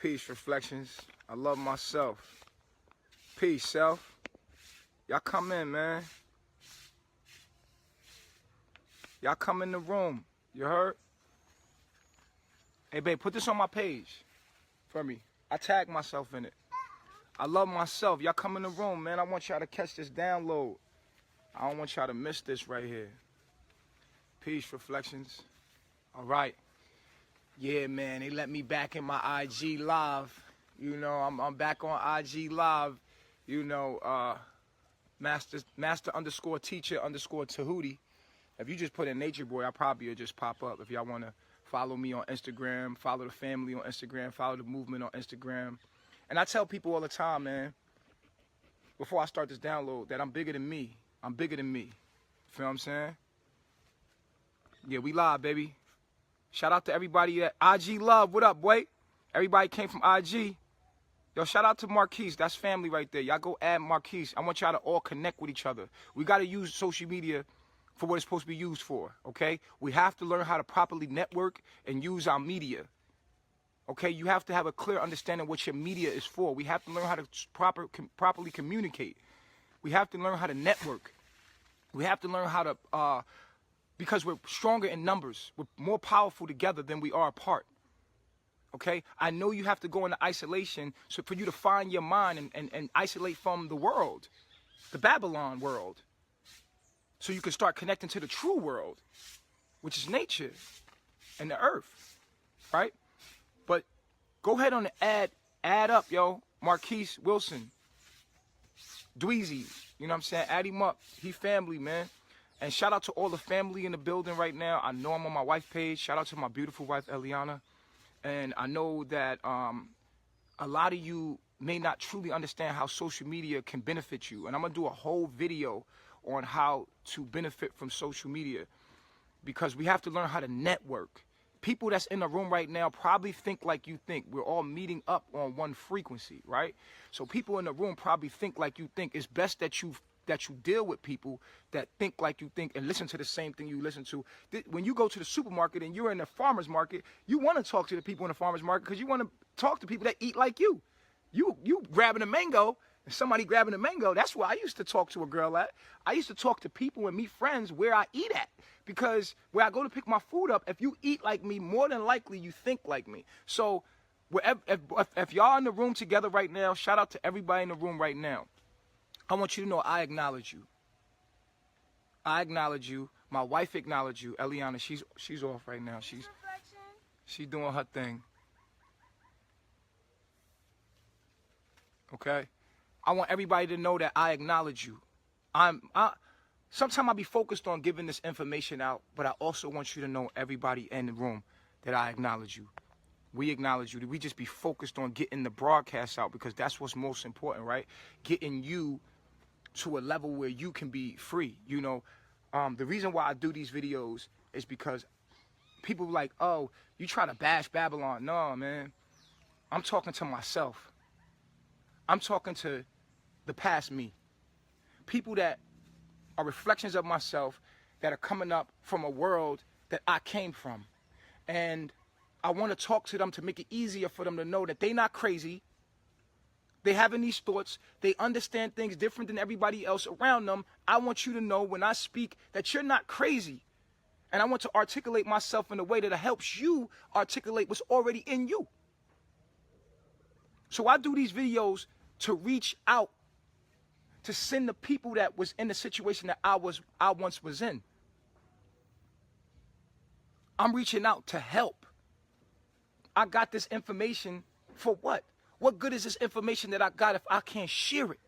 Peace, reflections. I love myself. Peace, self. Y'all come in, man. Y'all come in the room. You heard? Hey, babe, put this on my page for me. I tag myself in it. I love myself. Y'all come in the room, man. I want y'all to catch this download. I don't want y'all to miss this right here. Peace, reflections. All right. Yeah, man, they let me back in my IG live. You know, I'm back on IG live. You know, master underscore teacher underscore Tehuti. If you just put in Nature Boy, I probably will just pop up. If y'all want to follow me on Instagram, follow the family on Instagram, follow the movement on Instagram. And I tell people all the time, man, before I start this download, that I'm bigger than me. I'm bigger than me. Feel what I'm saying? Yeah, we live, baby. Shout out to everybody at IG Love. What up, boy? Everybody came from IG. Yo, shout out to Marquise. That's family right there. Y'all go add Marquise. I want y'all to all connect with each other. We got to use social media for what it's supposed to be used for, okay? We have to learn how to properly network and use our media, okay? You have to have a clear understanding what your media is for. We have to learn how to properly communicate. We have to learn how to network. We have to learn how to, because we're stronger in numbers. We're more powerful together than we are apart, okay? I know you have to go into isolation so for you to find your mind and isolate from the world, the Babylon world, so you can start connecting to the true world, which is nature and the earth, right? But go ahead on the add up, yo, Marquise Wilson, Dweezy, you know what I'm saying? Add him up. He family, man. And shout out to all the family in the building right now. I know I'm on my wife's page. Shout out to my beautiful wife, Eliana. And I know that a lot of you may not truly understand how social media can benefit you. And I'm going to do a whole video on how to benefit from social media, because we have to learn how to network. People that's in the room right now probably think like you think. We're all meeting up on one frequency, right? So people in the room probably think like you think. It's best that you deal with people that think like you think and listen to the same thing you listen to. When you go to the supermarket and you're in the farmer's market, you want to talk to the people in the farmer's market because you want to talk to people that eat like you. You grabbing a mango and somebody grabbing a mango, that's where I used to talk to a girl at. I used to talk to people and meet friends where I eat at, because where I go to pick my food up, if you eat like me, more than likely you think like me. So if y'all in the room together right now, shout out to everybody in the room right now. I want you to know I acknowledge you. I acknowledge you. My wife acknowledge you. Eliana, she's off right now. She's doing her thing. Okay? I want everybody to know that I acknowledge you. Sometimes I'll be focused on giving this information out, but I also want you to know, everybody in the room, that I acknowledge you. We acknowledge you. We just be focused on getting the broadcast out, because that's what's most important, right? Getting you to a level where you can be free. You know, the reason why I do these videos is because people like, oh, you try to bash Babylon. No, man. I'm talking to myself. I'm talking to the past me. People that are reflections of myself, that are coming up from a world that I came from. And I want to talk to them to make it easier for them to know that they're not crazy. They having these thoughts. They understand things different than everybody else around them. I want you to know when I speak that you're not crazy. And I want to articulate myself in a way that helps you articulate what's already in you. So I do these videos to reach out, to send the people that was in the situation that I once was in. I'm reaching out to help. I got this information for what? What good is this information that I got if I can't share it?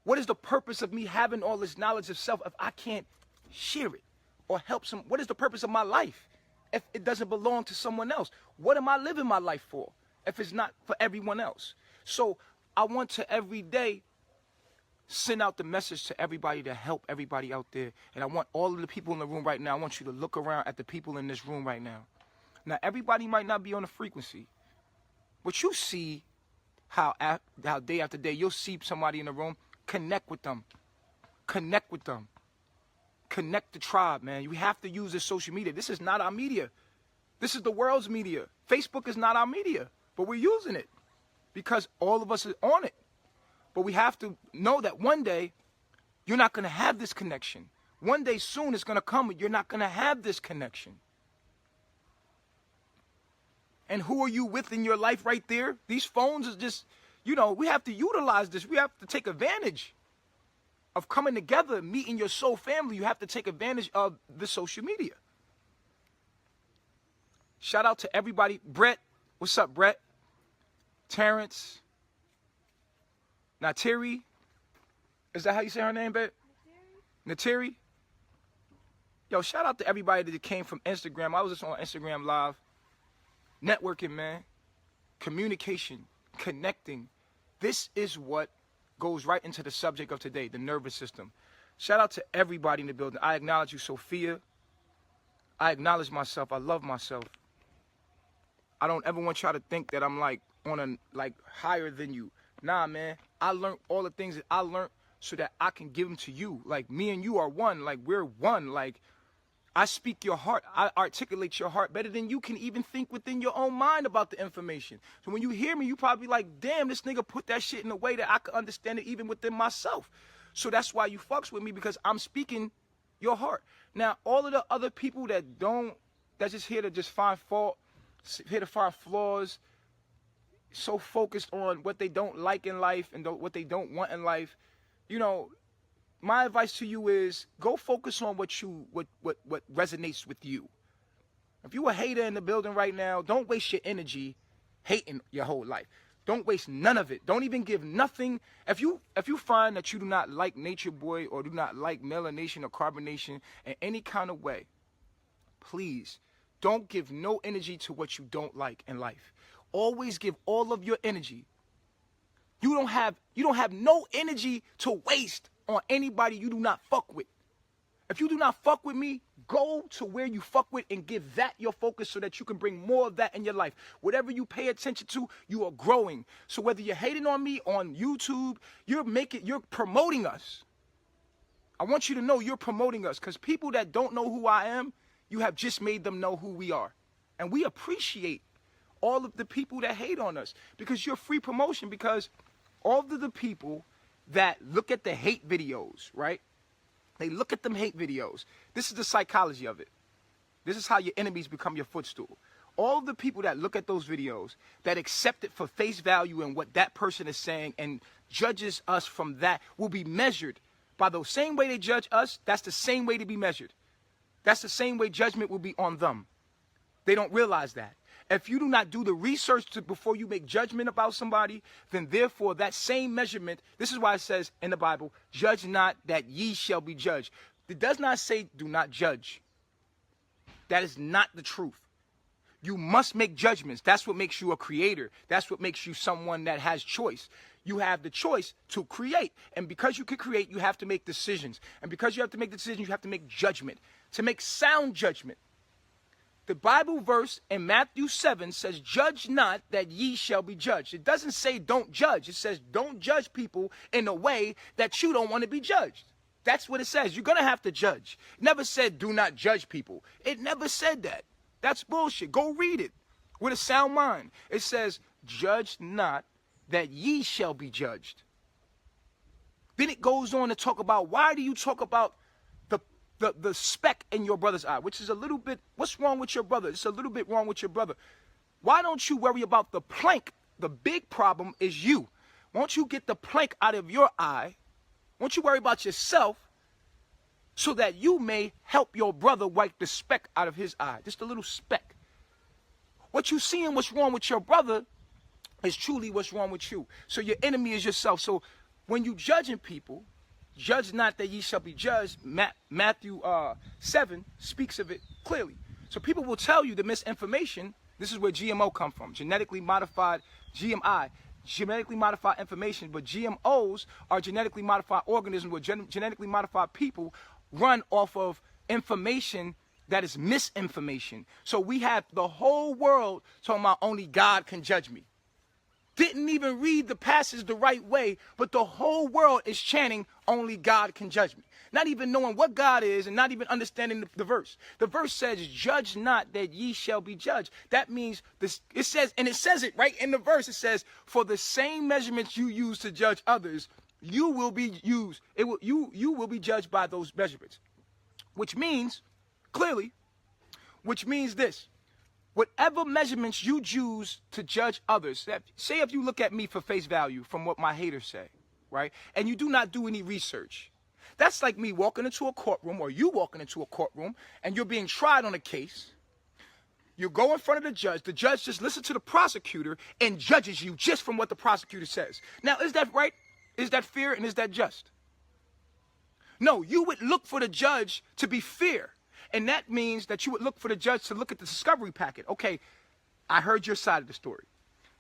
What is the purpose of me having all this knowledge of self if I can't share it or help some? What is the purpose of my life if it doesn't belong to someone else? What am I living my life for if it's not for everyone else? So I want to every day send out the message to everybody to help everybody out there. And I want all of the people in the room right now, I want you to look around at the people in this room right now. Now, everybody might not be on the frequency, but you see how day after day, you'll see somebody in the room, connect with them. Connect with them. Connect the tribe, man. You have to use this social media. This is not our media. This is the world's media. Facebook is not our media. but we're using it because all of us are on it. But we have to know that one day you're not going to have this connection. One day soon it's going to come and you're not going to have this connection. And who are you with in your life right there? These phones is just, you know, we have to utilize this. We have to take advantage of coming together, meeting your soul family. You have to take advantage of the social media. Shout out to everybody. Brett, what's up, Brett? Terrence. Natiri. Is that how you say her name, babe? Natiri. Yo, shout out to everybody that came from Instagram. I was just on Instagram Live. Networking, man. Communication. Connecting. This is what goes right into the subject of today, the nervous system. Shout out to everybody in the building. I acknowledge you, Sophia. I acknowledge myself. I love myself. I don't ever want y'all to think that I'm like on a higher than you. Nah, man. I learned all the things that I learned so that I can give them to you. Like, me and you are one. Like, we're one. Like, I speak your heart. I articulate your heart better than you can even think within your own mind about the information. So when you hear me, you probably like, damn, this nigga put that shit in a way that I can understand it even within myself. So that's why you fucks with me, because I'm speaking your heart. Now, all of the other people that's just here to just find fault, here to find flaws, so focused on what they don't like in life and what they don't want in life, you know, my advice to you is go focus on what resonates with you. If you a hater in the building right now, don't waste your energy hating your whole life. Don't waste none of it. Don't even give nothing. If you find that you do not like Nature Boy or do not like melanation or carbonation in any kind of way, please don't give no energy to what you don't like in life. Always give all of your energy. You don't have no energy to waste on anybody you do not fuck with. If you do not fuck with me, go to where you fuck with and give that your focus so that you can bring more of that in your life. Whatever you pay attention to, you are growing. So whether you're hating on me on YouTube, you're promoting us. I want you to know you're promoting us, because people that don't know who I am, you have just made them know who we are. And we appreciate all of the people that hate on us, because you're free promotion, because all of the people that look at the hate videos, right? They look at them hate videos. This is the psychology of it. This is how your enemies become your footstool. All of the people that look at those videos, that accept it for face value and what that person is saying and judges us from that, will be measured by the same way they judge us. That's the same way to be measured. That's the same way judgment will be on them. They don't realize that. If you do not do the research before you make judgment about somebody, then therefore that same measurement, this is why it says in the Bible, judge not that ye shall be judged. It does not say do not judge. That is not the truth. You must make judgments. That's what makes you a creator. That's what makes you someone that has choice. You have the choice to create. And because you can create, you have to make decisions. And because you have to make decisions, you have to make judgment. To make sound judgment. The Bible verse in Matthew 7 says, judge not that ye shall be judged. It doesn't say don't judge. It says don't judge people in a way that you don't want to be judged. That's what it says. You're going to have to judge. It never said do not judge people. It never said that. That's bullshit. Go read it with a sound mind. It says, judge not that ye shall be judged. Then it goes on to talk about, why do you talk about the speck in your brother's eye, which is a little bit, what's wrong with your brother? It's a little bit wrong with your brother. Why don't you worry about the plank? The big problem is you. Why don't you get the plank out of your eye? Why don't you worry about yourself so that you may help your brother wipe the speck out of his eye? Just a little speck. What you seeing what's wrong with your brother is truly what's wrong with you. So your enemy is yourself. So when you judging people, judge not that ye shall be judged. Matthew 7 speaks of it clearly. So people will tell you the misinformation. This is where GMO come from. Genetically modified, GMI, genetically modified information. But GMOs are genetically modified organisms where genetically modified people run off of information that is misinformation. So we have the whole world talking about only God can judge me. didn't even read the passage the right way, but the whole world is chanting, only God can judge me. Not even knowing what God is and not even understanding the verse. The verse says, judge not that ye shall be judged. That means this, it says it right in the verse. It says, for the same measurements you use to judge others, you will be used. You will be judged by those measurements. Which means, clearly, this. Whatever measurements you use to judge others, say if you look at me for face value from what my haters say, right? And you do not do any research. That's like me walking into a courtroom, or you walking into a courtroom and you're being tried on a case. You go in front of the judge just listens to the prosecutor and judges you just from what the prosecutor says. Now, is that right? Is that fair, and is that just? No, you would look for the judge to be fair. And that means that you would look for the judge to look at the discovery packet. Okay, I heard your side of the story.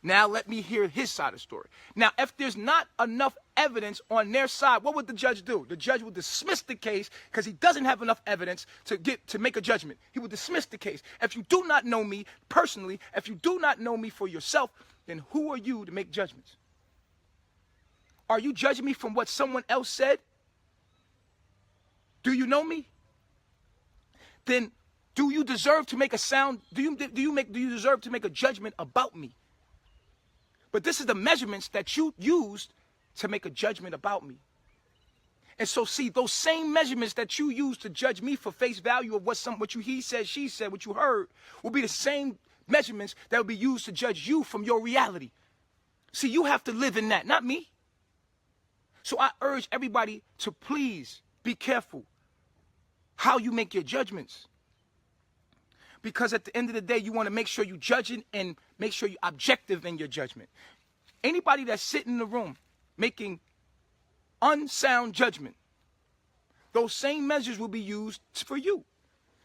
Now let me hear his side of the story. Now, if there's not enough evidence on their side, what would the judge do? The judge would dismiss the case because he doesn't have enough evidence to make a judgment. He would dismiss the case. If you do not know me personally, if you do not know me for yourself, then who are you to make judgments? Are you judging me from what someone else said? Do you know me? Then do you deserve to make a sound? Do you deserve to make a judgment about me? But this is the measurements that you used to make a judgment about me. And so, see, those same measurements that you use to judge me for face value of he said, she said, what you heard, will be the same measurements that will be used to judge you from your reality. See, you have to live in that, not me. So I urge everybody to please be careful how you make your judgments. Because at the end of the day, you want to make sure you're judging and make sure you're objective in your judgment. Anybody that's sitting in the room making unsound judgment, those same measures will be used for you.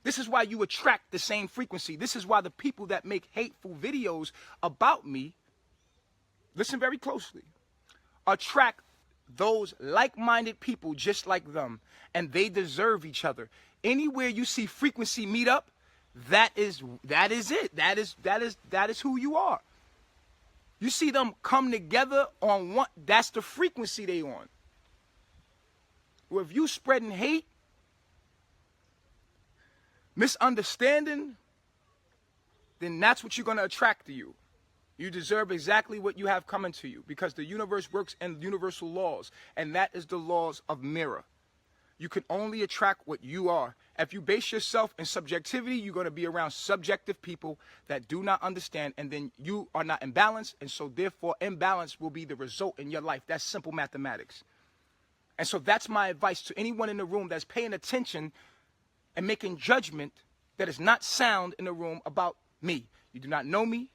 This is why you attract the same frequency. This is why the people that make hateful videos about me, listen very closely, attract those like-minded people just like them, and they deserve each other. Anywhere you see frequency meet up, that is it. That is who you are. You see them come together on one, that's the frequency they on. Well, if you spreading hate, misunderstanding, then that's what you're going to attract to you. You deserve exactly what you have coming to you, because the universe works in universal laws, and that is the laws of mirror. You can only attract what you are. If you base yourself in subjectivity, you're going to be around subjective people that do not understand, and then you are not in balance, and so therefore imbalance will be the result in your life. That's simple mathematics. And so that's my advice to anyone in the room that's paying attention and making judgment that is not sound in the room about me. You do not know me.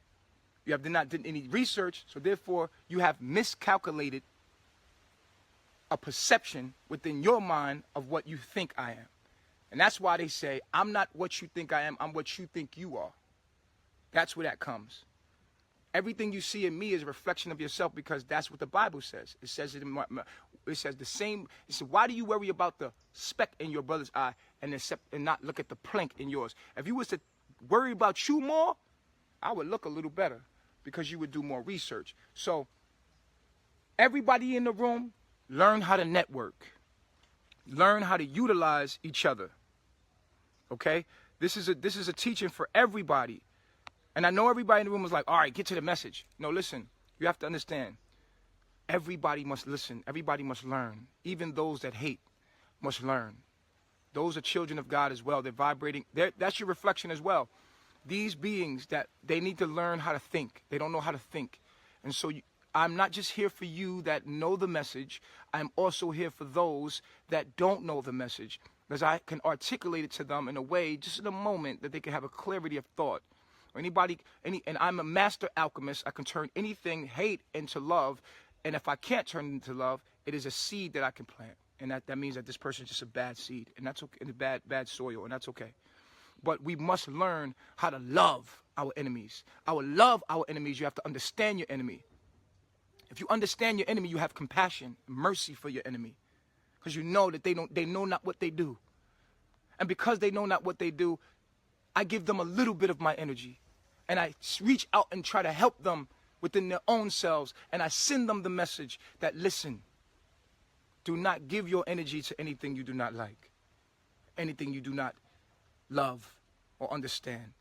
You have not done any research, so therefore you have miscalculated a perception within your mind of what you think I am. And that's why they say, I'm not what you think I am, I'm what you think you are. That's where that comes. Everything you see in me is a reflection of yourself, because that's what the Bible says. It says it says the same. It says, why do you worry about the speck in your brother's eye and not look at the plank in yours? If you was to worry about you more, I would look a little better, because you would do more research. So everybody in the room, learn how to network. Learn how to utilize each other. Okay? This is a teaching for everybody. And I know everybody in the room is like, all right, get to the message. No, listen, you have to understand. Everybody must listen. Everybody must learn. Even those that hate must learn. Those are children of God as well. They're vibrating. That's your reflection as well. These beings, that they need to learn how to think. They don't know how to think. And so I'm not just here for you that know the message. I'm also here for those that don't know the message, because I can articulate it to them in a way, just in a moment, that they can have a clarity of thought. Or and I'm a master alchemist. I can turn anything hate into love. And if I can't turn it into love, it is a seed that I can plant. And that means that this person is just a bad seed, and that's okay, in bad soil, and that's okay. But we must learn how to love our enemies. Love our enemies, you have to understand your enemy. If you understand your enemy, you have compassion, mercy for your enemy. Because you know that they know not what they do. And because they know not what they do, I give them a little bit of my energy. And I reach out and try to help them within their own selves, and I send them the message that, listen, do not give your energy to anything you do not like, anything you do not love or understand.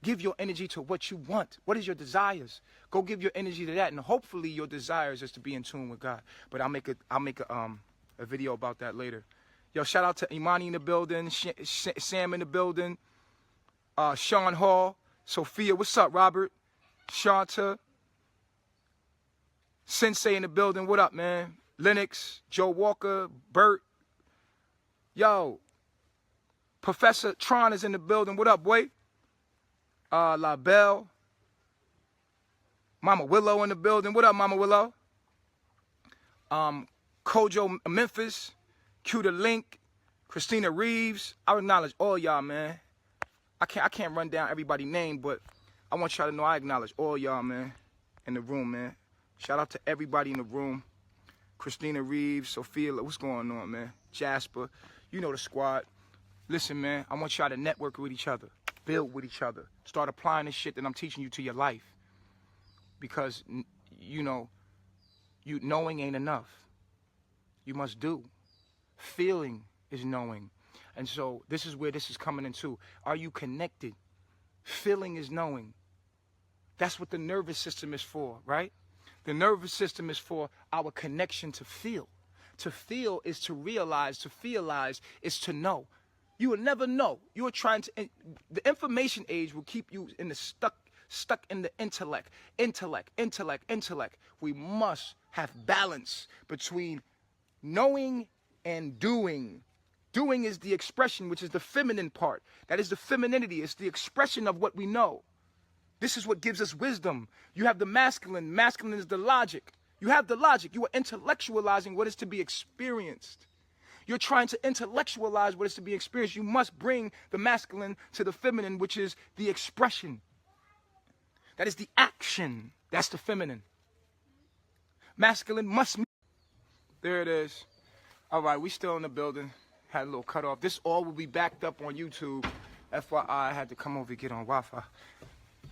Give your energy to what you want. What is your desires? Go give your energy to that, and hopefully your desires is to be in tune with God. But I'll make a video about that later. Yo, shout out to Imani in the building, Sam in the building, Sean Hall, Sophia. What's up, Robert? Shanta, Sensei in the building. What up, man? Lennox, Joe Walker, Bert. Yo, Professor Tron is in the building. What up, boy? La Belle. Mama Willow in the building. What up, Mama Willow? Kojo Memphis, Q the Link, Christina Reeves. I acknowledge all y'all, man. I can't run down everybody's name, but I want y'all to know I acknowledge all y'all, man, in the room, man. Shout out to everybody in the room. Christina Reeves, Sophia, what's going on, man? Jasper, you know the squad. Listen, man, I want y'all to network with each other, build with each other, start applying this shit that I'm teaching you to your life. Because, you know, knowing ain't enough. You must do. Feeling is knowing. And so this is where this is coming into. Are you connected? Feeling is knowing. That's what the nervous system is for, right? The nervous system is for our connection to feel. To feel is to realize. To feelize is to know. You will never know. You are trying to. The information age will keep you in the stuck in the intellect. We must have balance between knowing and doing. Doing is the expression, which is the feminine part. That is the femininity. It's the expression of what we know. This is what gives us wisdom. You have the masculine. Masculine is the logic. You have the logic. You are intellectualizing what is to be experienced. You're trying to intellectualize what is to be experienced. You must bring the masculine to the feminine, which is the expression. That is the action. That's the feminine. Masculine must. There it is. All right, we still in the building. Had a little cut off. This all will be backed up on YouTube. FYI, I had to come over and get on Wi-Fi.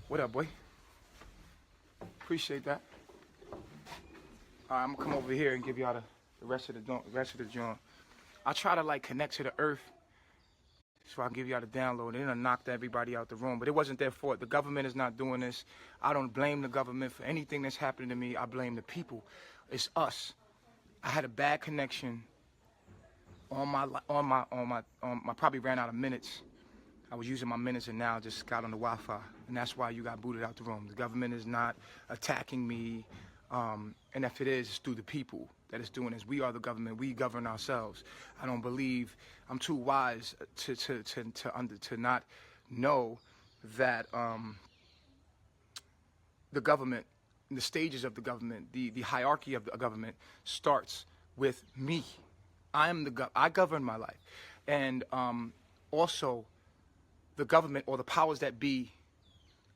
What up, boy? Appreciate that. All right, I'm gonna come over here and give y'all the rest of the joint. I try to like connect to the earth so I can give y'all the download. And then I knocked everybody out the room, but it wasn't their fault. The government is not doing this. I don't blame the government for anything that's happening to me. I blame the people. It's us. I had a bad connection I probably ran out of minutes. I was using my minutes and now I just got on the Wi-Fi. And that's why you got booted out the room. The government is not attacking me. And if it is, it's through the people that is doing this. We are the government. We govern ourselves. I don't believe, I'm too wise to not know that the government, the stages of the government, the hierarchy of the government starts with me. I govern my life. And also the government or the powers that be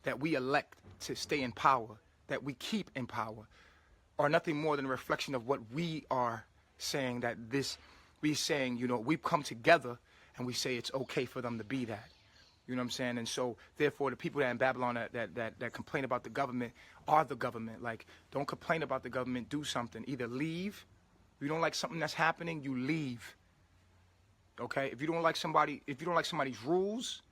that we elect to stay in power, that we keep in power, are nothing more than a reflection of what we are saying, that we're saying, you know, we've come together and we say it's okay for them to be that. You know what I'm saying? And so, therefore, the people that in Babylon that complain about the government are the government. Like, don't complain about the government, do something. Either leave. If you don't like something that's happening, you leave. Okay? If you don't like somebody's rules,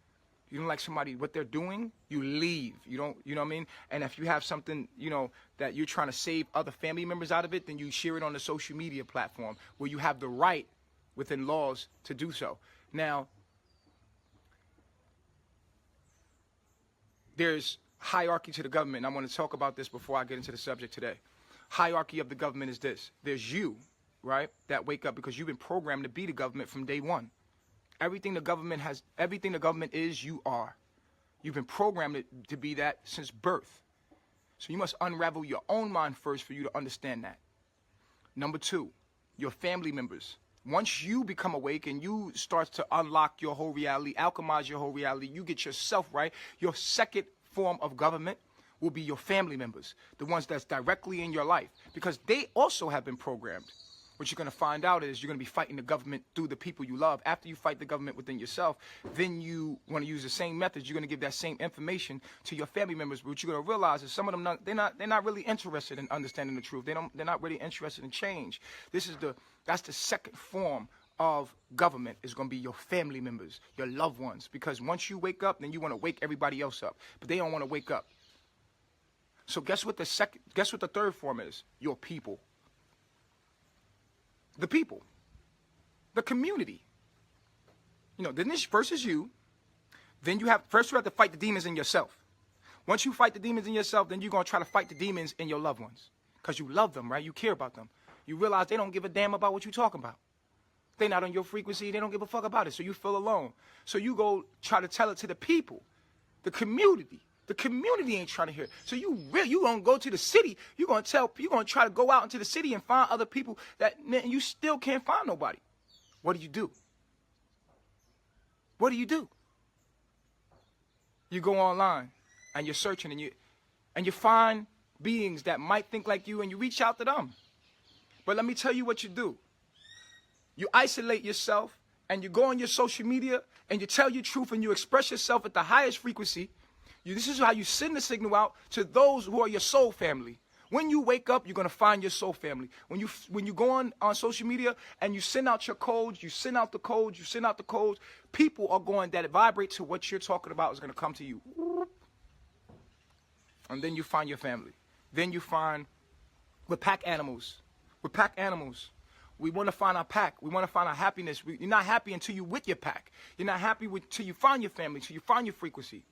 you don't like what they're doing, you leave. You know what I mean? And if you have something, you know, that you're trying to save other family members out of it, then you share it on the social media platform where you have the right within laws to do so. Now, there's hierarchy to the government. And I want to talk about this before I get into the subject today. Hierarchy of the government is this. There's you, right, that wake up because you've been programmed to be the government from day one. Everything the government is, you are. You've been programmed to be that since birth. So you must unravel your own mind first for you to understand that. Number two, your family members. Once you become awake and you start to unlock your whole reality, alchemize your whole reality, you get yourself right, your second form of government will be your family members, the ones that's directly in your life, because they also have been programmed. what you're going to find out is you're going to be fighting the government through the people you love. After you fight the government within yourself, then you want to use the same methods. You're going to give that same information to your family members. But what you're going to realize is some of them, they're not really interested in understanding the truth. They're not really interested in change. That's the second form of government, is going to be your family members, your loved ones. Because once you wake up, then you want to wake everybody else up. But they don't want to wake up. So guess what the third form is? Your people. The people. The community. You know, then this first is you. Then you have to fight the demons in yourself. Once you fight the demons in yourself, then you're going to try to fight the demons in your loved ones. Because you love them, right? You care about them. You realize they don't give a damn about what you're talking about. They're not on your frequency. They don't give a fuck about it. So you feel alone. So you go try to tell it to the people, the community. The community ain't trying to hear it. So you gonna go to the city. You're gonna try to go out into the city and find other people that you still can't find nobody. What do? What do? You go online and you're searching and you find beings that might think like you and you reach out to them. But let me tell you what you do. You isolate yourself and you go on your social media and you tell your truth and you express yourself at the highest frequency. This is how you send the signal out to those who are your soul family. When you wake up, you're going to find your soul family. When you go on social media and you send out your codes, you send out the codes, people are going that vibrate to what you're talking about is going to come to you. And then you find your family. Then you find, we're pack animals. We want to find our pack. We want to find our happiness. You're not happy until you're with your pack. You're not happy until you find your family, until you find your frequency.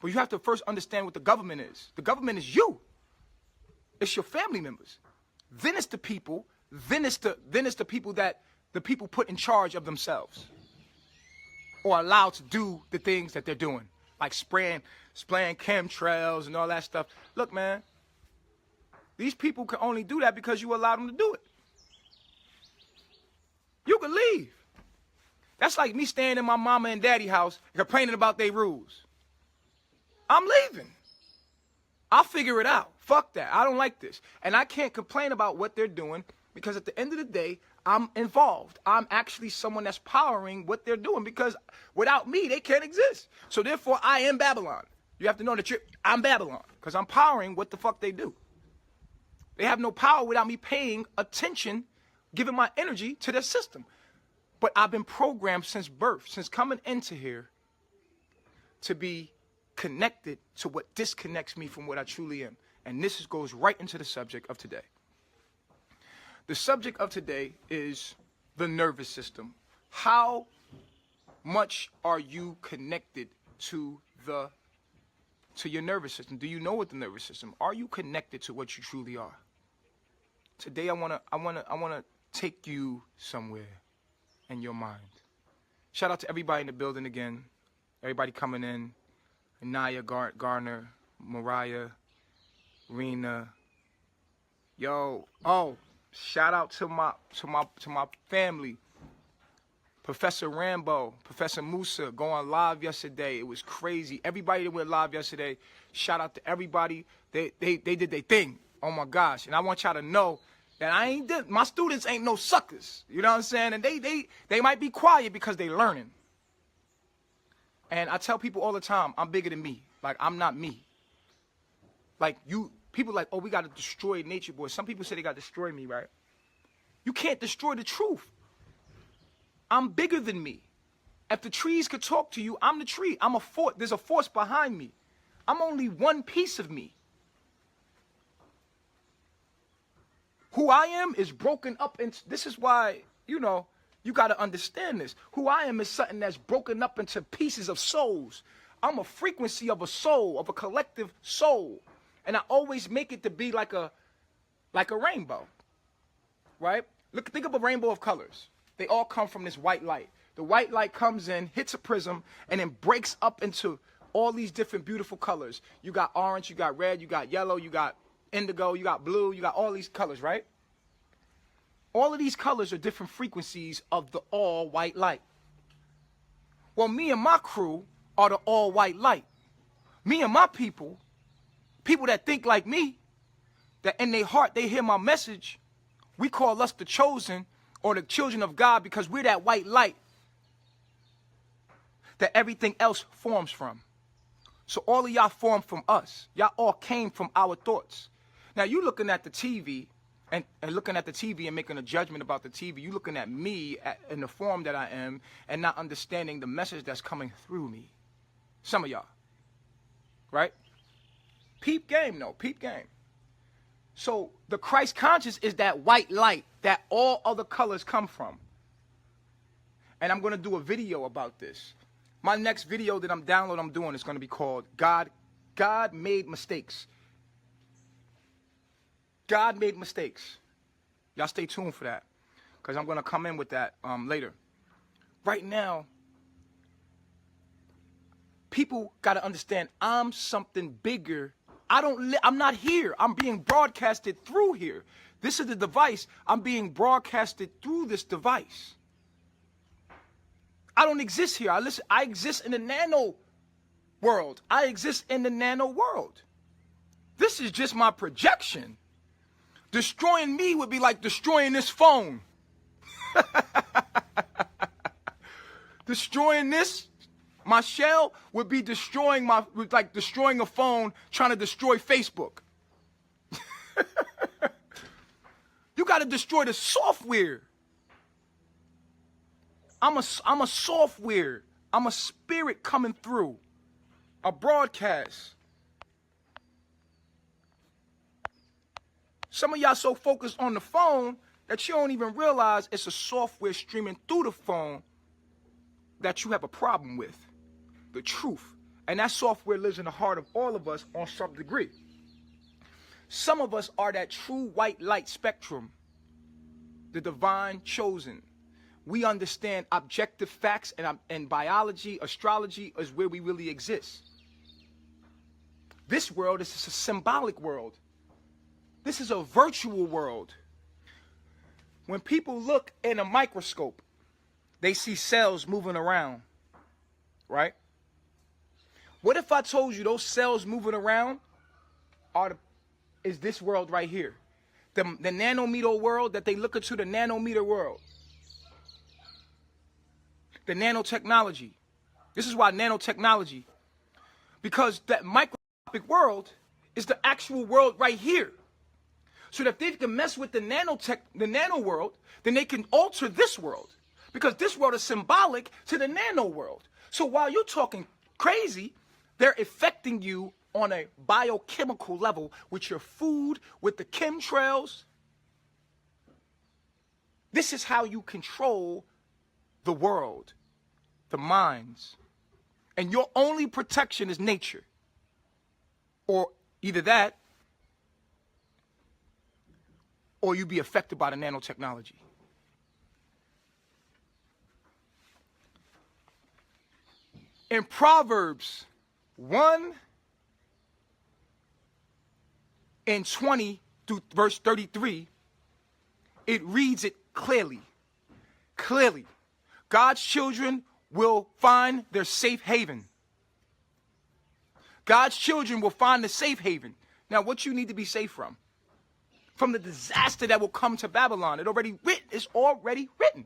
But you have to first understand what the government is. The government is you. It's your family members. Then it's the people. Then it's the people that the people put in charge of themselves, or allowed to do the things that they're doing, like spraying chemtrails and all that stuff. Look, man, these people can only do that because you allow them to do it. You can leave. That's like me staying in my mama and daddy house and complaining about their rules. I'm leaving. I'll figure it out. Fuck that. I don't like this. And I can't complain about what they're doing because at the end of the day, I'm involved. I'm actually someone that's powering what they're doing because without me, they can't exist. So therefore, I am Babylon. You have to know that I'm Babylon because I'm powering what the fuck they do. They have no power without me paying attention, giving my energy to their system. But I've been programmed since birth, since coming into here, to be connected to what disconnects me from what I truly am. And this goes right into the subject of today. The subject of today is the nervous system. How much are you connected to your nervous system? Do you know what the nervous system? Are you connected to what you truly are? Today I wanna take you somewhere in your mind. Shout out to everybody in the building again. Everybody coming in. Naya, Garner, Mariah, Rena. Yo, shout out to my family. Professor Rambo, Professor Musa going live yesterday. It was crazy. Everybody that went live yesterday, shout out to everybody. They did their thing. Oh my gosh. And I want y'all to know that my students ain't no suckers. You know what I'm saying? And they might be quiet because they learning. And I tell people all the time, I'm bigger than me. Like, I'm not me. Like, people like, oh, we got to destroy Nature Boy. Some people say they got to destroy me, right? You can't destroy the truth. I'm bigger than me. If the trees could talk to you, I'm the tree. I'm a force. There's a force behind me. I'm only one piece of me. Who I am is broken up into, this is why, you got to understand this. Who I am is something that's broken up into pieces of souls. I'm a frequency of a soul, of a collective soul. And I always make it to be like a rainbow, right? Think of a rainbow of colors. They all come from this white light. The white light comes in, hits a prism, and then breaks up into all these different beautiful colors. You got orange, you got red, you got yellow, you got indigo, you got blue, you got all these colors, right? All of these colors are different frequencies of the all white light. Well, me and my crew are the all white light. Me and my people that think like me, that in their heart they hear my message, We call us the chosen or the children of God because we're that white light that everything else forms from. So all of y'all formed from us. Y'all all came from our thoughts. Now you looking at the TV and looking at the TV and making a judgment about the TV. You looking at me in the form that I am and not understanding the message that's coming through me. Some of y'all. Right? Peep game, though. Peep game. So the Christ conscious is that white light that all other colors come from. And I'm going to do a video about this. My next video that I'm doing is going to be called God Made Mistakes. God made mistakes. Y'all stay tuned for that, because I'm going to come in with that later. Right now, people got to understand I'm something bigger. I'm not here. I'm being broadcasted through here. This is the device. I'm being broadcasted through this device. I don't exist here. I exist in the nano world. I exist in the nano world. This is just my projection. Destroying me would be like destroying this phone. Destroying this, my shell, would be like destroying a phone, trying to destroy Facebook. You got to destroy the software. I'm a software. I'm a spirit coming through. A broadcast. Some of y'all so focused on the phone that you don't even realize it's a software streaming through the phone that you have a problem with. The truth. And that software lives in the heart of all of us on some degree. Some of us are that true white light spectrum. The divine chosen. We understand objective facts, and biology, astrology is where we really exist. This world is just a symbolic world. This is a virtual world. When people look in a microscope, they see cells moving around, right? What if I told you those cells moving around is this world right here? The nanometer world that they look into, the nanometer world. The nanotechnology. This is why nanotechnology. Because that microscopic world is the actual world right here. So that if they can mess with the nano world, then they can alter this world. Because this world is symbolic to the nano world. So while you're talking crazy, they're affecting you on a biochemical level with your food, with the chemtrails. This is how you control the world, the minds. And your only protection is nature. Or either that, or you be affected by the nanotechnology. In Proverbs 1:20 through verse 33, it reads it clearly. Clearly. God's children will find their safe haven. God's children will find the safe haven. Now, what you need to be safe from? From the disaster that will come to Babylon. It's already written.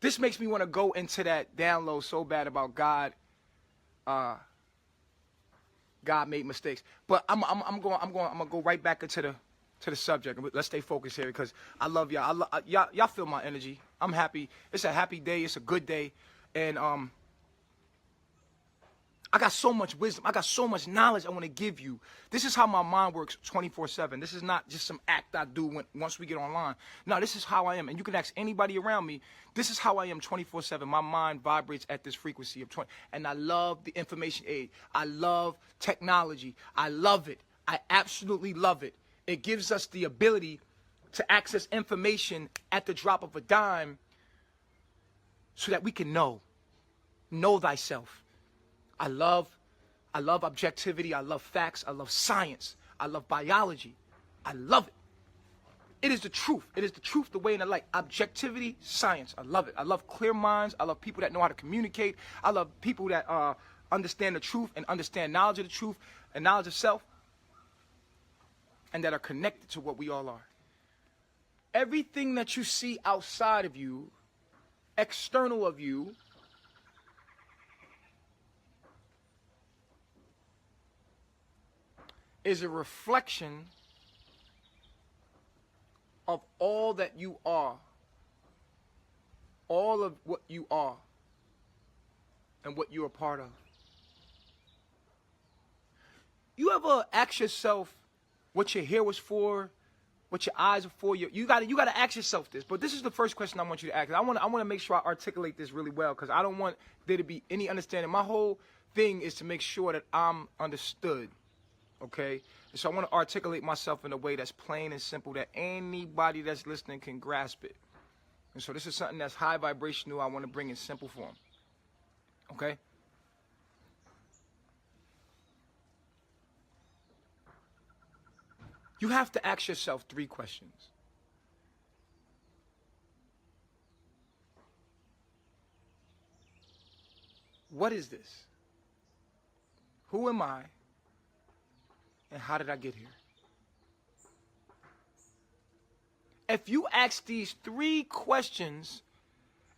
This makes me want to go into that download so bad about God. God made mistakes. But I'm gonna go right back into the subject. Let's stay focused here because I love y'all. Y'all feel my energy. I'm happy. It's a happy day. It's a good day, and I got so much wisdom. I got so much knowledge I want to give you. This is how my mind works 24/7. This is not just some act I do once we get online. No, this is how I am. And you can ask anybody around me. This is how I am 24/7. My mind vibrates at this frequency of 20. And I love the information age. I love technology. I love it. I absolutely love it. It gives us the ability to access information at the drop of a dime so that we can know thyself. I love objectivity. I love facts. I love science. I love biology. I love it. It is the truth. It is the truth, the way, and the light. Objectivity, science. I love it. I love clear minds. I love people that know how to communicate. I love people that understand the truth and understand knowledge of the truth and knowledge of self. and that are connected to what we all are. Everything that you see outside of you, external of you, is a reflection of all that you are. All of what you are and what you're a part of. You ever ask yourself what your hair was for, what your eyes are for? You gotta ask yourself this. But this is the first question I want you to ask. I want to make sure I articulate this really well, because I don't want there to be any understanding. My whole thing is to make sure that I'm understood. Okay? And so I want to articulate myself in a way that's plain and simple, that anybody that's listening can grasp it. And so this is something that's high vibrational. I want to bring in simple form. Okay? You have to ask yourself 3 questions. What is this? Who am I? And how did I get here? If you ask these 3 questions,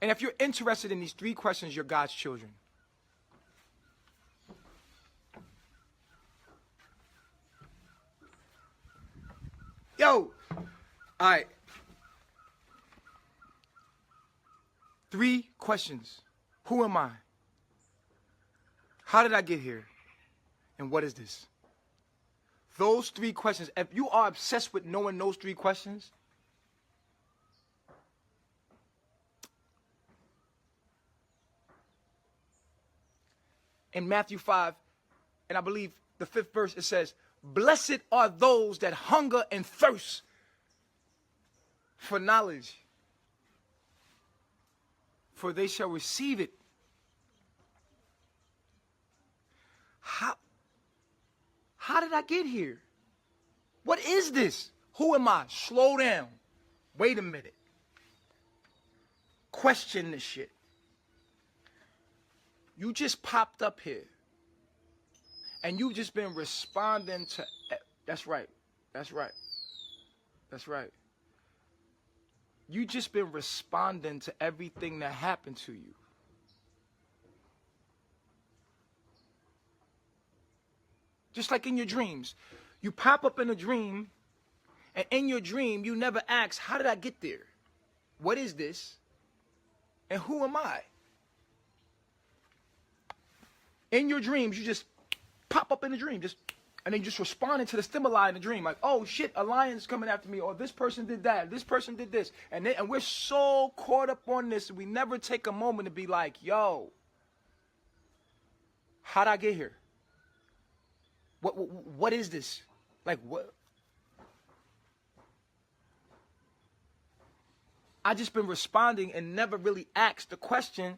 and if you're interested in these 3 questions, you're God's children. Yo! Alright. 3 questions. Who am I? How did I get here? And what is this? Those 3 questions, if you are obsessed with knowing those 3 questions, in Matthew 5, and I believe the 5th verse, it says, "Blessed are those that hunger and thirst for knowledge, for they shall receive it." How did I get here? What is this? Who am I? Slow down. Wait a minute. Question this shit. You just popped up here. And you've just been responding to... That's right. That's right. That's right. You just been responding to everything that happened to you. Just like in your dreams. You pop up in a dream, and in your dream, you never ask, how did I get there? What is this? And who am I? In your dreams, you just pop up in the dream, and then you just responding to the stimuli in the dream, like, oh shit, a lion's coming after me, or this person did that, this person did this, and we're so caught up on this, we never take a moment to be like, yo, how'd I get here? What is this? Like, what? I just been responding and never really asked the question,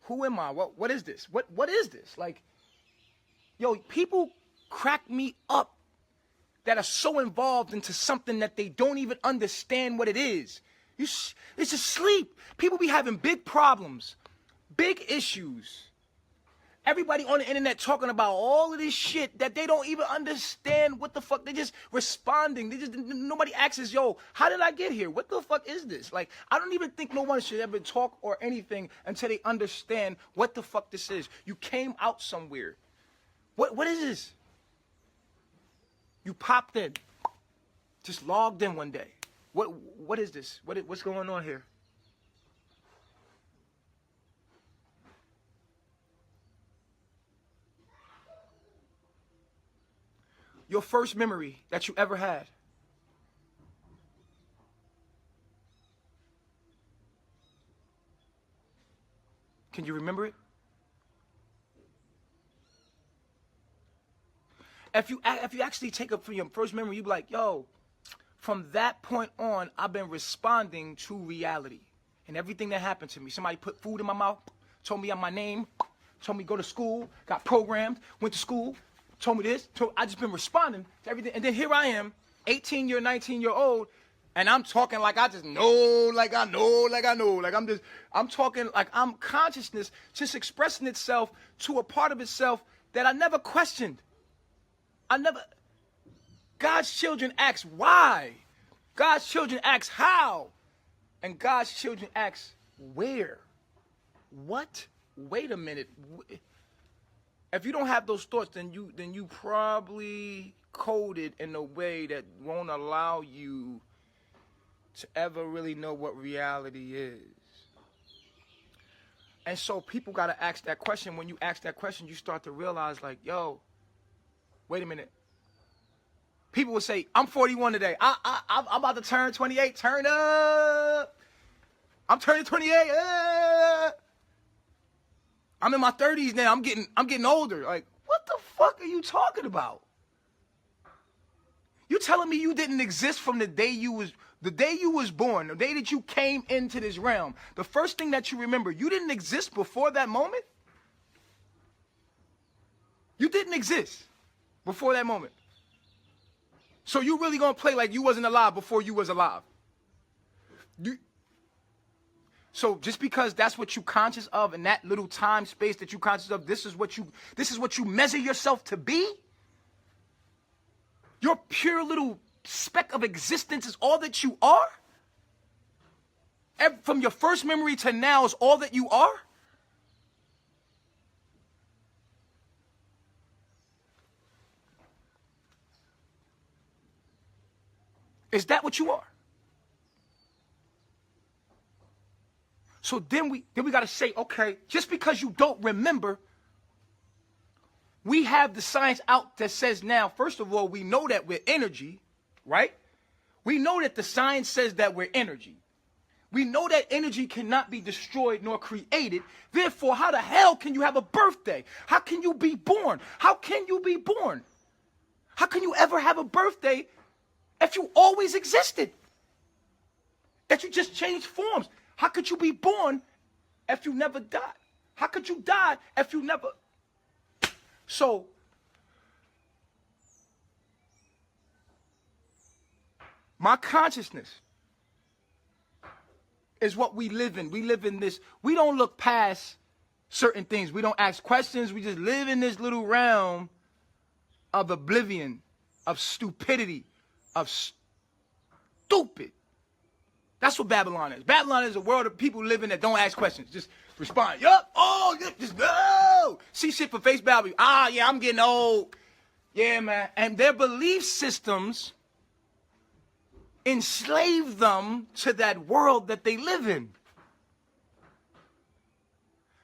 who am I? What is this? What is this? Like, yo, people crack me up that are so involved into something that they don't even understand what it is. It's just sleep. People be having big problems, big issues. Everybody on the internet talking about all of this shit that they don't even understand what the fuck. They just responding. Nobody asks, yo, how did I get here? What the fuck is this? Like, I don't even think no one should ever talk or anything until they understand what the fuck this is. You came out somewhere. What is this? You popped in. Just logged in one day. What is this? What's going on here? Your first memory that you ever had. Can you remember it? If you actually take up from your first memory, you be like, yo, from that point on, I've been responding to reality and everything that happened to me. Somebody put food in my mouth, told me my name, told me go to school, got programmed, went to school, told me this. I just been responding to everything. And then here I am, 18-year, 19-year-old, and I'm talking like I just know, like I know, like I know. Like I'm talking like I'm consciousness just expressing itself to a part of itself that I never questioned. God's children ask why. God's children ask how. And God's children ask where. What? Wait a minute. If you don't have those thoughts, then you probably coded in a way that won't allow you to ever really know what reality is. And so people got to ask that question. When you ask that question, you start to realize, like, yo, wait a minute. People will say, I'm 41 today. I'm about to turn 28. Turn up. I'm turning 28. I'm in my 30s now. I'm getting older. Like, what the fuck are you talking about? You telling me you didn't exist from the day you was born, the day that you came into this realm. The first thing that you remember, you didn't exist before that moment? You didn't exist before that moment. So you really gonna play like you wasn't alive before you was alive? So just because that's what you conscious of in that little time space that you conscious of, this is what you measure yourself to be? Your pure little speck of existence is all that you are? From your first memory to now is all that you are? Is that what you are? So then we got to say, okay, just because you don't remember, we have the science out that says now, first of all, we know that we're energy, right? We know that the science says that we're energy. We know that energy cannot be destroyed nor created. Therefore, how the hell can you have a birthday? How can you be born? How can you be born? How can you ever have a birthday if you always existed? That you just changed forms. How could you be born if you never died? How could you die if you never... So, my consciousness is what we live in. We live in this. We don't look past certain things. We don't ask questions. We just live in this little realm of oblivion, of stupidity, of stupid. That's what Babylon is. Babylon is a world of people living that don't ask questions. Just respond. Yup. Oh, just no. See shit for face value. Ah, yeah, I'm getting old. Yeah, man. And their belief systems enslave them to that world that they live in.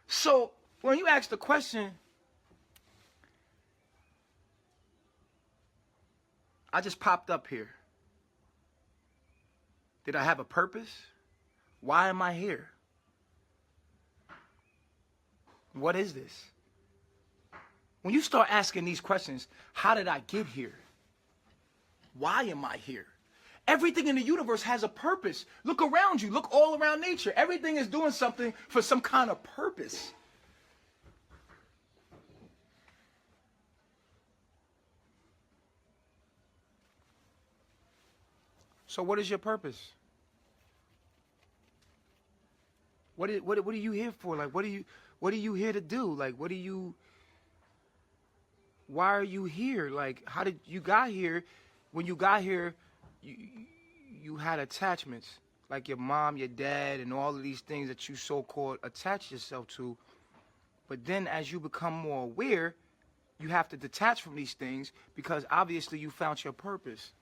So when you ask the question, I just popped up here. Did I have a purpose? Why am I here? What is this? When you start asking these questions, how did I get here? Why am I here? Everything in the universe has a purpose. Look around you. Look all around nature. Everything is doing something for some kind of purpose. So what is your purpose? What are you here for? Like, what are you here to do? Like, why are you here? Like, how did you got here? When you got here, you had attachments, like your mom, your dad, and all of these things that you so-called attach yourself to. But then as you become more aware, you have to detach from these things because obviously you found your purpose.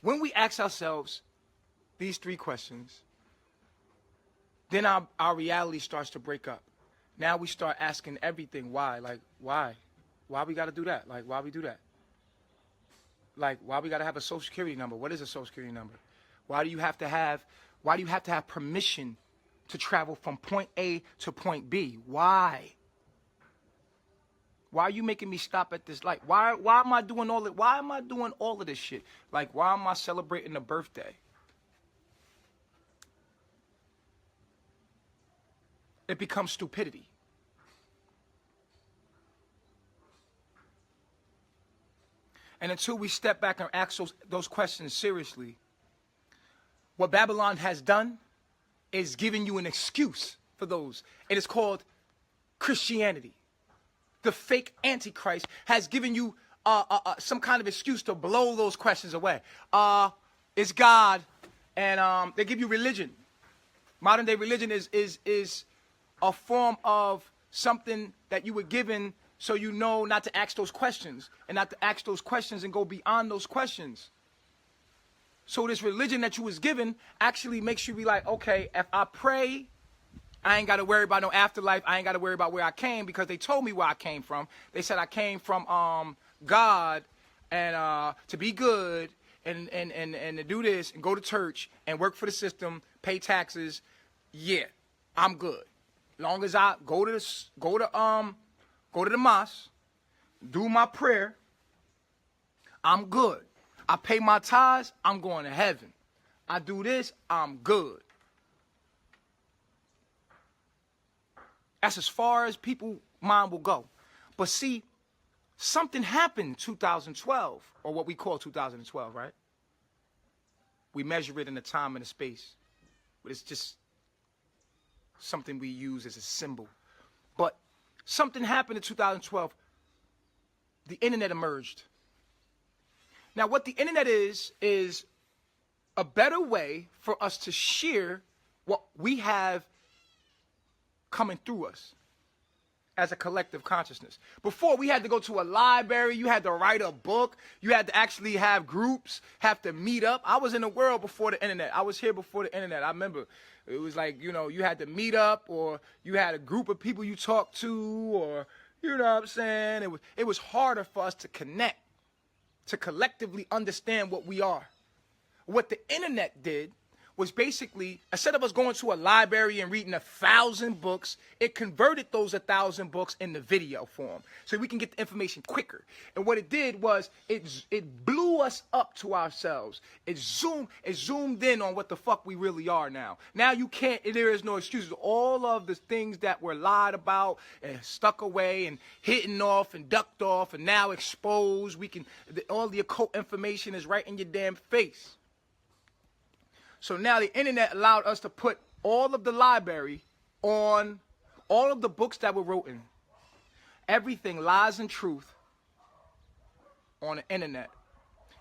When we ask ourselves these three questions, then our reality starts to break up. Now we start asking everything why. Like, why? Why we got to do that? Like, why we do that? Like, why we got to have a social security number? What is a social security number? Why do you have to have permission to travel from point A to point B? Why? Why are you making me stop at this light? Why am I doing all it? Why am I doing all of this shit? Like, why am I celebrating a birthday? It becomes stupidity. And until we step back and ask those questions seriously, what Babylon has done is giving you an excuse for those. And it's called Christianity. the fake Antichrist, has given you some kind of excuse to blow those questions away. It's God, and they give you religion. Modern day religion is a form of something that you were given so you know not to ask those questions, and not to ask those questions and go beyond those questions. So this religion that you was given actually makes you be like, okay, if I pray, I ain't got to worry about no afterlife. I ain't got to worry about where I came, because they told me where I came from. They said I came from God, and to be good, and to do this and go to church and work for the system, pay taxes. Yeah, I'm good. Long as I go to the mosque, do my prayer, I'm good. I pay my tithes, I'm going to heaven. I do this, I'm good. That's as far as people's mind will go. But see, something happened in 2012, or what we call 2012, right? We measure it in a time and a space, but it's just something we use as a symbol. But something happened in 2012. The internet emerged. Now, what the internet is a better way for us to share what we have coming through us as a collective consciousness. Before, we had to go to a library, you had to write a book, you had to actually have groups, have to meet up. I was in the world before the internet. I was here before the internet. I remember it was like, you know, you had to meet up, or you had a group of people you talked to, or, you know what I'm saying? It was harder for us to connect, to collectively understand what we are. What the internet did was basically, instead of us going to a library and reading 1,000 books, it converted those 1,000 books into video form, so we can get the information quicker. And what it did was, it blew us up to ourselves. It zoomed in on what the fuck we really are now. Now you can't, there is no excuses. All of the things that were lied about and stuck away and hidden off and ducked off and now exposed, all the occult information is right in your damn face. So now the internet allowed us to put all of the library on, all of the books that were written, everything, lies and truth, on the internet.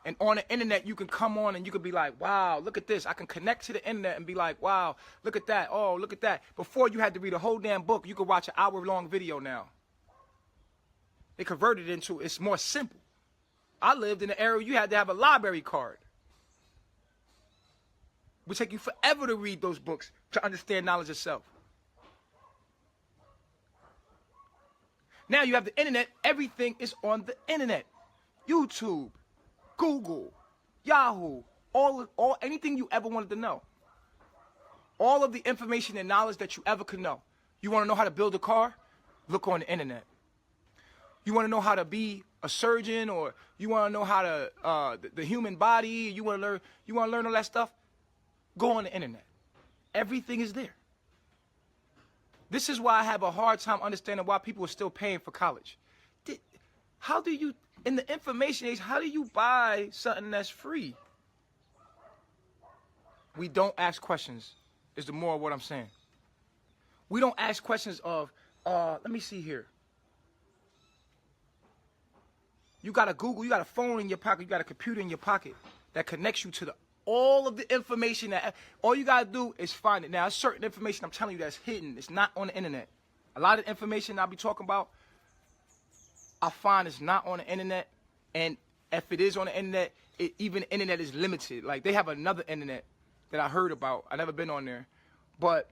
And on the internet, you can come on and you can be like, wow, look at this. I can connect to the internet and be like, wow, look at that. Oh, look at that. Before, you had to read a whole damn book. You could watch an hour-long video now. They converted it into, it's more simple. I lived in an era you had to have a library card. It would take you forever to read those books to understand knowledge itself. Now you have the internet. Everything is on the internet. YouTube, Google, Yahoo, anything you ever wanted to know. All of the information and knowledge that you ever could know. You want to know how to build a car? Look on the internet. You want to know how to be a surgeon, or you want to know how to the human body? You want to learn all that stuff? Go on the internet. Everything is there. This is why I have a hard time understanding why people are still paying for college. How do you, in the information age, how do you buy something that's free? We don't ask questions, is the moral of what I'm saying. We don't ask questions of, let me see here. You got a Google, you got a phone in your pocket, you got a computer in your pocket that connects you to all of the information that, all you gotta do is find it. Now, there's certain information I'm telling you that's hidden. It's not on the internet. A lot of information I'll be talking about, I find it's not on the internet. And if it is on the internet, even the internet is limited. Like, they have another internet that I heard about. I've never been on there. But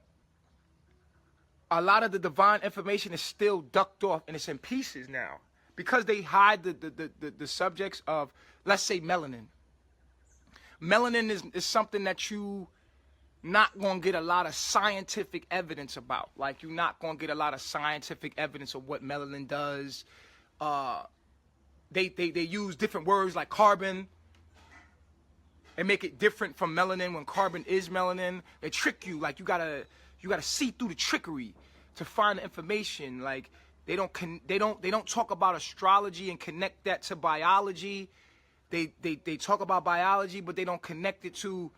a lot of the divine information is still ducked off, and it's in pieces now. Because they hide the subjects of, let's say, melanin. Melanin is something that you not going to get a lot of scientific evidence about. Like, you're not going to get a lot of scientific evidence of what melanin does. They use different words like carbon and make it different from melanin when carbon is melanin. They trick you. Like, you gotta see through the trickery to find the information. Like, they don't talk about astrology and connect that to biology. They talk about biology, but they don't connect it to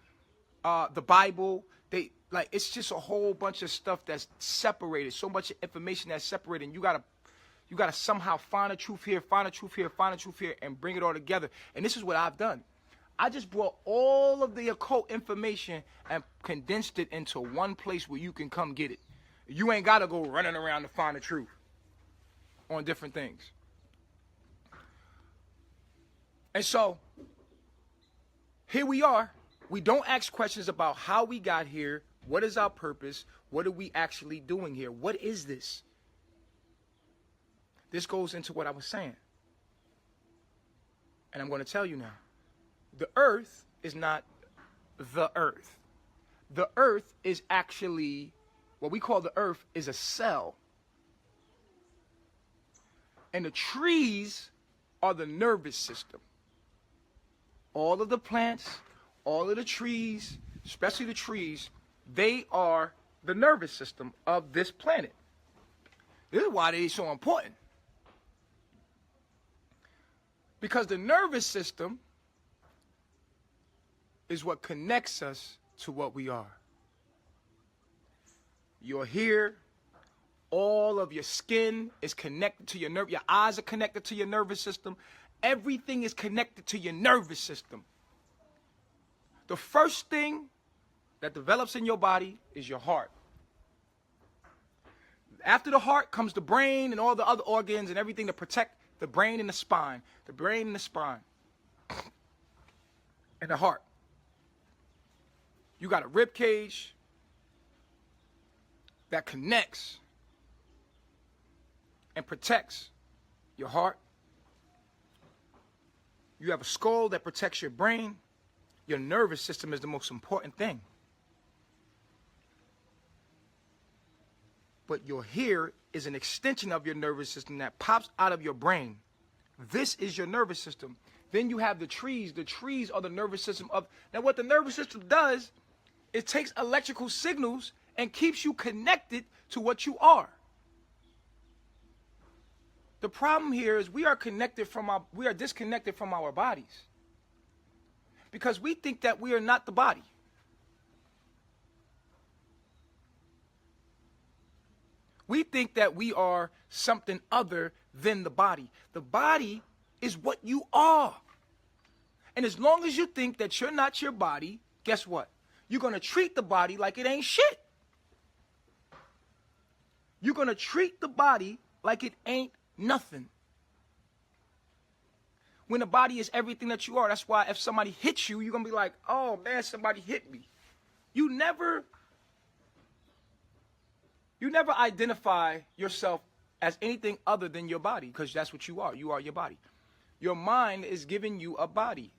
the Bible. It's just a whole bunch of stuff that's separated. So much information that's separated. And you gotta You got to somehow find the truth here, find the truth here, find the truth here, and bring it all together. And this is what I've done. I just brought all of the occult information and condensed it into one place where you can come get it. You ain't got to go running around to find the truth on different things. And so, here we are. We don't ask questions about how we got here. What is our purpose? What are we actually doing here? What is this? This goes into what I was saying. And I'm going to tell you now. The earth is not the earth. The earth is actually, what we call the earth is a cell. And the trees are the nervous system. All of the plants, all of the trees, especially the trees, they are the nervous system of this planet. This is why they're so important. Because the nervous system is what connects us to what we are. You're here. All of your skin is connected to your nerve. Your eyes are connected to your nervous system. Everything is connected to your nervous system. The first thing that develops in your body is your heart. After the heart comes the brain and all the other organs and everything to protect the brain and the spine. The brain and the spine. And the heart. You got a rib cage that connects and protects your heart. You have a skull that protects your brain. Your nervous system is the most important thing. But your hair is an extension of your nervous system that pops out of your brain. This is your nervous system. Then you have the trees. The trees are the nervous system of... Now what the nervous system does, it takes electrical signals and keeps you connected to what you are. The problem here is we are disconnected from our bodies. Because we think that we are not the body. We think that we are something other than the body. The body is what you are. And as long as you think that you're not your body, guess what? You're going to treat the body like it ain't shit. You're going to treat the body like it ain't nothing. When the body is everything that you are, that's why if somebody hits you, you're going to be like, oh man, somebody hit me. You never identify yourself as anything other than your body, because that's what you are. You are your body. Your mind is giving you a body.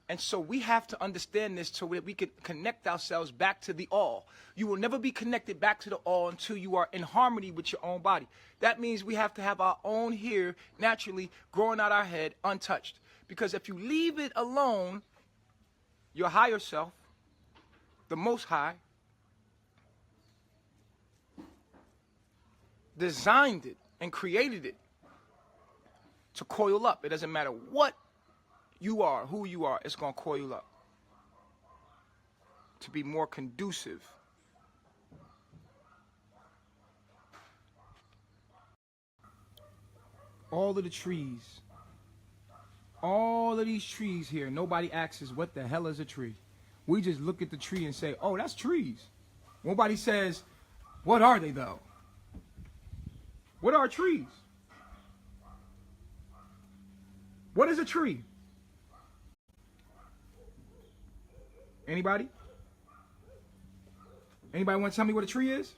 And so we have to understand this so that we can connect ourselves back to the all. You will never be connected back to the all until you are in harmony with your own body. That means we have to have our own hair naturally growing out our head untouched. Because if you leave it alone, your higher self, the Most High, designed it and created it to coil up. It doesn't matter what you are, who you are, it's going to coil up to be more conducive. All of the trees, all of these trees here, nobody asks us what the hell is a tree. We just look at the tree and say, oh, that's trees. Nobody says, what are they though? What are trees? What is a tree? Anybody? Anybody want to tell me what a tree is?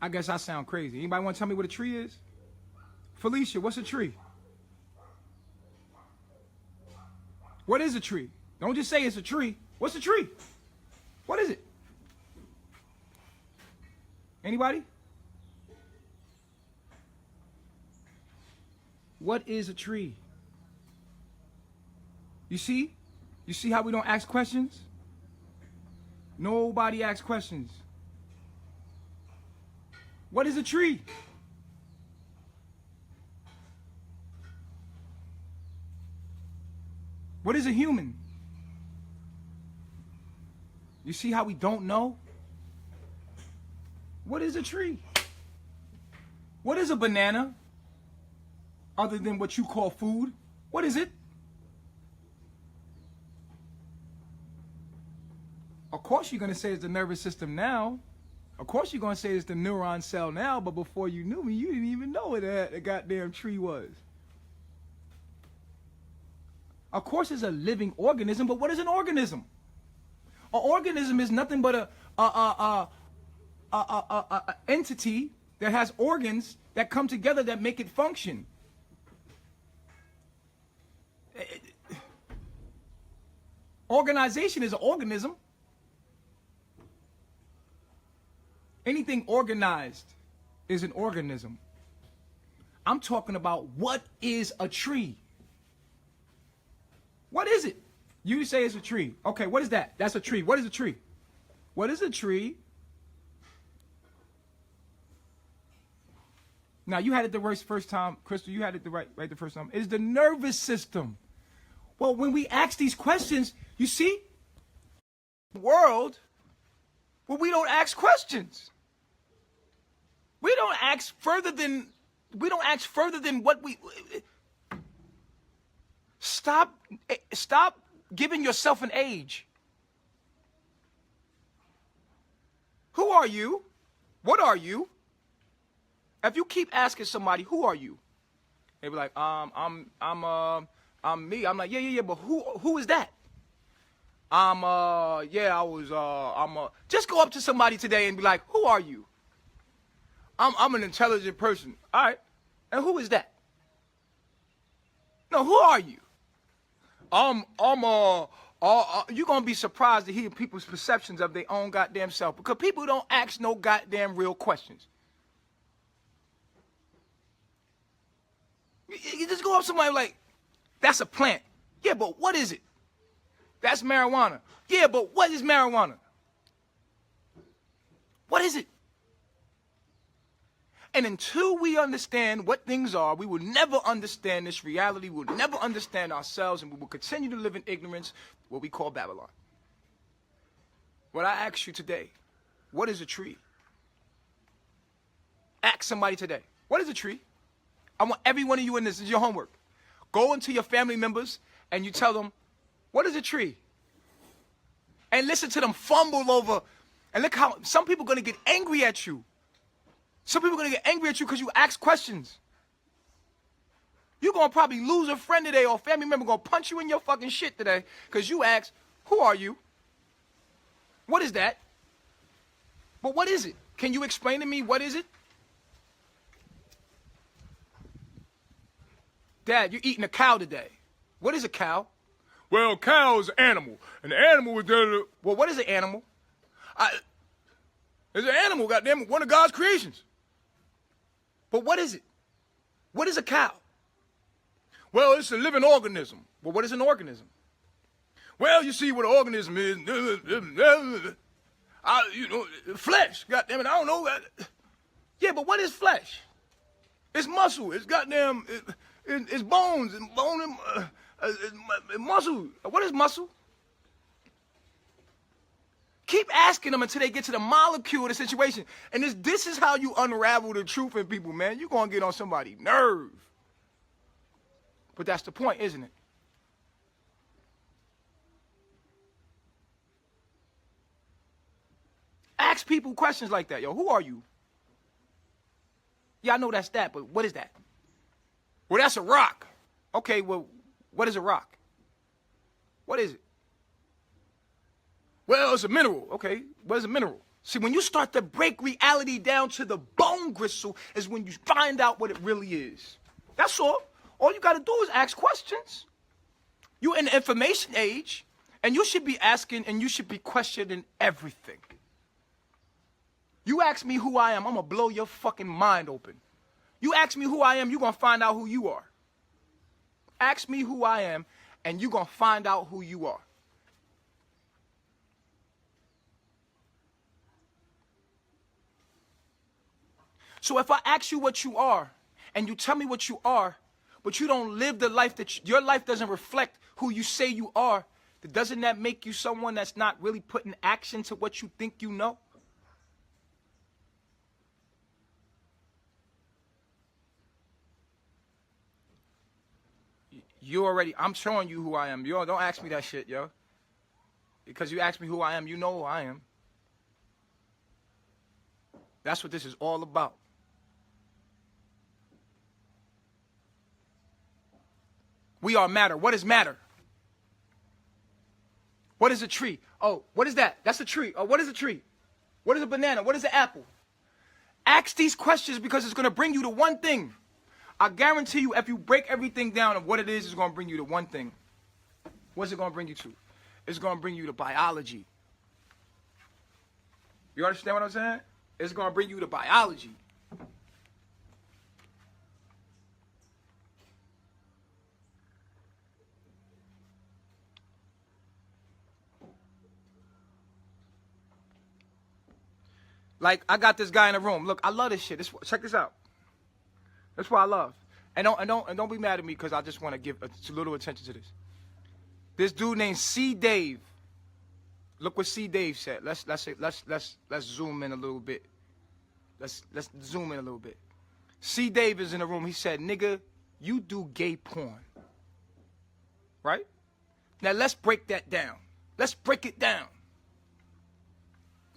I guess I sound crazy. Anybody want to tell me what a tree is? Felicia, what's a tree? What is a tree? Don't just say it's a tree. What's a tree? What is it? Anybody? What is a tree? You see? You see how we don't ask questions? Nobody asks questions. What is a tree? What is a human? You see how we don't know? What is a tree? What is a banana? Other than what you call food? What is it? Of course you're going to say it's the nervous system now. Of course you're going to say it's the neuron cell now, but before you knew me, you didn't even know what a goddamn tree was. Of course it's a living organism, but what is an organism? An organism is nothing but a entity that has organs that come together that make it function. Organization is an organism. Anything organized is an organism. I'm talking about what is a tree? What is it? You say it's a tree. Okay, what is that? That's a tree. What is a tree? What is a tree? Now, you had it the right first time. Crystal, you had it right the first time. It's the nervous system. Well, when we ask these questions, you see, world, well, we don't ask questions. We don't ask further than what we stop giving yourself an age. Who are you? What are you? If you keep asking somebody, who are you? They be like, I'm me. I'm like, yeah, but who is that? Just go up to somebody today and be like, who are you? I'm an intelligent person. All right. And who is that? No, who are you? You're going to be surprised to hear people's perceptions of their own goddamn self, because people don't ask no goddamn real questions. You just go up to somebody like, that's a plant. Yeah, but what is it? That's marijuana. Yeah, but what is marijuana? What is it? And until we understand what things are, we will never understand this reality. We will never understand ourselves, and we will continue to live in ignorance, what we call Babylon. What I ask you today, what is a tree? Ask somebody today, what is a tree? I want every one of you in this is your homework. Go into your family members and you tell them, what is a tree? And listen to them fumble over, and look how some people are going to get angry at you. Some people are going to get angry at you because you ask questions. You're going to probably lose a friend today, or a family member going to punch you in your fucking shit today because you ask, who are you? What is that? But what is it? Can you explain to me what is it? Dad, you're eating a cow today. What is a cow? Well, a cow is an animal. And the animal is the... Well, what is an animal? It's an animal, goddamn it, one of God's creations. But what is it? What is a cow? Well, it's a living organism. Well, what is an organism? Well, you see what an organism is. Flesh, goddamn it, I don't know. Yeah, but what is flesh? It's muscle. It's goddamn... It's bones and bone and muscle. What is muscle? Keep asking them until they get to the molecule of the situation. And this is how you unravel the truth in people, man. You're going to get on somebody's nerve. But that's the point, isn't it? Ask people questions like that. Yo, who are you? Yeah, I know that's that, but what is that? Well, that's a rock. Okay, well, what is a rock? What is it? Well, it's a mineral. Okay, what is a mineral? See, when you start to break reality down to the bone gristle is when you find out what it really is. That's all. All you got to do is ask questions. You're in the information age, and you should be asking and you should be questioning everything. You ask me who I am, I'm going to blow your fucking mind open. You ask me who I am, you're going to find out who you are. Ask me who I am, and you're going to find out who you are. So if I ask you what you are, and you tell me what you are, but you don't live the life that your life doesn't reflect who you say you are, then doesn't that make you someone that's not really putting action to what you think you know? I'm showing you who I am. Yo, don't ask me that shit, yo. Because you ask me who I am, you know who I am. That's what this is all about. We are matter. What is matter? What is a tree? Oh, what is that? That's a tree. Oh, what is a tree? What is a banana? What is an apple? Ask these questions because it's going to bring you to one thing. I guarantee you, if you break everything down of what it is, it's going to bring you to one thing. What's it going to bring you to? It's going to bring you to biology. You understand what I'm saying? It's going to bring you to biology. Like, I got this guy in the room. Look, I love this shit. Check this out. That's what I love. And don't be mad at me because I just want to give a little attention to this. This dude named C. Dave. Look what C. Dave said. Let's zoom in a little bit. Let's zoom in a little bit. C. Dave is in the room. He said, "Nigga, you do gay porn." Right? Now let's break that down. Let's break it down.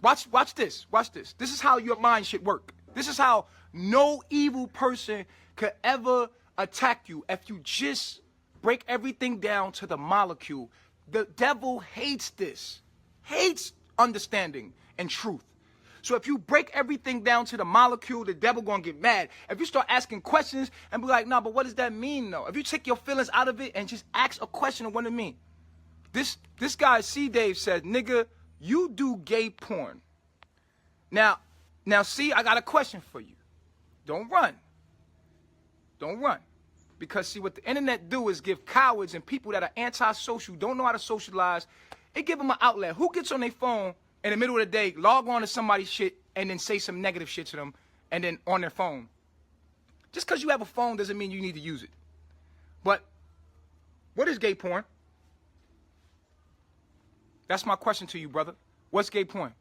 Watch this. Watch this. This is how your mind should work. This is how no evil person could ever attack you if you just break everything down to the molecule. The devil hates this. Hates understanding and truth. So if you break everything down to the molecule, the devil gonna get mad. If you start asking questions and be like, nah, but what does that mean though? If you take your feelings out of it and just ask a question of what it means. This guy, C. Dave, said, "Nigga, you do gay porn." Now, see, I got a question for you. Don't run. Don't run. Because, see, what the internet do is give cowards and people that are antisocial, don't know how to socialize, it give them an outlet. Who gets on their phone in the middle of the day, log on to somebody's shit, and then say some negative shit to them, and then on their phone? Just because you have a phone doesn't mean you need to use it. But what is gay porn? That's my question to you, brother. What's gay porn?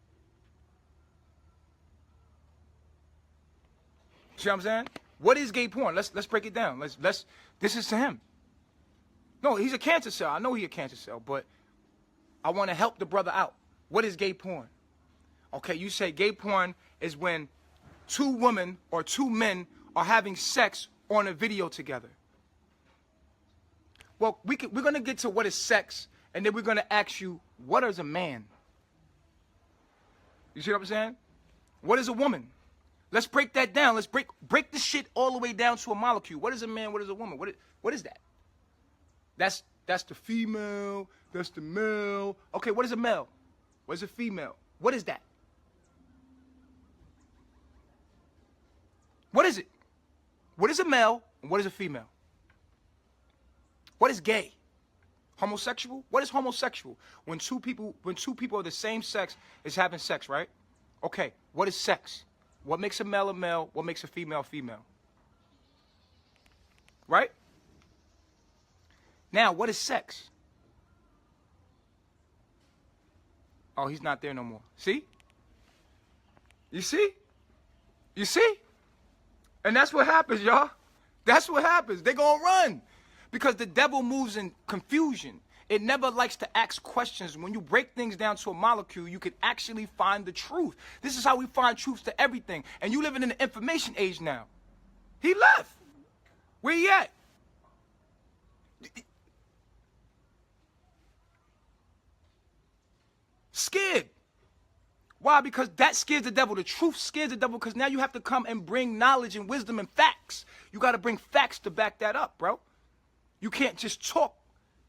See what I'm saying? What is gay porn? Let's break it down. This is to him. No, he's a cancer cell. I know he's a cancer cell, but I want to help the brother out. What is gay porn? Okay, you say gay porn is when two women or two men are having sex on a video together. Well, we're going to get to what is sex, and then we're going to ask you, what is a man? You see what I'm saying? What is a woman? Let's break that down. Let's break the shit all the way down to a molecule. What is a man? What is a woman? What is that? That's the female. That's the male. Okay, what is a male? What is a female? What is that? What is it? What is a male and what is a female? What is gay? Homosexual? What is homosexual? When two people of the same sex is having sex, right? Okay, what is sex? What makes a male a male? What makes a female female? Right? Now, what is sex? Oh, he's not there no more. See? You see? You see? And that's what happens, y'all. That's what happens. They're going to run. Because the devil moves in confusion. It never likes to ask questions. When you break things down to a molecule, you can actually find the truth. This is how we find truths to everything. And you living in the information age now. He left. Where he at? Scared. Why? Because that scares the devil. The truth scares the devil because now you have to come and bring knowledge and wisdom and facts. You got to bring facts to back that up, bro. You can't just talk.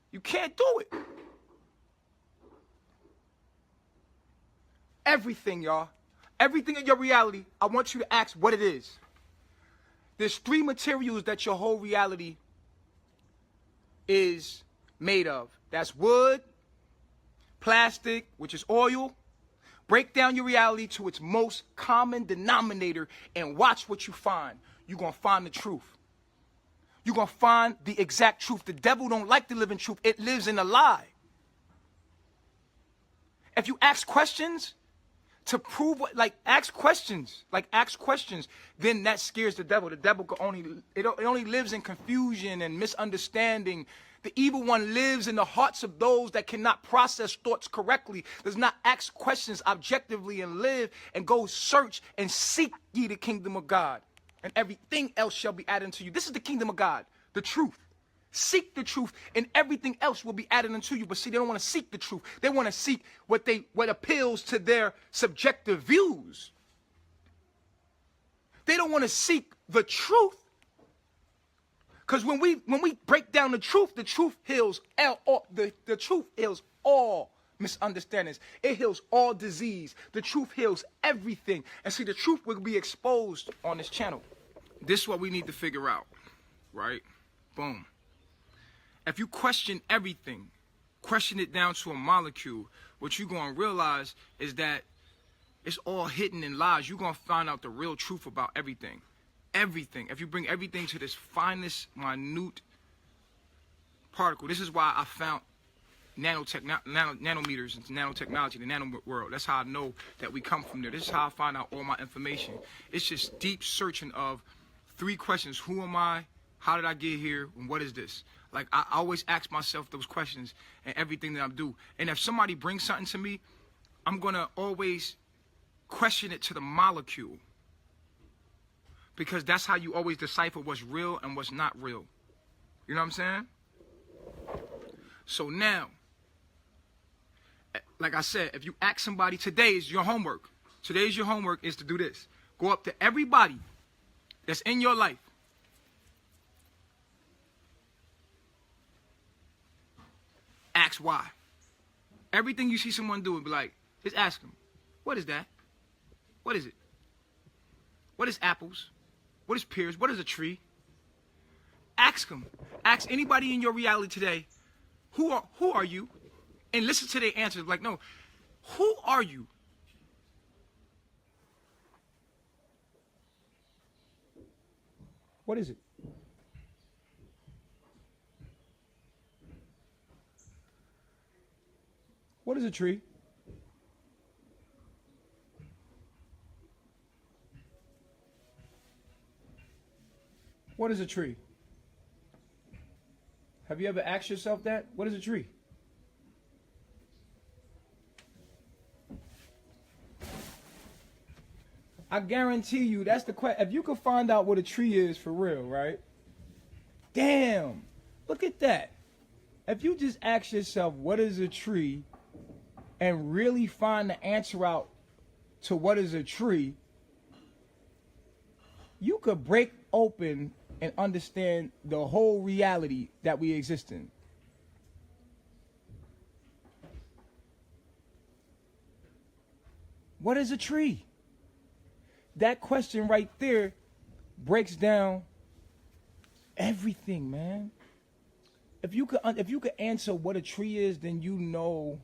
You can't do it. Everything, y'all. Everything in your reality, I want you to ask what it is. There's three materials that your whole reality is made of. That's wood, plastic, which is oil. Break down your reality to its most common denominator and watch what you find. You're going to find the truth. You're going to find the exact truth. The devil don't like to live in truth. It lives in a lie. If you ask questions, to prove what, like, ask questions. Like, ask questions. Then that scares the devil. The devil it only lives in confusion and misunderstanding. The evil one lives in the hearts of those that cannot process thoughts correctly, does not ask questions objectively, and live and go search and seek ye the kingdom of God, and everything else shall be added unto you. This is the kingdom of God, the truth. Seek the truth, and everything else will be added unto you. But see, they don't want to seek the truth. They want to seek what appeals to their subjective views. They don't want to seek the truth. Because when we break down the truth heals the truth heals all misunderstandings. It heals all disease. The truth heals everything. And see, the truth will be exposed on this channel. This is what we need to figure out, right? Boom. If you question everything, question it down to a molecule, what you're going to realize is that it's all hidden in lies. You're going to find out the real truth about everything. Everything. If you bring everything to this finest, minute particle, this is why I found nanometers and nanotechnology, the nano world. That's how I know that we come from there. This is how I find out all my information. It's just deep searching of 3 questions. Who am I? How did I get here? And what is this? Like, I always ask myself those questions and everything that I do. And if somebody brings something to me, I'm going to always question it to the molecule. Because that's how you always decipher what's real and what's not real. You know what I'm saying? So now, like I said, if you ask somebody, today is your homework. Today's your homework is to do this. Go up to everybody that's in your life. Ask why. Everything you see someone do, be like, just ask them, what is that? What is it? What is apples? What is pears? What is a tree? Ask them. Ask anybody in your reality today, who are you? And listen to their answers. Like, no, who are you? What is it? What is a tree? What is a tree? Have you ever asked yourself that? What is a tree? I guarantee you that's the question. If you could find out what a tree is for real, right? Damn, look at that. If you just ask yourself, what is a tree, and really find the answer out to what is a tree, you could break open and understand the whole reality that we exist in. What is a tree? That question right there breaks down everything, man. If you could answer what a tree is, then you know,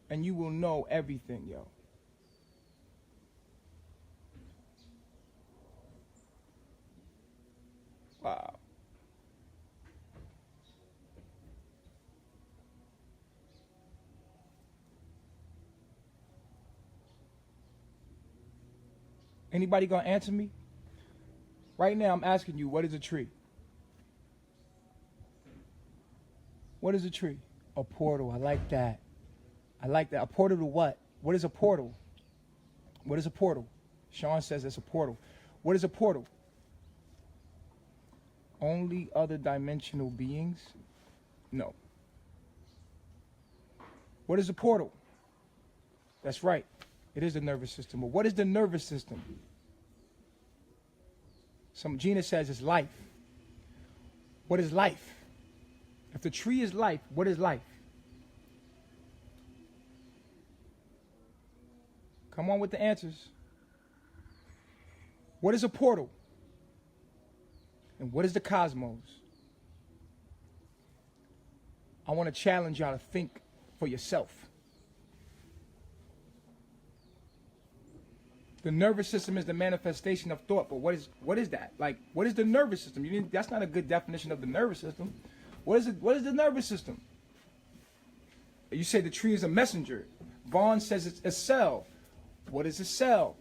and you will know everything, yo. Wow. Anybody gonna answer me? Right now I'm asking you, what is a tree? What is a tree? A portal. I like that. I like that. A portal to what? What is a portal? What is a portal? Sean says it's a portal. What is a portal? Only other dimensional beings? No. What is a portal? That's right. It is the nervous system. But what is the nervous system? Gina says it's life. What is life? If the tree is life, what is life? Come on with the answers. What is a portal? And what is the cosmos? I want to challenge y'all to think for yourself. The nervous system is the manifestation of thought, but what is that? Like, what is the nervous system? That's not a good definition of the nervous system. What is it? What is the nervous system? You say the tree is a messenger. Vaughn says it's a cell. What is a cell?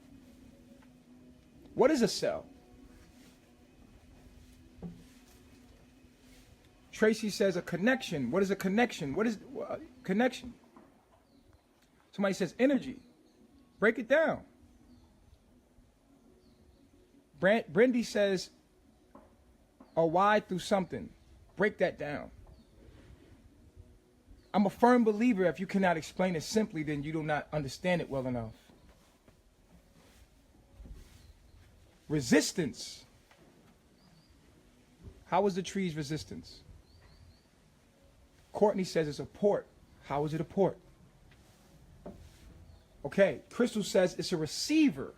What is a cell? Tracy says a connection. What is a connection? What is connection? Somebody says energy. Break it down. Brendy says a Y through something. Break that down. I'm a firm believer if you cannot explain it simply, then you do not understand it well enough. Resistance. How is the tree's resistance? Courtney says it's a port. How is it a port? Okay, Crystal says it's a receiver.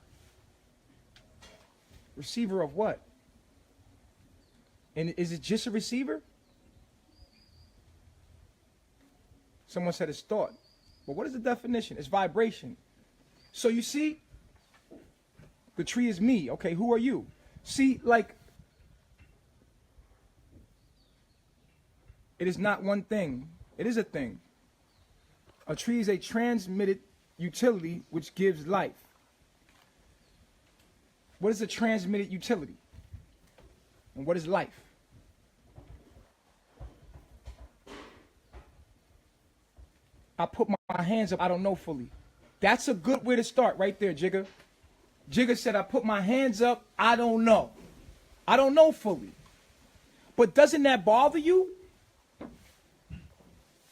Receiver of what? And is it just a receiver? Someone said it's thought. But what is the definition? It's vibration. So you see, the tree is me. Okay, who are you? See, like, it is not one thing. It is a thing. A tree is a transmitted utility which gives life. What is a transmitted utility? And what is life? I put my hands up, I don't know fully. That's a good way to start right there, Jigga. Jigga said, I put my hands up, I don't know. I don't know fully. But doesn't that bother you?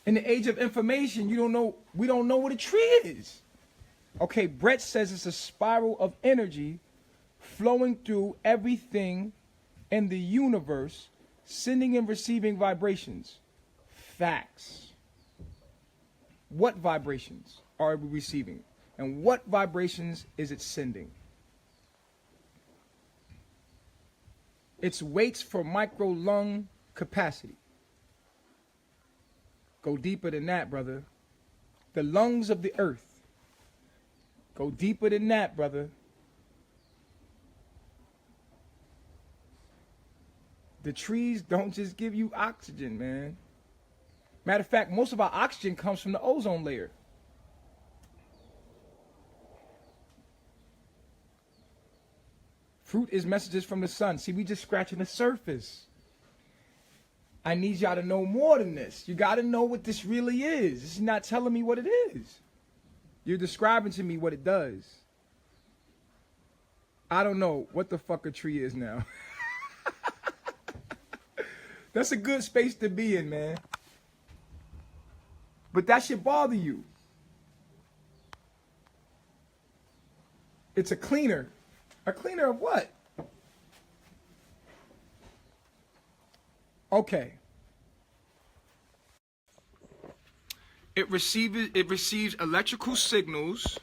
In the age of information, we don't know what a tree is. Okay, Brett says it's a spiral of energy flowing through everything in the universe, sending and receiving vibrations. Facts. What vibrations are we receiving? And what vibrations is it sending? It's weights for micro lung capacity. Go deeper than that, brother. The lungs of the earth. Go deeper than that, brother. The trees don't just give you oxygen, man. Matter of fact, most of our oxygen comes from the ozone layer. Fruit is messages from the sun. See, we just scratching the surface. I need y'all to know more than this. You got to know what this really is. This is not telling me what it is. You're describing to me what it does. I don't know what the fuck a tree is now. That's a good space to be in, man. But that should bother you. It's a cleaner. A cleaner of what? Okay. It receives electrical signals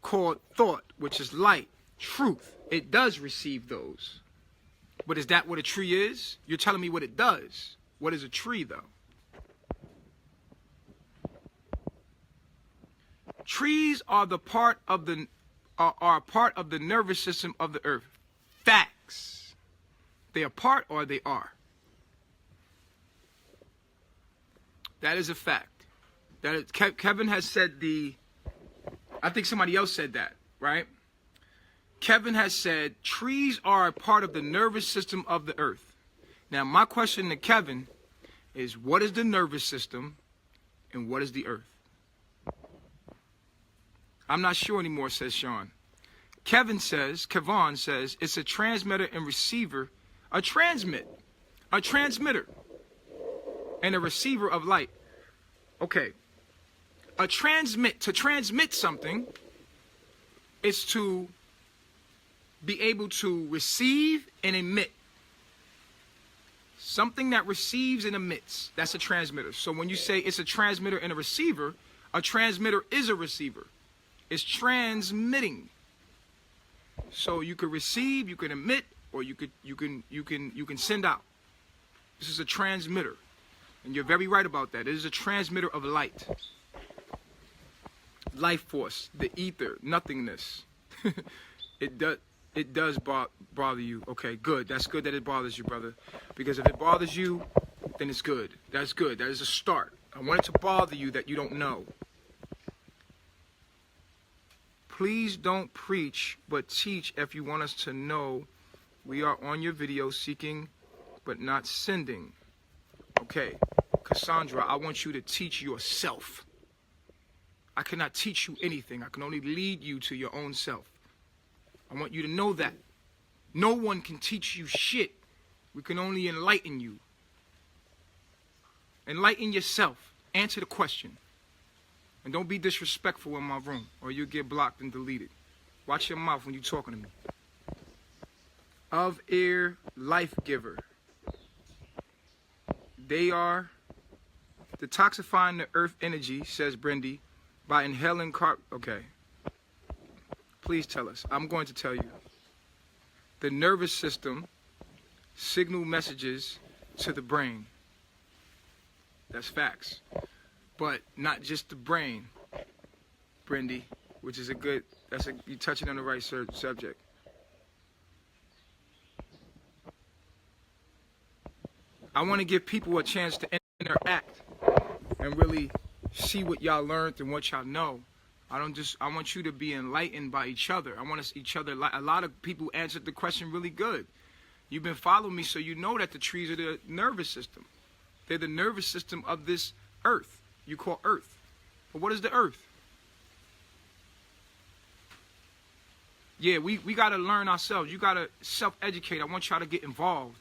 called thought, which is light, truth. It does receive those. But is that what a tree is? You're telling me what it does. What is a tree, though? Trees are the part of the part of the nervous system of the earth. Facts. They are part or they are. That is a fact. That is, Kevin has said I think somebody else said that, right? Kevin has said trees are a part of the nervous system of the earth. Now, my question to Kevin is, what is the nervous system and what is the earth? I'm not sure anymore, says Sean. Kevon says, it's a transmitter and receiver, a transmitter, and a receiver of light. Okay. To transmit something is to be able to receive and emit. Something that receives and emits, that's a transmitter. So when you say it's a transmitter and a transmitter is a receiver. It's transmitting. So you can receive, you can emit, or you can send out. This is a transmitter. And you're very right about that. It is a transmitter of light. Life force, the ether, nothingness. It does bother you. Okay, good. That's good that it bothers you, brother. Because if it bothers you, then it's good. That's good. That is a start. I want it to bother you that you don't know. Please don't preach, but teach if you want us to know we are on your video seeking, but not sending. Okay, Cassandra, I want you to teach yourself. I cannot teach you anything. I can only lead you to your own self. I want you to know that. No one can teach you shit. We can only enlighten you. Enlighten yourself. Answer the question. And don't be disrespectful in my room, or you'll get blocked and deleted. Watch your mouth when you're talking to me. Of air life giver. They are detoxifying the earth energy, says Brendy, by inhaling Okay. Please tell us. I'm going to tell you. The nervous system signal messages to the brain. That's facts. But not just the brain, Brendy, which is you're touching on the right subject. I want to give people a chance to interact and really see what y'all learned and what y'all know. I want you to be enlightened by each other. I want us each other. A lot of people answered the question really good. You've been following me, so you know that the trees are the nervous system. They're the nervous system of this earth. You call earth. But what is the earth? Yeah, we got to learn ourselves. You got to self-educate. I want y'all to get involved.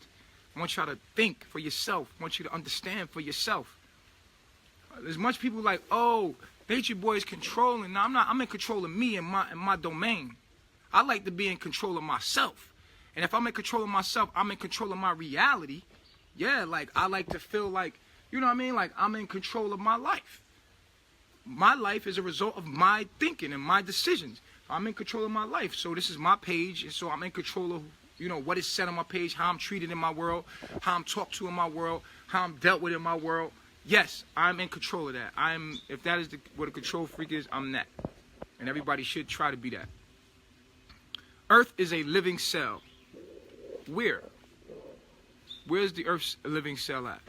I want y'all to think for yourself. I want you to understand for yourself. There's much people like, oh, Nature Boy is controlling. No, I'm not. I'm in control of me and my domain. I like to be in control of myself. And if I'm in control of myself, I'm in control of my reality. Yeah, like I like to feel like, you know what I mean? Like I'm in control of my life. My life is a result of my thinking and my decisions. I'm in control of my life. So this is my page. And so I'm in control of, you know, what is said on my page, how I'm treated in my world, how I'm talked to in my world, how I'm dealt with in my world. Yes, I'm in control of that. If that is what a control freak is, I'm that. And everybody should try to be that. Earth is a living cell. Where? Where's the Earth's living cell at?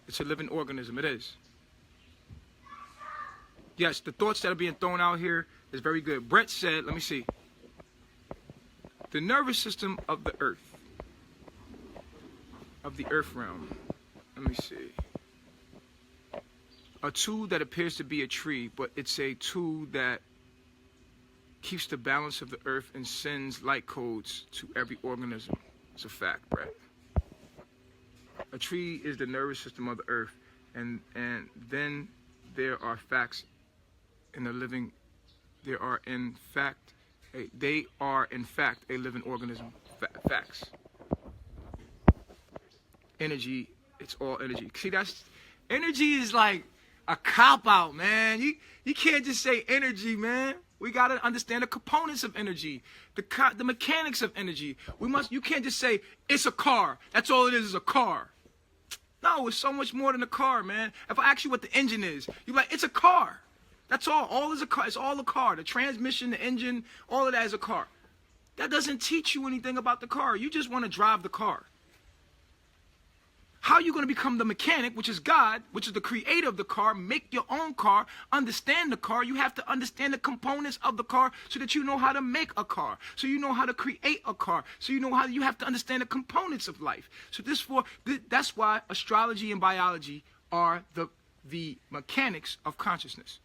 It's a living organism. It is. Yes, the thoughts that are being thrown out here is very good. Brett said, let me see. The nervous system of the Earth. Of the Earth realm. Let me see. A tool that appears to be a tree, but it's a tool that keeps the balance of the Earth and sends light codes to every organism. It's a fact, Brett. A tree is the nervous system of the Earth, and then there are facts in the living. They are in fact a living organism. Facts. Energy. It's all energy. See, energy is like a cop out, man. You can't just say energy, man. We gotta understand the components of energy, the mechanics of energy. You can't just say it's a car. That's all it is a car. No, it's so much more than a car, man. If I ask you what the engine is, you're like, it's a car. That's all. All is a car. It's all a car. The transmission, the engine, all of that is a car. That doesn't teach you anything about the car. You just want to drive the car. How are you going to become the mechanic, which is God, which is the creator of the car, make your own car, understand the car? You have to understand the components of the car so that you know how to make a car, so you know how to create a car, so you know how you have to understand the components of life. So that's why astrology and biology are the mechanics of consciousness.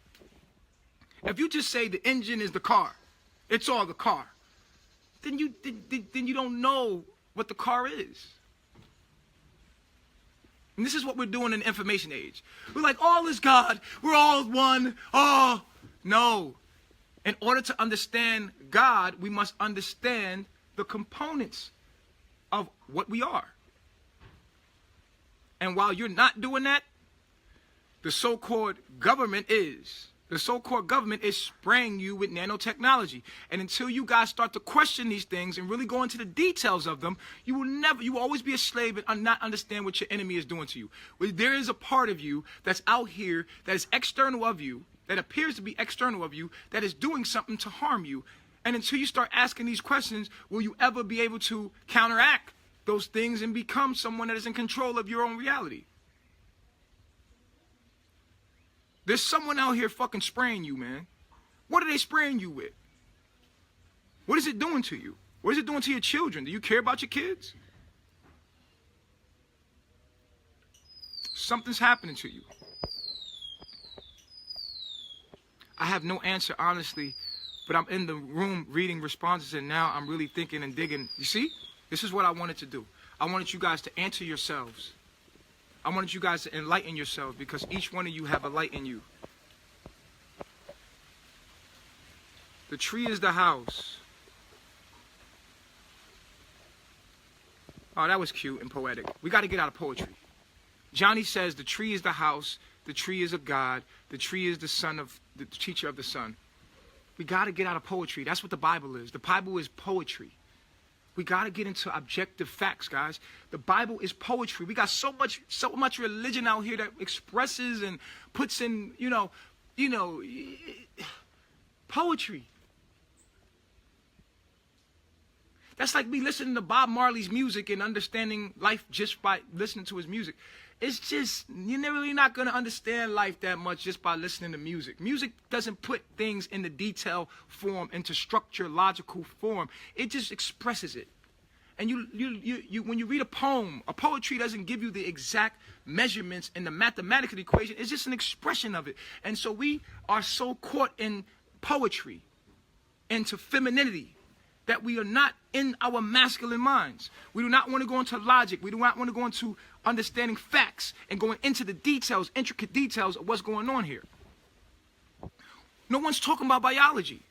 If you just say the engine is the car, it's all the car, then you don't know what the car is. And this is what we're doing in the information age. We're like, all is God. We're all one. Oh, no. In order to understand God, we must understand the components of what we are. And while you're not doing that, the so-called government is. The so-called government is spraying you with nanotechnology. And until you guys start to question these things and really go into the details of them, you will always be a slave and not understand what your enemy is doing to you. There is a part of you that's out here that is external of you, that appears to be external of you, that is doing something to harm you. And until you start asking these questions, will you ever be able to counteract those things and become someone that is in control of your own reality? There's someone out here fucking spraying you, man. What are they spraying you with? What is it doing to you? What is it doing to your children? Do you care about your kids? Something's happening to you. I have no answer, honestly, but I'm in the room reading responses, and now I'm really thinking and digging. You see? This is what I wanted to do. I wanted you guys to answer yourselves. I wanted you guys to enlighten yourselves, because each one of you have a light in you. The tree is the house. Oh, that was cute and poetic. We got to get out of poetry. Johnny says the tree is the house, the tree is a God, the tree is the son of the teacher of the sun. We got to get out of poetry. That's what the Bible is. The Bible is poetry. We got to get into objective facts, guys. The Bible is poetry. We got so much religion out here that expresses and puts in, poetry. That's like me listening to Bob Marley's music and understanding life just by listening to his music. It's just, you're really not going to understand life that much just by listening to music. Music doesn't put things in the detail form, into structure, logical form. It just expresses it. And you when you read a poem, a poetry doesn't give you the exact measurements and the mathematical equation. It's just an expression of it. And so we are so caught in poetry, into femininity, that we are not in our masculine minds. We do not want to go into logic. We do not want to go into understanding facts and going into the details, intricate details of what's going on here. No one's talking about biology.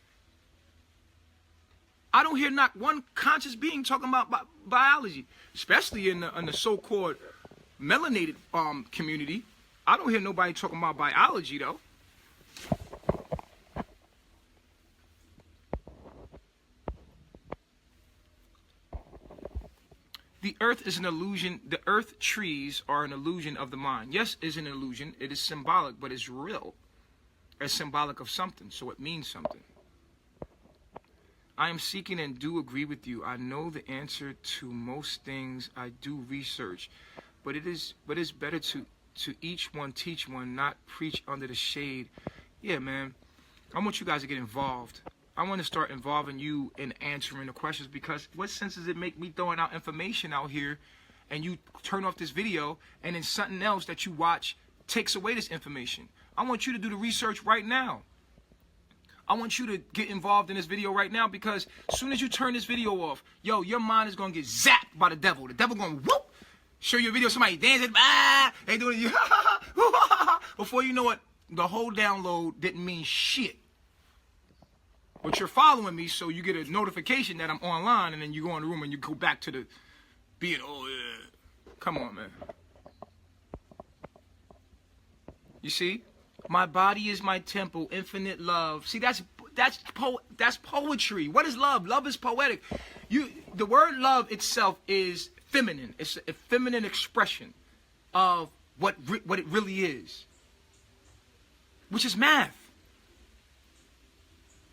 I don't hear not one conscious being talking about biology, especially in the so-called melanated community. I don't hear nobody talking about biology, though. The earth is an illusion. The earth trees are an illusion of the mind. Yes, it's an illusion. It is symbolic, but it's real. It's symbolic of something, so it means something. I am seeking and do agree with you. I know the answer to most things. I do research, but it's better to each one teach one, not preach under the shade. Yeah, man. I want you guys to get involved. I want to start involving you in answering the questions, because what sense does it make me throwing out information out here and you turn off this video and then something else that you watch takes away this information? I want you to do the research right now. I want you to get involved in this video right now, because as soon as you turn this video off, your mind is going to get zapped by the devil. The devil going to whoop, show you a video of somebody dancing, they doing you, before you know it, the whole download didn't mean shit. But you're following me, so you get a notification that I'm online, and then you go in the room and you go back to the being, oh yeah. Come on, man. You see? My body is my temple, infinite love. See, that's poetry. What is love? Love is poetic. The word love itself is feminine. It's a feminine expression of what it really is, which is math.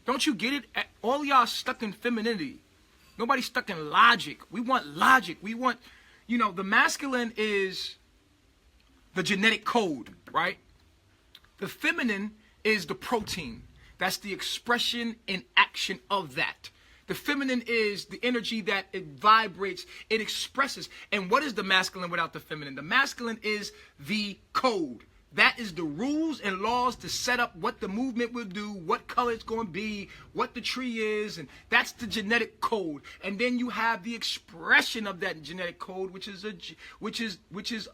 Don't you get it? All y'all stuck in femininity. Nobody's stuck in logic. We want logic. We want, the masculine is the genetic code, right? The feminine is the protein. That's the expression and action of that. The feminine is the energy that it vibrates, it expresses. And what is the masculine without the feminine? The masculine is the code. That is the rules and laws to set up what the movement will do, what color it's going to be, what the tree is, and that's the genetic code. And then you have the expression of that genetic code, which is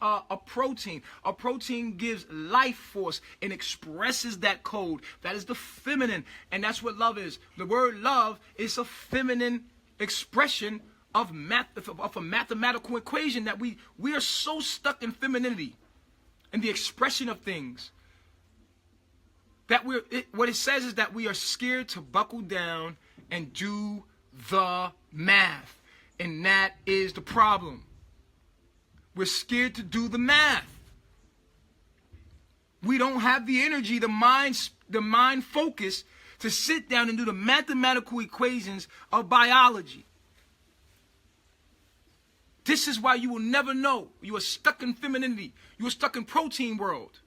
a protein. A protein gives life force and expresses that code. That is the feminine, and that's what love is. The word love is a feminine expression of a mathematical equation that we are so stuck in femininity and the expression of things that what it says is that we are scared to buckle down and do the math. And that is the problem. We're scared to do the math. We don't have the energy, the mind focus to sit down and do the mathematical equations of biology. This is why you will never know. You are stuck in femininity. You are stuck in protein world.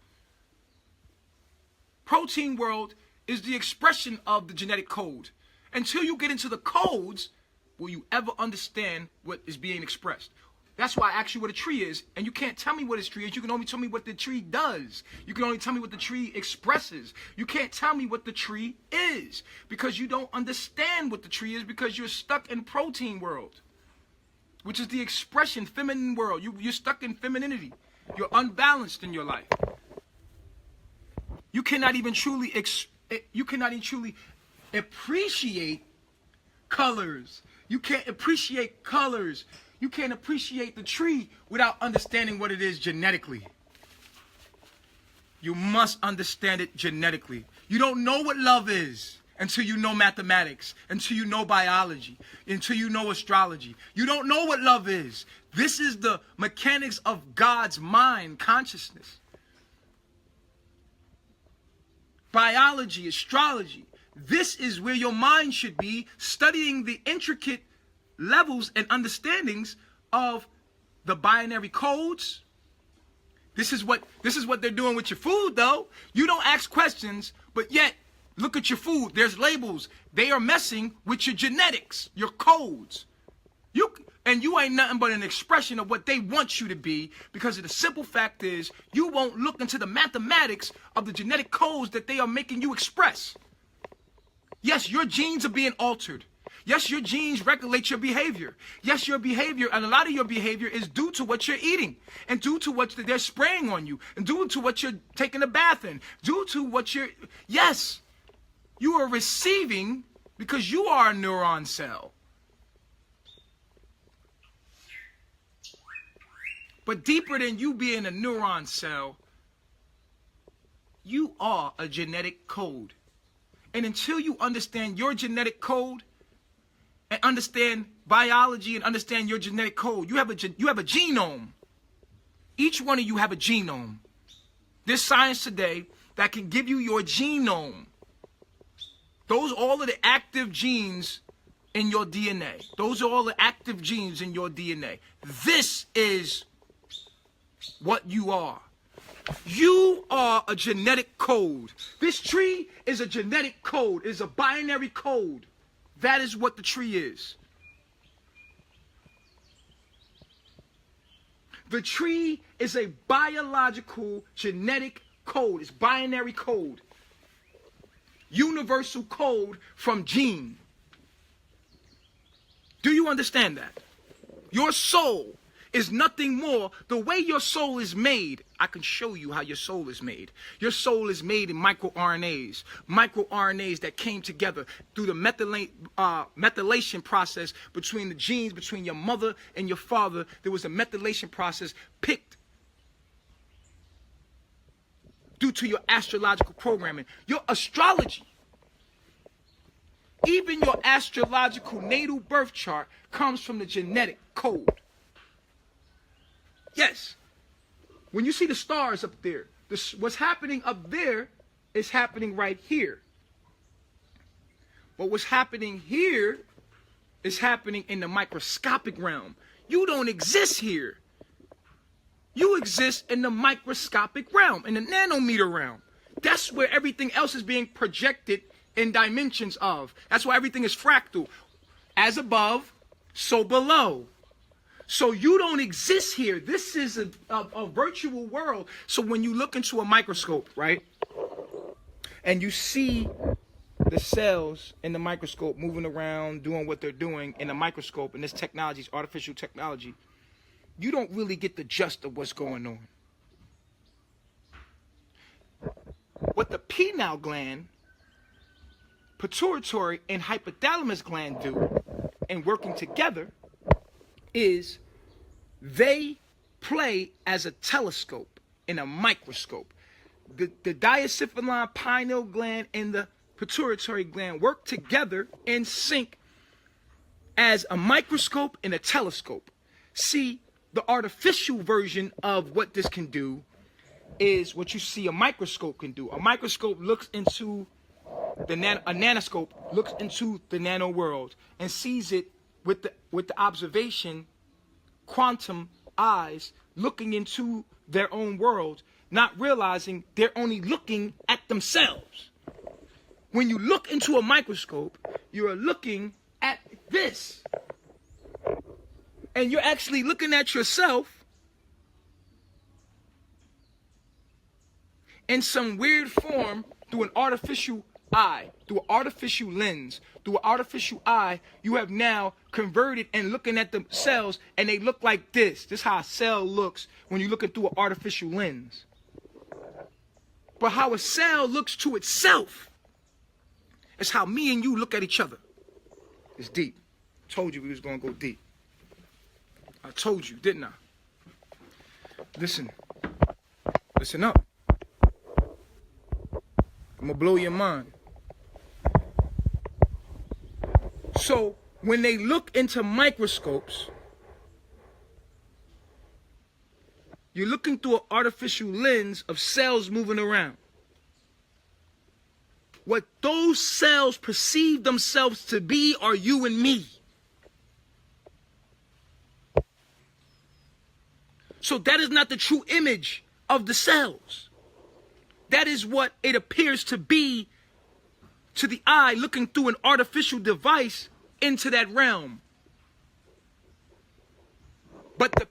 Protein world is the expression of the genetic code. Until you get into the codes, will you ever understand what is being expressed. That's why I asked you what a tree is, and you can't tell me what a tree is. You can only tell me what the tree does. You can only tell me what the tree expresses. You can't tell me what the tree is, because you don't understand what the tree is, because you're stuck in protein world, which is the expression, feminine world. You're stuck in femininity. You're unbalanced in your life. You cannot even truly appreciate colors. You can't appreciate colors. You can't appreciate the tree without understanding what it is genetically. You must understand it genetically. You don't know what love is until you know mathematics, until you know biology, until you know astrology. You don't know what love is. This is the mechanics of God's mind, consciousness. Biology, astrology. This is where your mind should be, studying the intricate levels and understandings of the binary codes. This is what they're doing with your food, though. You don't ask questions, but yet look at your food. There's labels. They are messing with your genetics, your codes. You ain't nothing but an expression of what they want you to be, because the simple fact is you won't look into the mathematics of the genetic codes that they are making you express. Yes, your genes are being altered. Yes, your genes regulate your behavior. Yes, your behavior, and a lot of your behavior is due to what you're eating, and due to what they're spraying on you, and due to what you're taking a bath in, due to what you're, yes, you are receiving because you are a neuron cell. But deeper than you being a neuron cell, you are a genetic code. And until you understand your genetic code, and understand biology and understand your genetic code, you have a genome. Each one of you have a genome. There's science today that can give you your genome. Those are all of the active genes in your DNA. Those are all the active genes in your DNA. This is what you are. You are a genetic code. This tree is a genetic code. It is a binary code. That is what the tree is. The tree is a biological genetic code. It's binary code. Universal code from gene. Do you understand that? Your soul is nothing more. The way your soul is made, I can show you how your soul is made. Your soul is made in microRNAs. MicroRNAs that came together through the methylation process between the genes, between your mother and your father. There was a methylation process picked due to your astrological programming. Your astrology, even your astrological natal birth chart, comes from the genetic code. Yes. When you see the stars up there, what's happening up there is happening right here. But what's happening here is happening in the microscopic realm. You don't exist here. You exist in the microscopic realm, in the nanometer realm. That's where everything else is being projected in dimensions of. That's why everything is fractal. As above, so below. So you don't exist here. This is a virtual world. So when you look into a microscope, right, and you see the cells in the microscope moving around, doing what they're doing in the microscope, and this technology is artificial technology, you don't really get the gist of what's going on. What the pineal gland, pituitary, and hypothalamus gland do, and working together, is they play as a telescope in a microscope. The diencephalon pineal gland and the pituitary gland work together in sync as a microscope and a telescope. See, the artificial version of what this can do is what you see a microscope can do. A microscope looks into a nanoscope looks into the nano world and sees it with the observation, quantum eyes looking into their own world, not realizing they're only looking at themselves. When you look into a microscope, you're looking at this. And you're actually looking at yourself in some weird form through an artificial eye, through an artificial lens, through an artificial eye. You have now converted and looking at the cells, and they look like this. This is how a cell looks when you're looking through an artificial lens. But how a cell looks to itself is how me and you look at each other. It's deep. I told you we was going to go deep. I told you, didn't I? Listen. Listen up. I'm going to blow your mind. So, when they look into microscopes, you're looking through an artificial lens of cells moving around. What those cells perceive themselves to be are you and me. So that is not the true image of the cells. That is what it appears to be to the eye looking through an artificial device into that realm. But the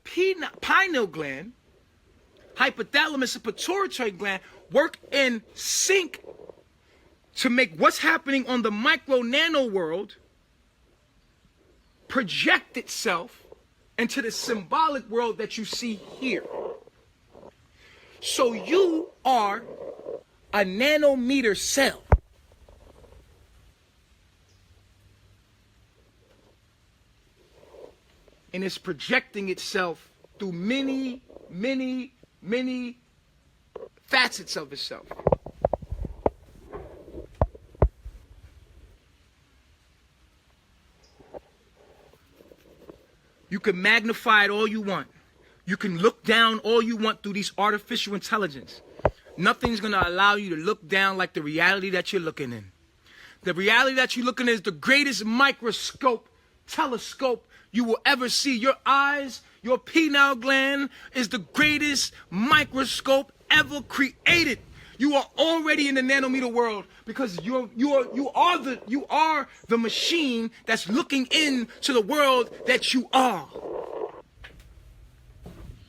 pineal gland, hypothalamus and pituitary gland work in sync to make what's happening on the micro nano world project itself into the symbolic world that you see here. So you are a nanometer cell. And it's projecting itself through many, many, many facets of itself. You can magnify it all you want. You can look down all you want through these artificial intelligence. Nothing's going to allow you to look down like the reality that you're looking in. The reality that you're looking in is the greatest microscope, telescope you will ever see. Your eyes, your pineal gland is the greatest microscope ever created. You are already in the nanometer world because you are the machine that's looking into the world that you are.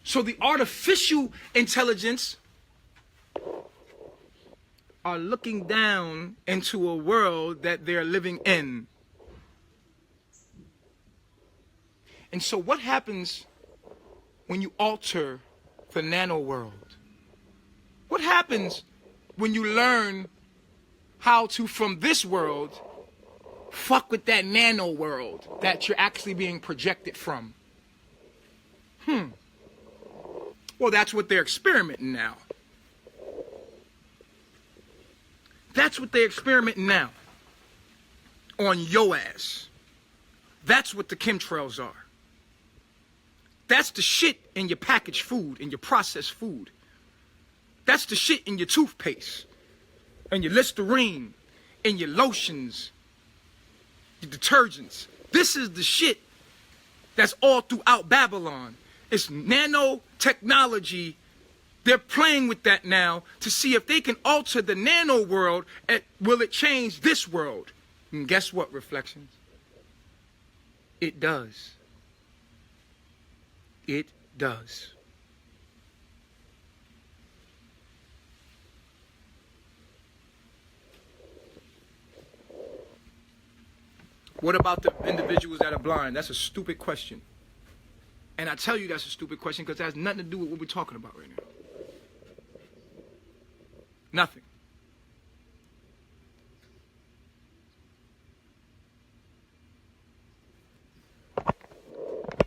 So the artificial intelligence are looking down into a world that they're living in. And so what happens when you alter the nano world? What happens when you learn how to, from this world, fuck with that nano world that you're actually being projected from? Well, that's what they're experimenting now. That's what they're experimenting now. On your ass. That's what the chemtrails are. That's the shit in your packaged food, in your processed food. That's the shit in your toothpaste, and your Listerine, and your lotions, your detergents. This is the shit that's all throughout Babylon. It's nanotechnology. They're playing with that now to see if they can alter the nano world. Will it change this world? And guess what, Reflections? It does. It does. What about the individuals that are blind? That's a stupid question. And I tell you that's a stupid question because it has nothing to do with what we're talking about right now. Nothing.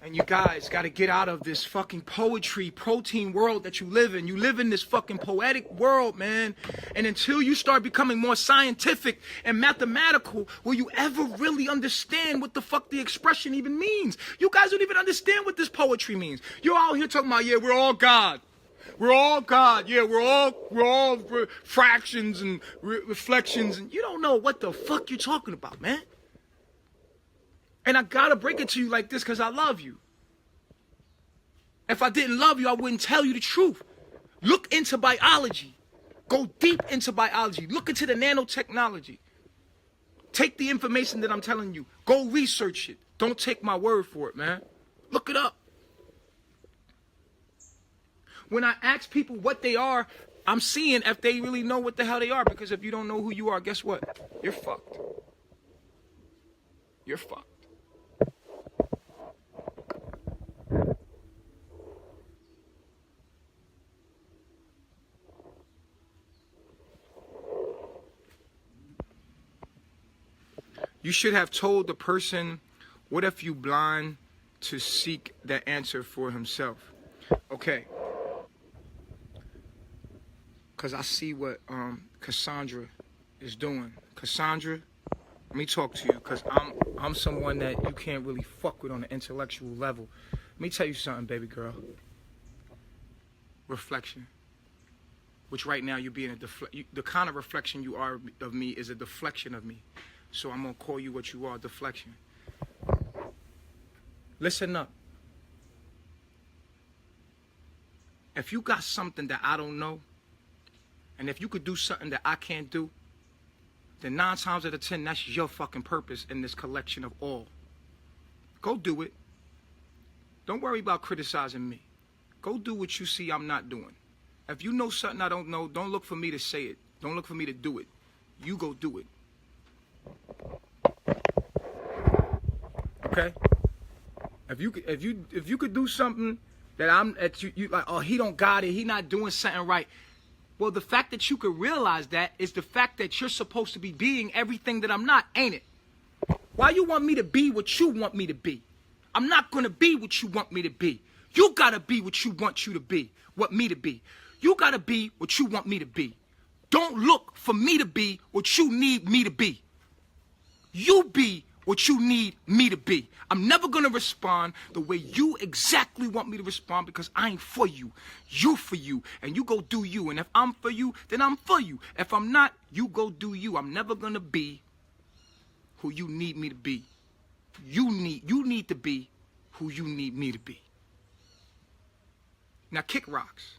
And you guys got to get out of this fucking poetry, protein world that you live in. You live in this fucking poetic world, man. And until you start becoming more scientific and mathematical, will you ever really understand what the fuck the expression even means? You guys don't even understand what this poetry means. You're out here talking about, yeah, we're all God. We're all God. Yeah, we're all fractions and reflections. And you don't know what the fuck you're talking about, man. And I gotta break it to you like this because I love you. If I didn't love you, I wouldn't tell you the truth. Look into biology. Go deep into biology. Look into the nanotechnology. Take the information that I'm telling you. Go research it. Don't take my word for it, man. Look it up. When I ask people what they are, I'm seeing if they really know what the hell they are. Because if you don't know who you are, guess what? You're fucked. You're fucked. You should have told the person, what if you blind to seek the answer for himself? Okay. Because I see what Cassandra is doing. Cassandra, let me talk to you, because I'm someone that you can't really fuck with on an intellectual level. Let me tell you something, baby girl. Reflection. Which right now you're being the kind of reflection you are of me is a deflection of me. So I'm going to call you what you are, deflection. Listen up. If you got something that I don't know, and if you could do something that I can't do, then 9 times out of 10, that's your fucking purpose in this collection of all. Go do it. Don't worry about criticizing me. Go do what you see I'm not doing. If you know something I don't know, don't look for me to say it. Don't look for me to do it. You go do it. Okay? If you could do something that you like, oh, he don't got it, he not doing something right. Well, the fact that you could realize that is the fact that you're supposed to be being everything that I'm not, ain't it? Why you want me to be what you want me to be? I'm not gonna be what you want me to be. You gotta be what you want you to be, what me to be. You gotta be what you want me to be. Don't look for me to be what you need me to be. You be what you need me to be. I'm never gonna respond the way you exactly want me to respond because I ain't for you. You for you, and you go do you. And if I'm for you, then I'm for you. If I'm not, you go do you. I'm never gonna be who you need me to be. You need to be who you need me to be. Now kick rocks.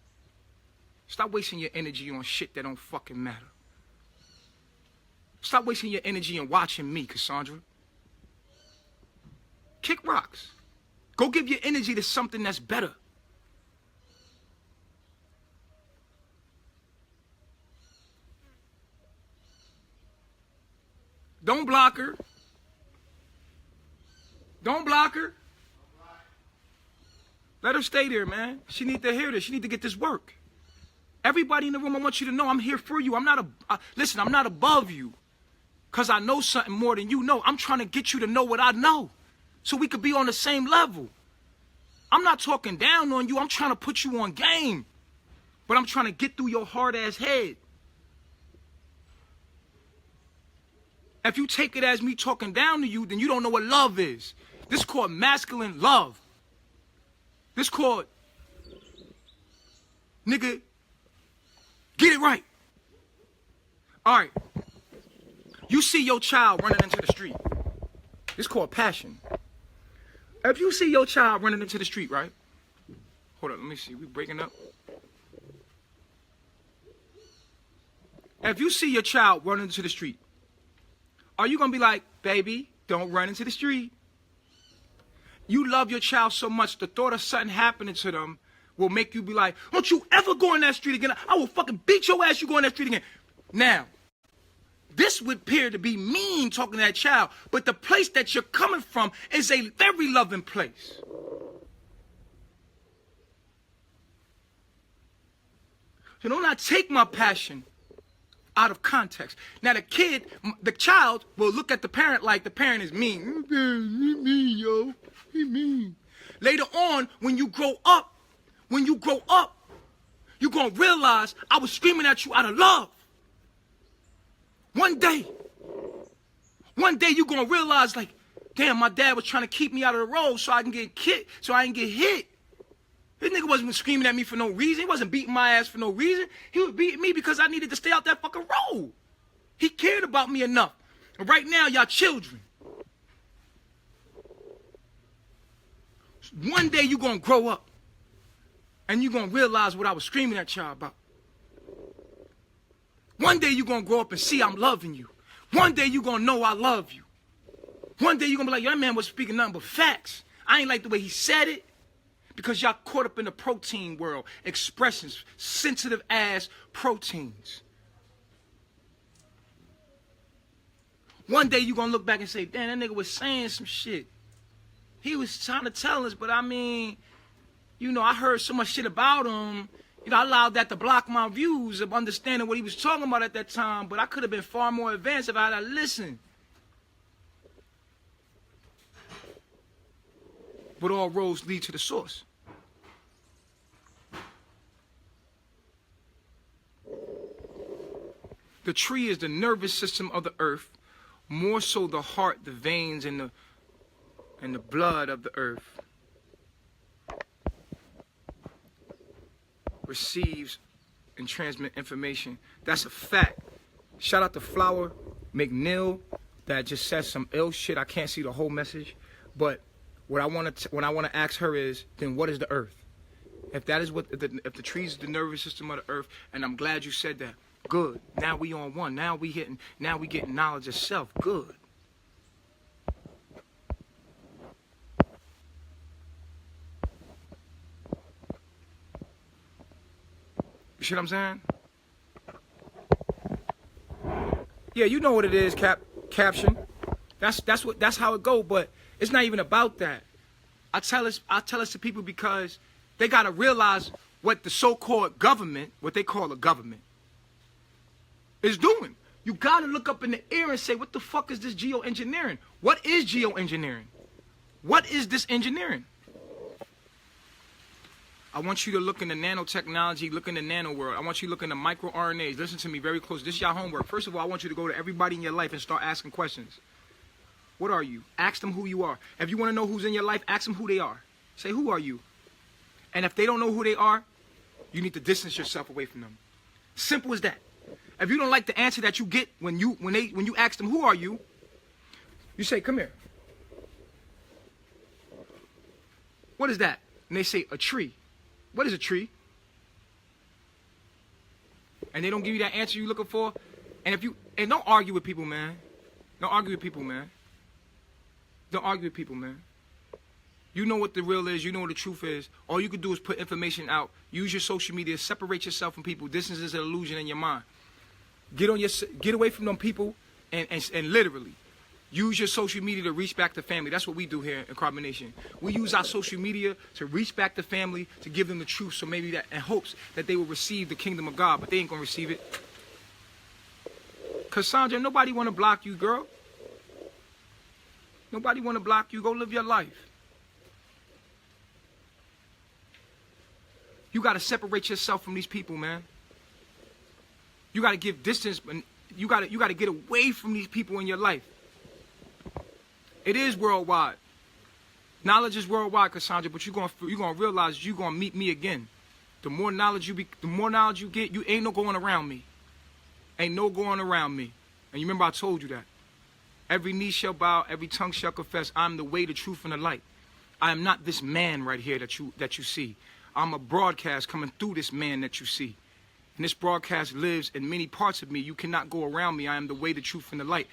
Stop wasting your energy on shit that don't fucking matter. Stop wasting your energy on watching me, Cassandra. Kick rocks. Go give your energy to something that's better. Don't block her. Don't block her. Let her stay there, man. She need to hear this. She need to get this work. Everybody in the room, I want you to know I'm here for you. Listen, I'm not above you because I know something more than you know. I'm trying to get you to know what I know so we could be on the same level. I'm not talking down on you. I'm trying to put you on game. But I'm trying to get through your hard-ass head. If you take it as me talking down to you, then you don't know what love is. This is called masculine love. This is called, nigga, get it right. All right. You see your child running into the street. This is called passion. If you see your child running into the street, right? Hold on, let me see. We breaking up. If you see your child running into the street, are you going to be like, baby, don't run into the street? You love your child so much, the thought of something happening to them will make you be like, don't you ever go in that street again. I will fucking beat your ass, you go in that street again. Now, this would appear to be mean talking to that child, but the place that you're coming from is a very loving place. So do not take my passion out of context. Now the child will look at the parent like the parent is mean. He mean, yo. He mean. Later on, when you grow up, you're going to realize I was screaming at you out of love. One day you're going to realize, like, damn, my dad was trying to keep me out of the road so I can get kicked, so I didn't get hit. This nigga wasn't screaming at me for no reason. He wasn't beating my ass for no reason. He was beating me because I needed to stay out that fucking road. He cared about me enough. And right now, y'all children. One day you're going to grow up. And you're going to realize what I was screaming at y'all about. One day you're going to grow up and see I'm loving you. One day you gonna know I love you. One day you gonna be like, yo, that man was speaking nothing but facts. I ain't like the way he said it. Because y'all caught up in the protein world. Expressions, sensitive ass proteins. One day you gonna look back and say, damn, that nigga was saying some shit. He was trying to tell us, but I mean, you know, I heard so much shit about him. You know, I allowed that to block my views of understanding what he was talking about at that time, but I could have been far more advanced if I had listened. But all roads lead to the source. The tree is the nervous system of the earth, more so the heart, the veins, and the blood of the earth. Receives and transmit information. That's a fact. Shout out to Flower McNeil that just said some ill shit. I can't see the whole message, but what I want to ask her is, then what is the earth? If that is what if the trees is the nervous system of the earth, and I'm glad you said that. Good. Now we on one. Now we getting knowledge of self. Good. You see what I'm saying? Yeah, you know what it is, caption. That's how it go, but it's not even about that. I tell us to people because they gotta realize what the so-called government, what they call a government, is doing. You gotta look up in the air and say, what the fuck is this geoengineering? What is geoengineering? What is this engineering? I want you to look in the nanotechnology, look in the nano world. I want you to look in the microRNAs. Listen to me very close. This is your homework. First of all, I want you to go to everybody in your life and start asking questions. What are you? Ask them who you are. If you want to know who's in your life, ask them who they are. Say, who are you? And if they don't know who they are, you need to distance yourself away from them. Simple as that. If you don't like the answer that you get when you ask them who are you, you say, come here. What is that? And they say, a tree. What is a tree? And they don't give you that answer you're looking for. And don't argue with people, man. Don't argue with people, man. Don't argue with people, man. You know what the real is. You know what the truth is. All you can do is put information out. Use your social media. Separate yourself from people. Distance is an illusion in your mind. Get away from them people and literally use your social media to reach back to family. That's what we do here in Carbon Nation. We use our social media to reach back to family, to give them the truth, so maybe that in hopes that they will receive the kingdom of God, but they ain't gonna receive it. Cassandra, nobody wanna block you, girl. Nobody wanna block you. Go live your life. You gotta separate yourself from these people, man. You gotta give distance, and you gotta get away from these people in your life. It is worldwide. Knowledge is worldwide, Cassandra, but you're gonna realize you're gonna meet me again. The more knowledge you get, you ain't no going around me. Ain't no going around me. And you remember I told you that. Every knee shall bow, every tongue shall confess, I'm the way, the truth, and the light. I am not this man right here that you see. I'm a broadcast coming through this man that you see. And this broadcast lives in many parts of me. You cannot go around me. I am the way, the truth, and the light.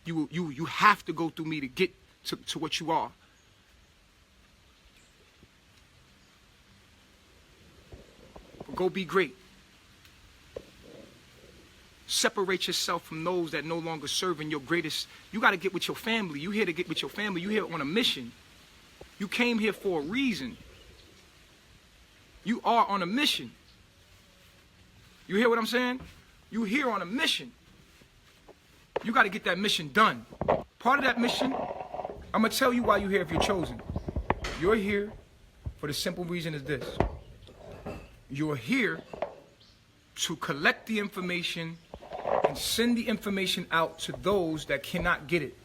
You have to go through me to get to what you are. But go be great. Separate yourself from those that no longer serve in your greatest. You got to get with your family. You here to get with your family. You here on a mission. You came here for a reason. You are on a mission. You hear what I'm saying? You here on a mission. You got to get that mission done. Part of that mission, I'm going to tell you why you're here if you're chosen. You're here for the simple reason is this. You're here to collect the information and send the information out to those that cannot get it.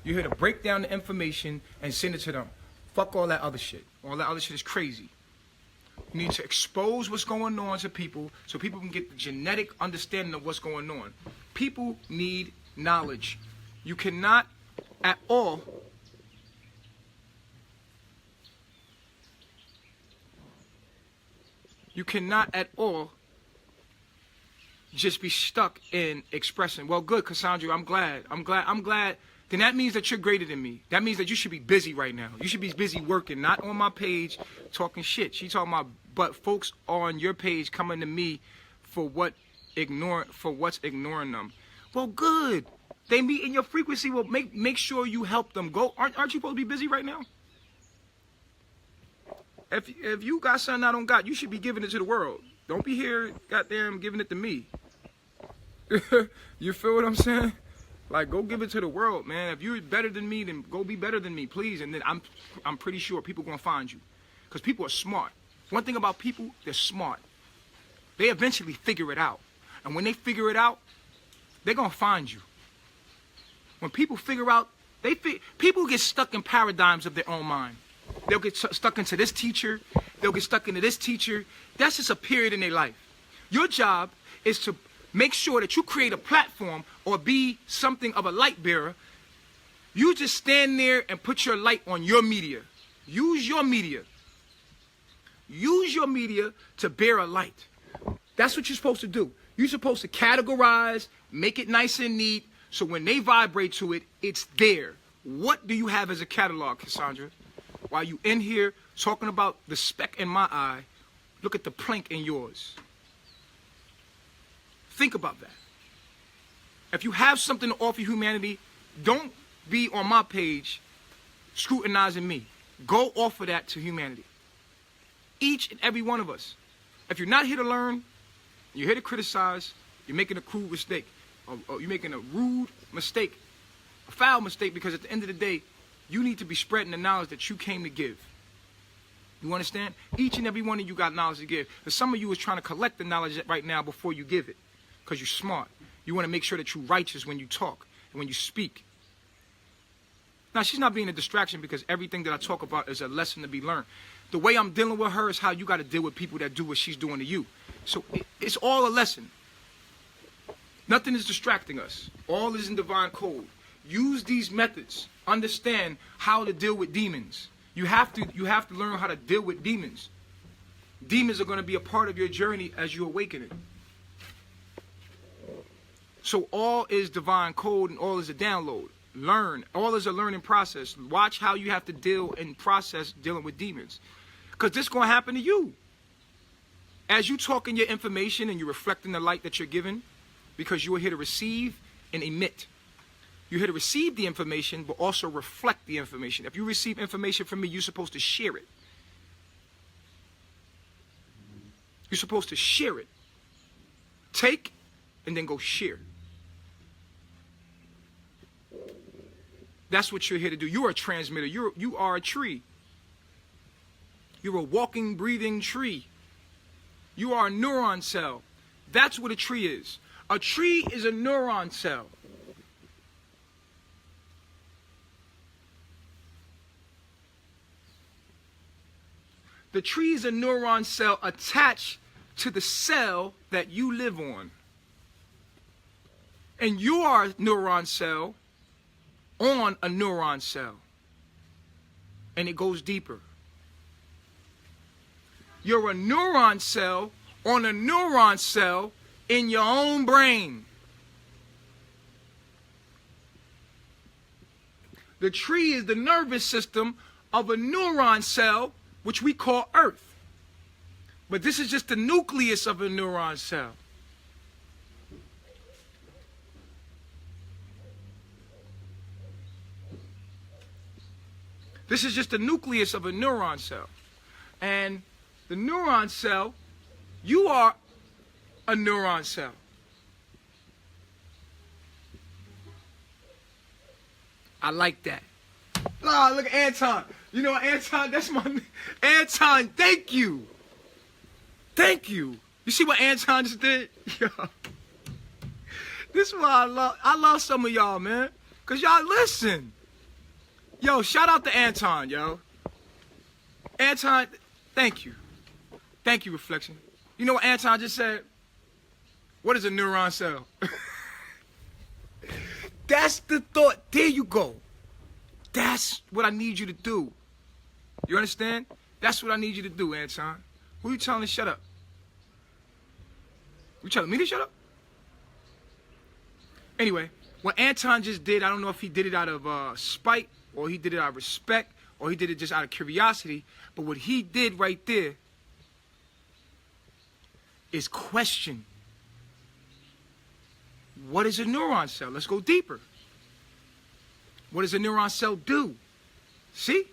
You're here to break down the information and send it to them. Fuck all that other shit. All that other shit is crazy. You need to expose what's going on to people so people can get the genetic understanding of what's going on. People need knowledge. You cannot at all just be stuck in expressing. Well, good, Cassandra, I'm glad. Then that means that you're greater than me. That means that you should be busy right now. You should be busy working, not on my page talking shit. She talking about, but folks on your page coming to me for what's ignoring them. Well, good. They meet in your frequency. Well, make sure you help them. Go. Aren't you supposed to be busy right now? If you got something I don't got, you should be giving it to the world. Don't be here, goddamn, giving it to me. You feel what I'm saying? Like, go give it to the world, man. If you're better than me, then go be better than me, please. And then I'm pretty sure people are gonna find you, because people are smart. One thing about people, they're smart. They eventually figure it out, and when they figure it out, they're gonna find you. When people figure out, people get stuck in paradigms of their own mind. They'll get stuck into this teacher. They'll get stuck into this teacher. That's just a period in their life. Your job is to make sure that you create a platform or be something of a light bearer. You just stand there and put your light on your media. Use your media. Use your media to bear a light. That's what you're supposed to do. You're supposed to categorize, make it nice and neat, so when they vibrate to it, it's there. What do you have as a catalog, Cassandra? While you in here talking about the speck in my eye, look at the plank in yours. Think about that. If you have something to offer humanity, don't be on my page scrutinizing me. Go offer that to humanity. Each and every one of us. If you're not here to learn, you're here to criticize, you're making a crude mistake. Or you're making a rude mistake, a foul mistake, because at the end of the day, you need to be spreading the knowledge that you came to give. You understand? Each and every one of you got knowledge to give. And some of you is trying to collect the knowledge right now before you give it, because you're smart. You want to make sure that you're righteous when you talk and when you speak. Now, she's not being a distraction, because everything that I talk about is a lesson to be learned. The way I'm dealing with her is how you got to deal with people that do what she's doing to you. So it's all a lesson. Nothing is distracting us. All is in divine code. Use these methods. Understand how to deal with demons. You have to learn how to deal with demons. Demons are going to be a part of your journey as you awaken it. So all is divine code and all is a download. Learn. All is a learning process. Watch how you have to deal and process dealing with demons. Because this is going to happen to you. As you talk in your information and you're reflecting the light that you're given, because you are here to receive and emit. You're here to receive the information, but also reflect the information. If you receive information from me, you're supposed to share it. You're supposed to share it. Take and then go share. That's what you're here to do. You are a transmitter. You are a tree. You're a walking, breathing tree. You are a neuron cell. That's what a tree is. A tree is a neuron cell. The tree is a neuron cell attached to the cell that you live on. And you are a neuron cell on a neuron cell. And it goes deeper. You're a neuron cell on a neuron cell in your own brain. The tree is the nervous system of a neuron cell, which we call Earth. But this is just the nucleus of a neuron cell. This is just the nucleus of a neuron cell. And the neuron cell, you are a neuron cell. I like that. Ah, look at Anton. You know, Anton, that's my... Anton, thank you. Thank you. You see what Anton just did? Yo. This is why I love some of y'all, man. Because y'all listen. Yo, shout out to Anton, yo. Anton, thank you. Thank you, Reflection. You know what Anton just said? What is a neuron cell? That's the thought. There you go. That's what I need you to do. You understand? That's what I need you to do, Anton. Who you telling to shut up? You telling me to shut up? Anyway, what Anton just did, I don't know if he did it out of spite, or he did it out of respect, or he did it just out of curiosity, but what he did right there is question, what is a neuron cell? Let's go deeper. What does a neuron cell do? See?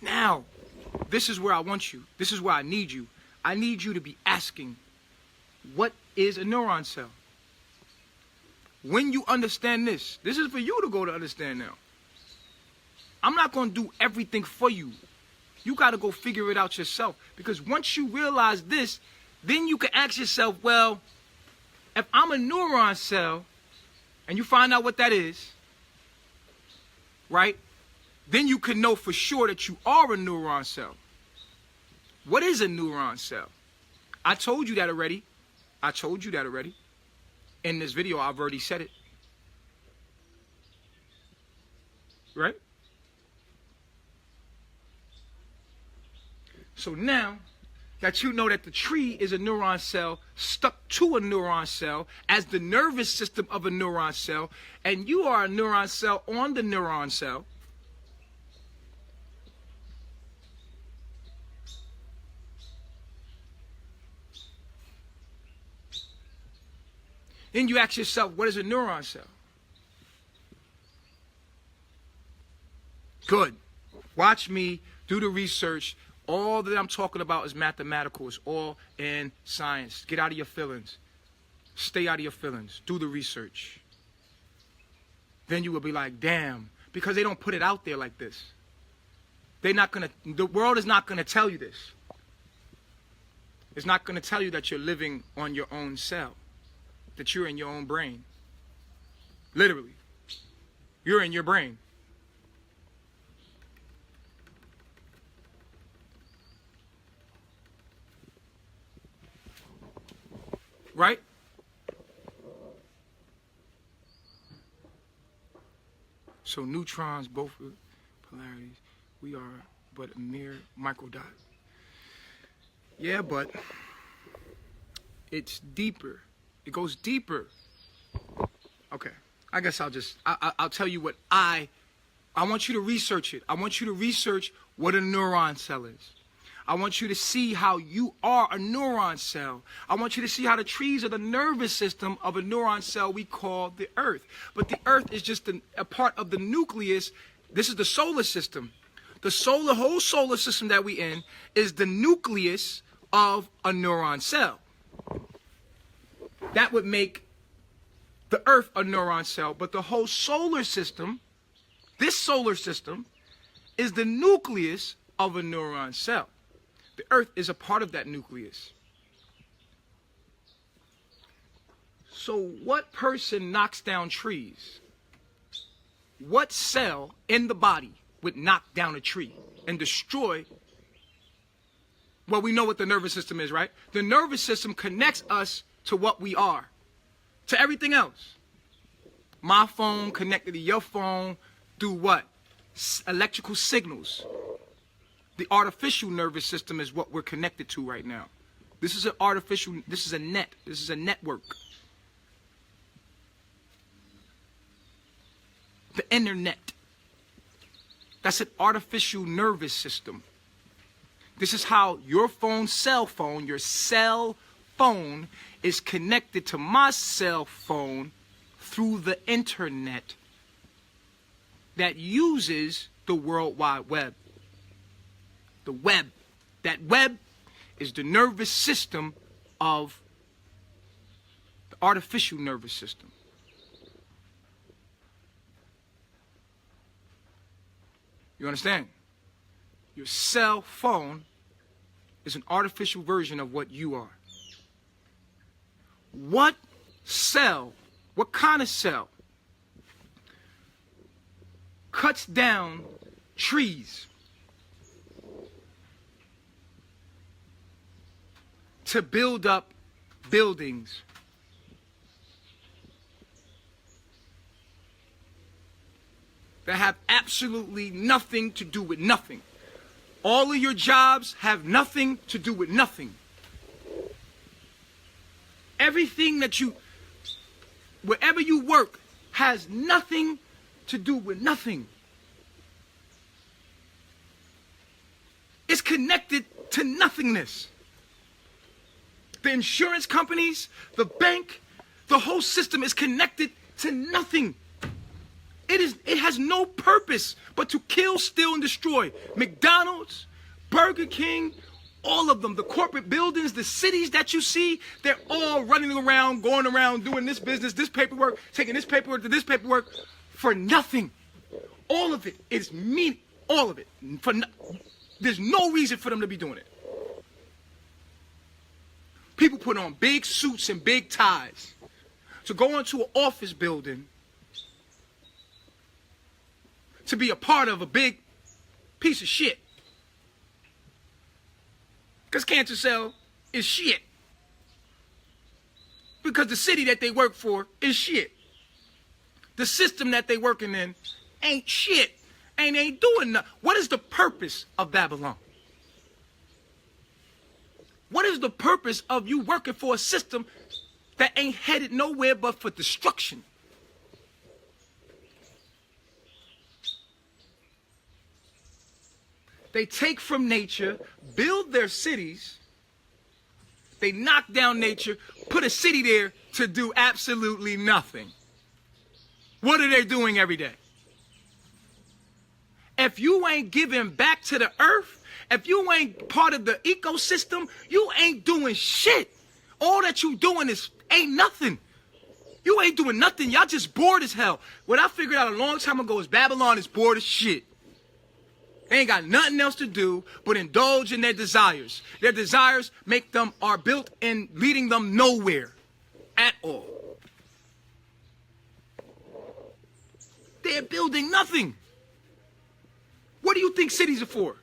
Now, this is where I want you. This is where I need you. I need you to be asking, what is a neuron cell? When you understand this is for you to go to understand now. I'm not going to do everything for you. You got to go figure it out yourself. Because once you realize this, then you can ask yourself, well, if I'm a neuron cell, and you find out what that is, right? Then you can know for sure that you are a neuron cell. What is a neuron cell? I told you that already. In this video, I've already said it. Right? So now that you know that the tree is a neuron cell stuck to a neuron cell as the nervous system of a neuron cell, and you are a neuron cell on the neuron cell, then you ask yourself, what is a neuron cell? Good. Watch me do the research. All that I'm talking about is mathematical. It's all in science. Get out of your feelings. Stay out of your feelings. Do the research. Then you will be like, damn, because they don't put it out there like this. The world is not going to tell you this. It's not going to tell you that you're living on your own cell, that you're in your own brain. Literally. You're in your brain. Right? So neutrons, both polarities, we are but a mere microdot. Yeah, but it's deeper. It goes deeper. Okay, I guess I'll tell you what I want you to research it. I want you to research what a neuron cell is. I want you to see how you are a neuron cell. I want you to see how the trees are the nervous system of a neuron cell we call the Earth. But the Earth is just a part of the nucleus. This is the solar system. The whole solar system that we in is the nucleus of a neuron cell. That would make the Earth a neuron cell, but the whole solar system, this solar system, is the nucleus of a neuron cell. The Earth is a part of that nucleus. So what person knocks down trees? What cell in the body would knock down a tree and destroy? Well, we know what the nervous system is, right? The nervous system connects us to what we are, to everything else. My phone connected to your phone through what? Electrical signals. The artificial nervous system is what we're connected to right now. This is this is a net. This is a network. The internet. That's an artificial nervous system. This is how your cell phone is connected to my cell phone through the internet that uses the World Wide Web. The web. That web is the nervous system of the artificial nervous system. You understand? Your cell phone is an artificial version of what you are. What cell, what kind of cell cuts down trees to build up buildings? That have absolutely nothing to do with nothing. All of your jobs have nothing to do with nothing. Everything that wherever you work has nothing to do with nothing. It's connected to nothingness. The insurance companies, the bank, the whole system is connected to nothing. It has no purpose but to kill, steal, and destroy. McDonald's, Burger King, all of them, the corporate buildings, the cities that you see, they're all running around, going around, doing this business, this paperwork, taking this paperwork to this paperwork for nothing. All of it is mean, all of it. There's no reason for them to be doing it. People put on big suits and big ties to go into an office building to be a part of a big piece of shit. Because cancer cell is shit. Because the city that they work for is shit. The system that they working in ain't shit. And ain't doing nothing. What is the purpose of Babylon? What is the purpose of you working for a system that ain't headed nowhere but for destruction? They take from nature, build their cities, they knock down nature, put a city there to do absolutely nothing. What are they doing every day? If you ain't giving back to the earth, if you ain't part of the ecosystem, you ain't doing shit. All that you doing ain't nothing. You ain't doing nothing. Y'all just bored as hell. What I figured out a long time ago is Babylon is bored as shit. They ain't got nothing else to do but indulge in their desires. Their desires are built in leading them nowhere at all. They're building nothing. What do you think cities are for?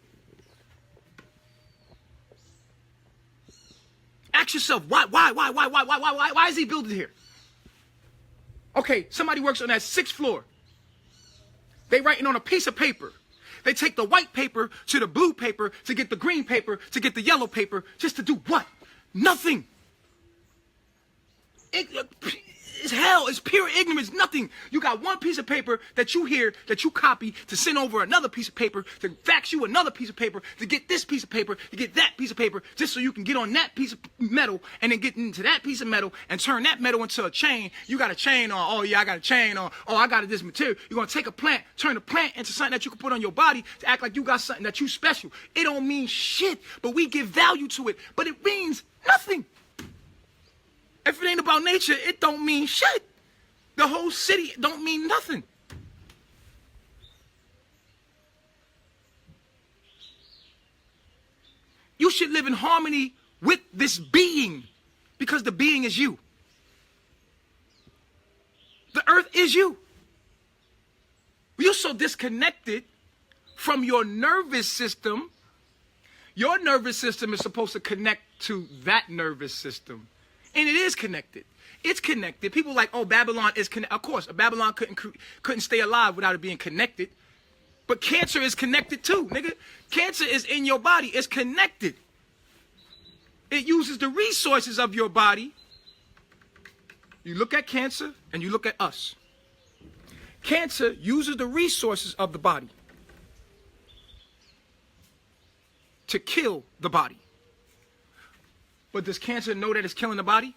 Ask yourself, why is he building here? Okay, somebody works on that 6th floor. They writing on a piece of paper. They take the white paper to the blue paper to get the green paper to get the yellow paper just to do what? Nothing. It's hell. It's pure ignorance. Nothing. You got one piece of paper that you hear, that you copy to send over another piece of paper, to fax you another piece of paper, to get this piece of paper, to get that piece of paper, just so you can get on that piece of metal and then get into that piece of metal and turn that metal into a chain. You got a chain on. Oh, yeah, I got a chain on. Oh, I got this material. You're going to take a plant, turn the plant into something that you can put on your body to act like you got something that you special. It don't mean shit, but we give value to it. But it means nothing. If it ain't about nature, it don't mean shit. The whole city don't mean nothing. You should live in harmony with this being because the being is you. The earth is you. You're so disconnected from your nervous system. Your nervous system is supposed to connect to that nervous system. And it is connected. It's connected. People like, oh, Babylon is connected. Of course, Babylon couldn't stay alive without it being connected. But cancer is connected too, nigga. Cancer is in your body. It's connected. It uses the resources of your body. You look at cancer and you look at us. Cancer uses the resources of the body to kill the body. But does cancer know that it's killing the body?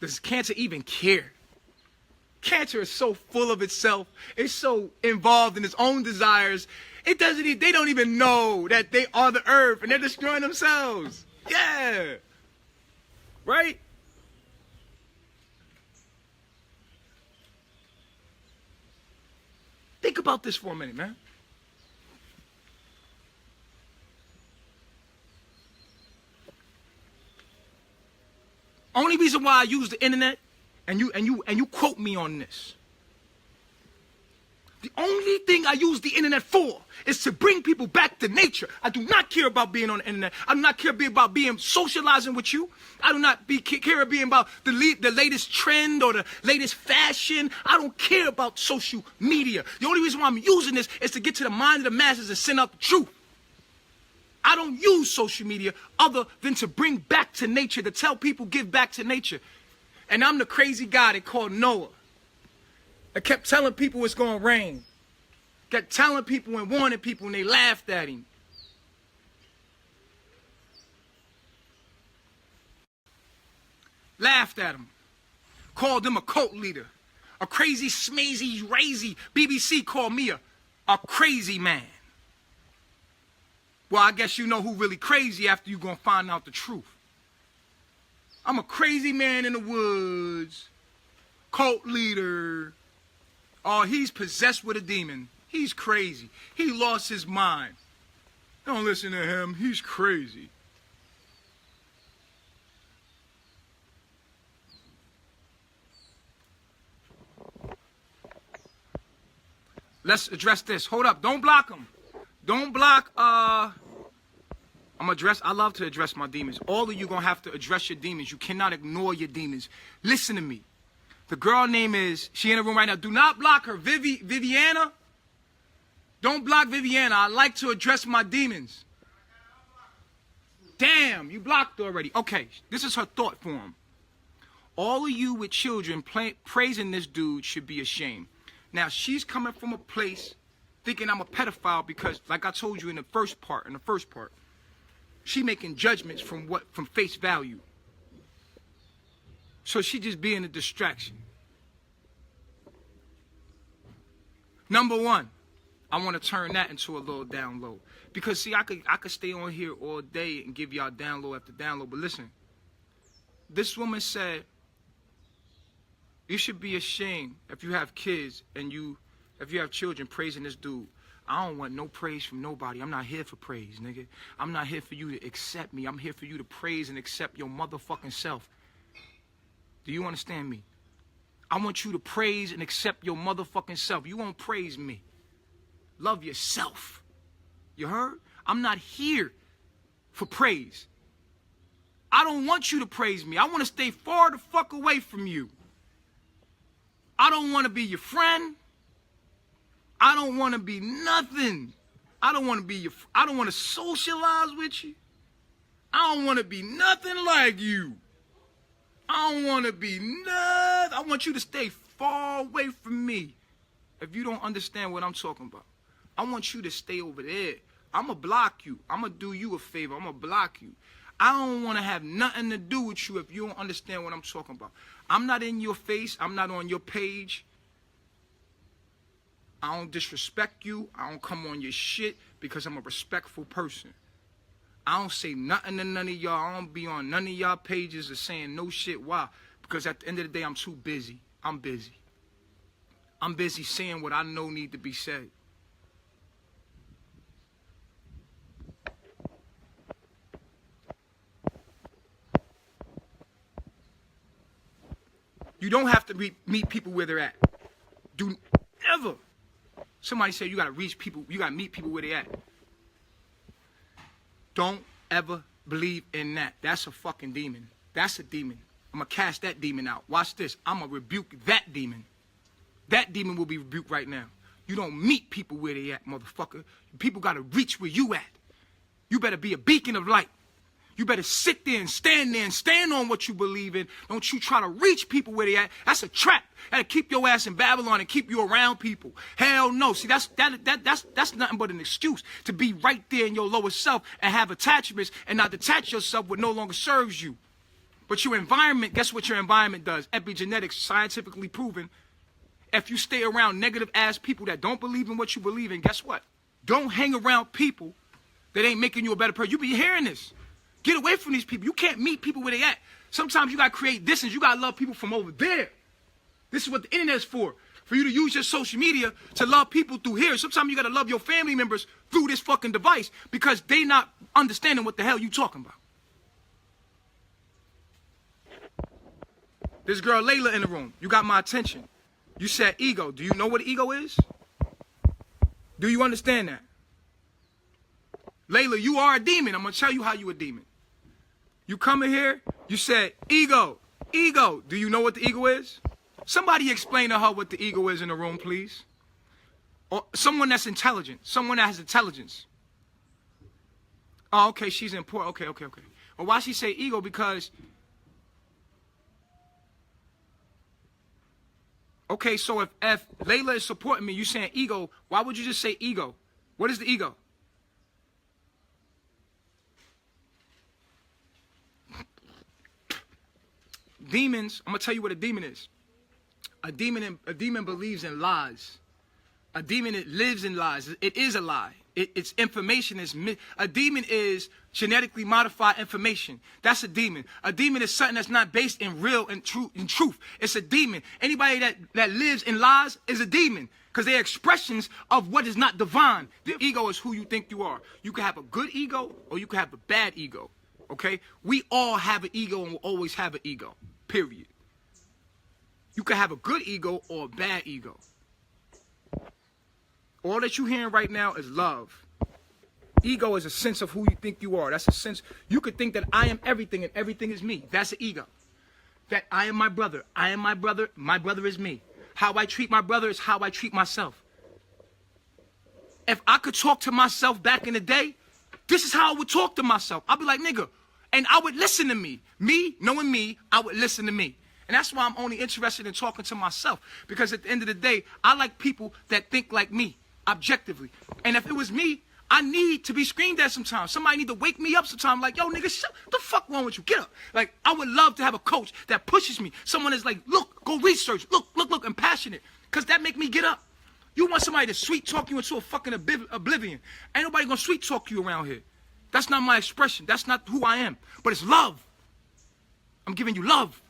Does cancer even care? Cancer is so full of itself. It's so involved in its own desires. They don't even know that they are the earth and they're destroying themselves. Yeah. Right? Think about this for a minute, man. Only reason why I use the internet, and you quote me on this. The only thing I use the internet for is to bring people back to nature. I do not care about being on the internet. I do not care about being socializing with you. I do not care about being about the latest trend or the latest fashion. I don't care about social media. The only reason why I'm using this is to get to the mind of the masses and send out the truth. I don't use social media other than to bring back to nature, to tell people give back to nature. And I'm the crazy guy they called Noah. I kept telling people it's going to rain. Kept telling people and warning people, and they laughed at him. Laughed at him. Called him a cult leader. A crazy, smazy, razy. BBC called me a crazy man. Well, I guess you know who really crazy after you gonna find out the truth. I'm a crazy man in the woods. Cult leader. Oh, he's possessed with a demon. He's crazy. He lost his mind. Don't listen to him. He's crazy. Let's address this. Hold up. Don't block him. Don't block, I love to address my demons. All of you gonna have to address your demons. You cannot ignore your demons. Listen to me. The girl name is, she in the room right now. Do not block her. Viviana. Don't block Viviana. I like to address my demons. Damn, you blocked already. Okay, this is her thought form. All of you with children praising this dude should be ashamed. Now, she's coming from a place thinking I'm a pedophile because, like I told you in the first part, she making judgments from face value. So she just being a distraction. Number one, I want to turn that into a little download. Because see, I could stay on here all day and give y'all download after download. But listen, this woman said, you should be ashamed if you have kids and if you have children praising this dude. I don't want no praise from nobody. I'm not here for praise, nigga. I'm not here for you to accept me. I'm here for you to praise and accept your motherfucking self. Do you understand me? I want you to praise and accept your motherfucking self. You won't praise me. Love yourself. You heard? I'm not here for praise. I don't want you to praise me. I want to stay far the fuck away from you. I don't want to be your friend. I don't want to be nothing. I don't want to socialize with you. I don't want to be nothing like you. I don't want to be nothing. I want you to stay far away from me. If you don't understand what I'm talking about, I want you to stay over there. I'm going to block you. I'm going to do you a favor. I'm going to block you. I don't want to have nothing to do with you if you don't understand what I'm talking about. I'm not in your face. I'm not on your page. I don't disrespect you. I don't come on your shit because I'm a respectful person. I don't say nothing to none of y'all. I don't be on none of y'all pages or saying no shit. Why? Because at the end of the day, I'm too busy. I'm busy. I'm busy saying what I know need to be said. You don't have to meet people where they're at. Do ever. Somebody said you gotta reach people, you gotta meet people where they at. Don't ever believe in that. That's a fucking demon. That's a demon. I'm gonna cast that demon out. Watch this. I'm gonna rebuke that demon. That demon will be rebuked right now. You don't meet people where they at, motherfucker. People gotta reach where you at. You better be a beacon of light. You better sit there and stand on what you believe in. Don't you try to reach people where they at. That's a trap. That'll keep your ass in Babylon and keep you around people. Hell no. See, that's nothing but an excuse to be right there in your lower self and have attachments and not detach yourself what no longer serves you. But your environment, guess what your environment does? Epigenetics, scientifically proven. If you stay around negative-ass people that don't believe in what you believe in, guess what? Don't hang around people that ain't making you a better person. You be hearing this. Get away from these people. You can't meet people where they at. Sometimes you got to create distance. You got to love people from over there. This is what the internet is for you to use your social media to love people through here. Sometimes you got to love your family members through this fucking device because they not understanding what the hell you talking about. This girl Layla in the room. You got my attention. You said ego. Do you know what ego is? Do you understand that? Layla, you are a demon. I'm going to tell you how you a demon. You come in here, you said, ego, ego. Do you know what the ego is? Somebody explain to her what the ego is in the room, please. Or someone that's intelligent, someone that has intelligence. Oh, okay, she's important. Okay. Well, why she say ego? Because Okay, so if Layla is supporting me, you saying ego, why would you just say ego? What is the ego? Demons, I'm going to tell you what a demon is. A demon believes in lies. A demon, it lives in lies. It is a lie. Its information is a demon is genetically modified information. That's a demon. A demon is something that's not based in real and truth. It's a demon. Anybody that lives in lies is a demon because they're expressions of what is not divine. The ego is who you think you are. You can have a good ego or you can have a bad ego. Okay? We all have an ego and will always have an ego. Period. You can have a good ego or a bad ego. All that you're hearing right now is love. Ego is a sense of who you think you are. That's a sense. You could think that I am everything and everything is me. That's an ego. That I am my brother. I am my brother. My brother is me. How I treat my brother is how I treat myself. If I could talk to myself back in the day, this is how I would talk to myself. I'd be like, nigga. And I would listen to me. Me, knowing me, I would listen to me. And that's why I'm only interested in talking to myself. Because at the end of the day, I like people that think like me. Objectively. And if it was me, I need to be screamed at sometimes. Somebody need to wake me up sometimes. Like, yo, nigga, what the fuck wrong with you? Get up. Like, I would love to have a coach that pushes me. Someone is like, look, go research. Look, and passionate. Because that make me get up. You want somebody to sweet talk you into a fucking oblivion. Ain't nobody gonna sweet talk you around here. That's not my expression. That's not who I am. But it's love. I'm giving you love.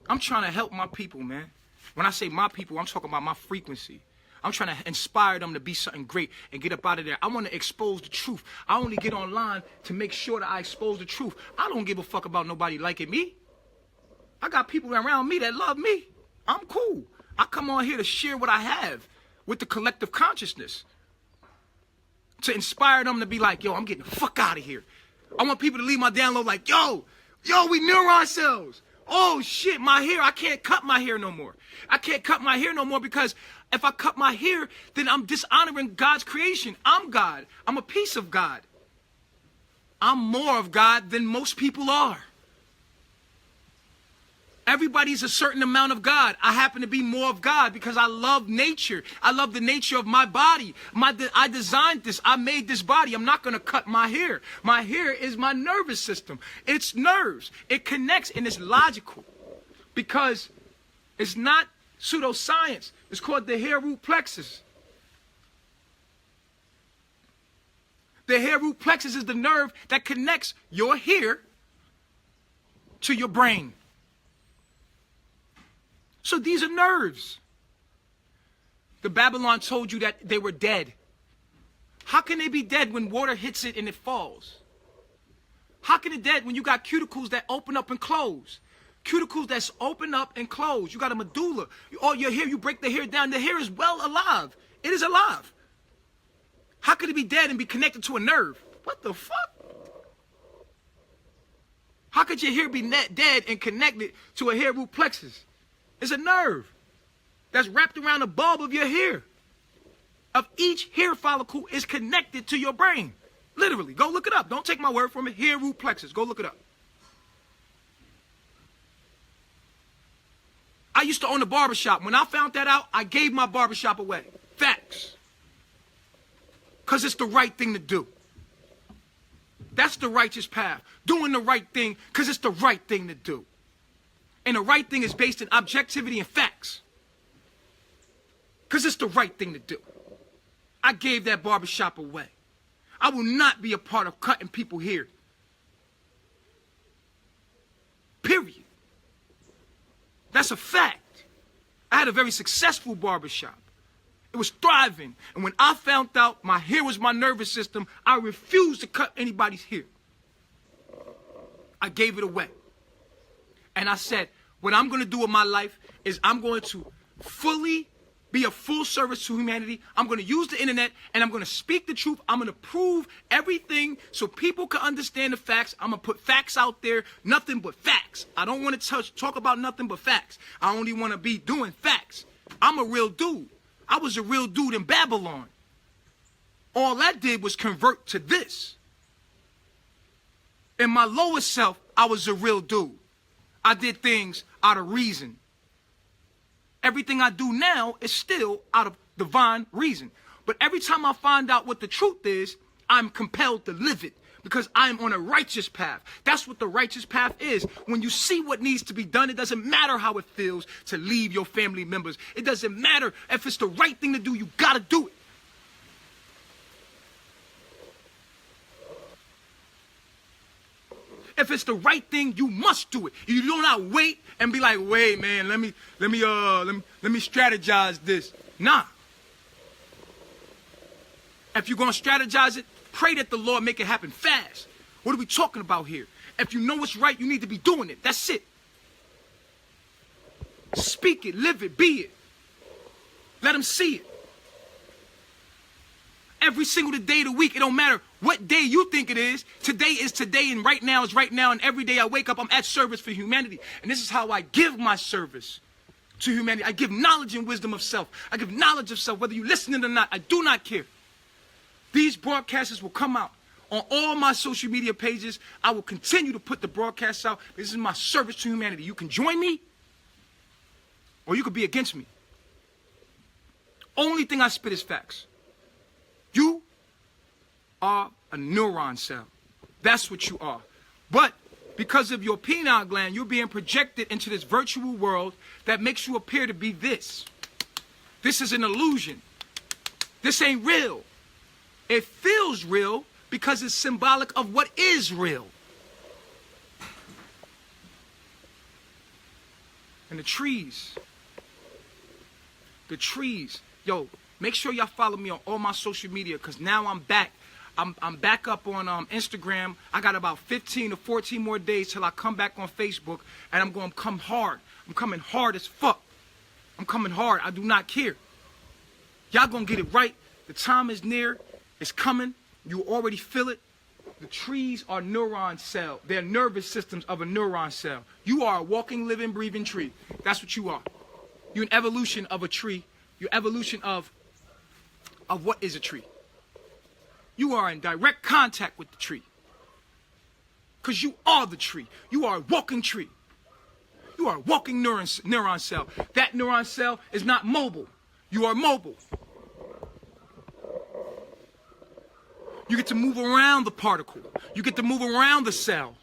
I'm trying to help my people, man. When I say my people, I'm talking about my frequency. I'm trying to inspire them to be something great and get up out of there. I want to expose the truth. I only get online to make sure that I expose the truth. I don't give a fuck about nobody liking me. I got people around me that love me. I'm cool. I come on here to share what I have with the collective consciousness. To inspire them to be like, yo, I'm getting the fuck out of here. I want people to leave my download like, yo, we neuron cells. Oh shit, my hair, I can't cut my hair no more. I can't cut my hair no more because if I cut my hair, then I'm dishonoring God's creation. I'm God. I'm a piece of God. I'm more of God than most people are. Everybody's a certain amount of God. I happen to be more of God because I love nature. I love the nature of my body. I designed this. I made this body. I'm not going to cut my hair. My hair is my nervous system. It's nerves. It connects and it's logical because it's not pseudoscience. It's called the hair root plexus. The hair root plexus is the nerve that connects your hair to your brain. So these are nerves. The Babylon told you that they were dead. How can they be dead when water hits it and it falls? How can it dead when you got cuticles that open up and close? Cuticles that's open up and close. You got a medulla. All your hair, you break the hair down. The hair is well alive. It is alive. How could it be dead and be connected to a nerve? What the fuck? How could your hair be dead and connected to a hair root plexus? It's a nerve that's wrapped around the bulb of your hair. Of each hair follicle is connected to your brain. Literally. Go look it up. Don't take my word from it. Hair root plexus. Go look it up. I used to own a barbershop. When I found that out, I gave my barbershop away. Facts. Because it's the right thing to do. That's the righteous path. Doing the right thing because it's the right thing to do. And the right thing is based in objectivity and facts. Because it's the right thing to do. I gave that barbershop away. I will not be a part of cutting people here. Period. That's a fact. I had a very successful barbershop. It was thriving. And when I found out my hair was my nervous system, I refused to cut anybody's hair. I gave it away. And I said, what I'm going to do with my life is I'm going to fully be a full service to humanity. I'm going to use the internet and I'm going to speak the truth. I'm going to prove everything so people can understand the facts. I'm going to put facts out there, nothing but facts. I don't want to talk about nothing but facts. I only want to be doing facts. I'm a real dude. I was a real dude in Babylon. All that did was convert to this. In my lowest self, I was a real dude. I did things out of reason. Everything I do now is still out of divine reason. But every time I find out what the truth is, I'm compelled to live it because I'm on a righteous path. That's what the righteous path is. When you see what needs to be done, it doesn't matter how it feels to leave your family members. It doesn't matter if it's the right thing to do. You got to do it. If it's the right thing, you must do it. You do not wait and be like, wait, man, let me strategize this. Nah. If you're gonna strategize it, pray that the Lord make it happen fast. What are we talking about here? If you know what's right, you need to be doing it. That's it. Speak it, live it, be it. Let them see it. Every single day of the week, it don't matter what day you think it is. Today is today, and right now is right now, and every day I wake up, I'm at service for humanity. And this is how I give my service to humanity. I give knowledge and wisdom of self. I give knowledge of self, whether you listening or not. I do not care. These broadcasts will come out on all my social media pages. I will continue to put the broadcasts out. This is my service to humanity. You can join me, or you could be against me. Only thing I spit is facts. You are a neuron cell. That's what you are. But because of your pineal gland, you're being projected into this virtual world that makes you appear to be this. This is an illusion. This ain't real. It feels real because it's symbolic of what is real. And the trees. Yo, make sure y'all follow me on all my social media because now I'm back. I'm back up on Instagram. I got about 15 to 14 more days till I come back on Facebook, and I'm going to come hard. I'm coming hard as fuck. I'm coming hard. I do not care. Y'all going to get it right. The time is near. It's coming. You already feel it. The trees are neuron cells. They're nervous systems of a neuron cell. You are a walking, living, breathing tree. That's what you are. You're an evolution of a tree. You're evolution of what is a tree. You are in direct contact with the tree. Because you are the tree. You are a walking tree. You are a walking neuron cell. That neuron cell is not mobile. You are mobile. You get to move around the particle. You get to move around the cell.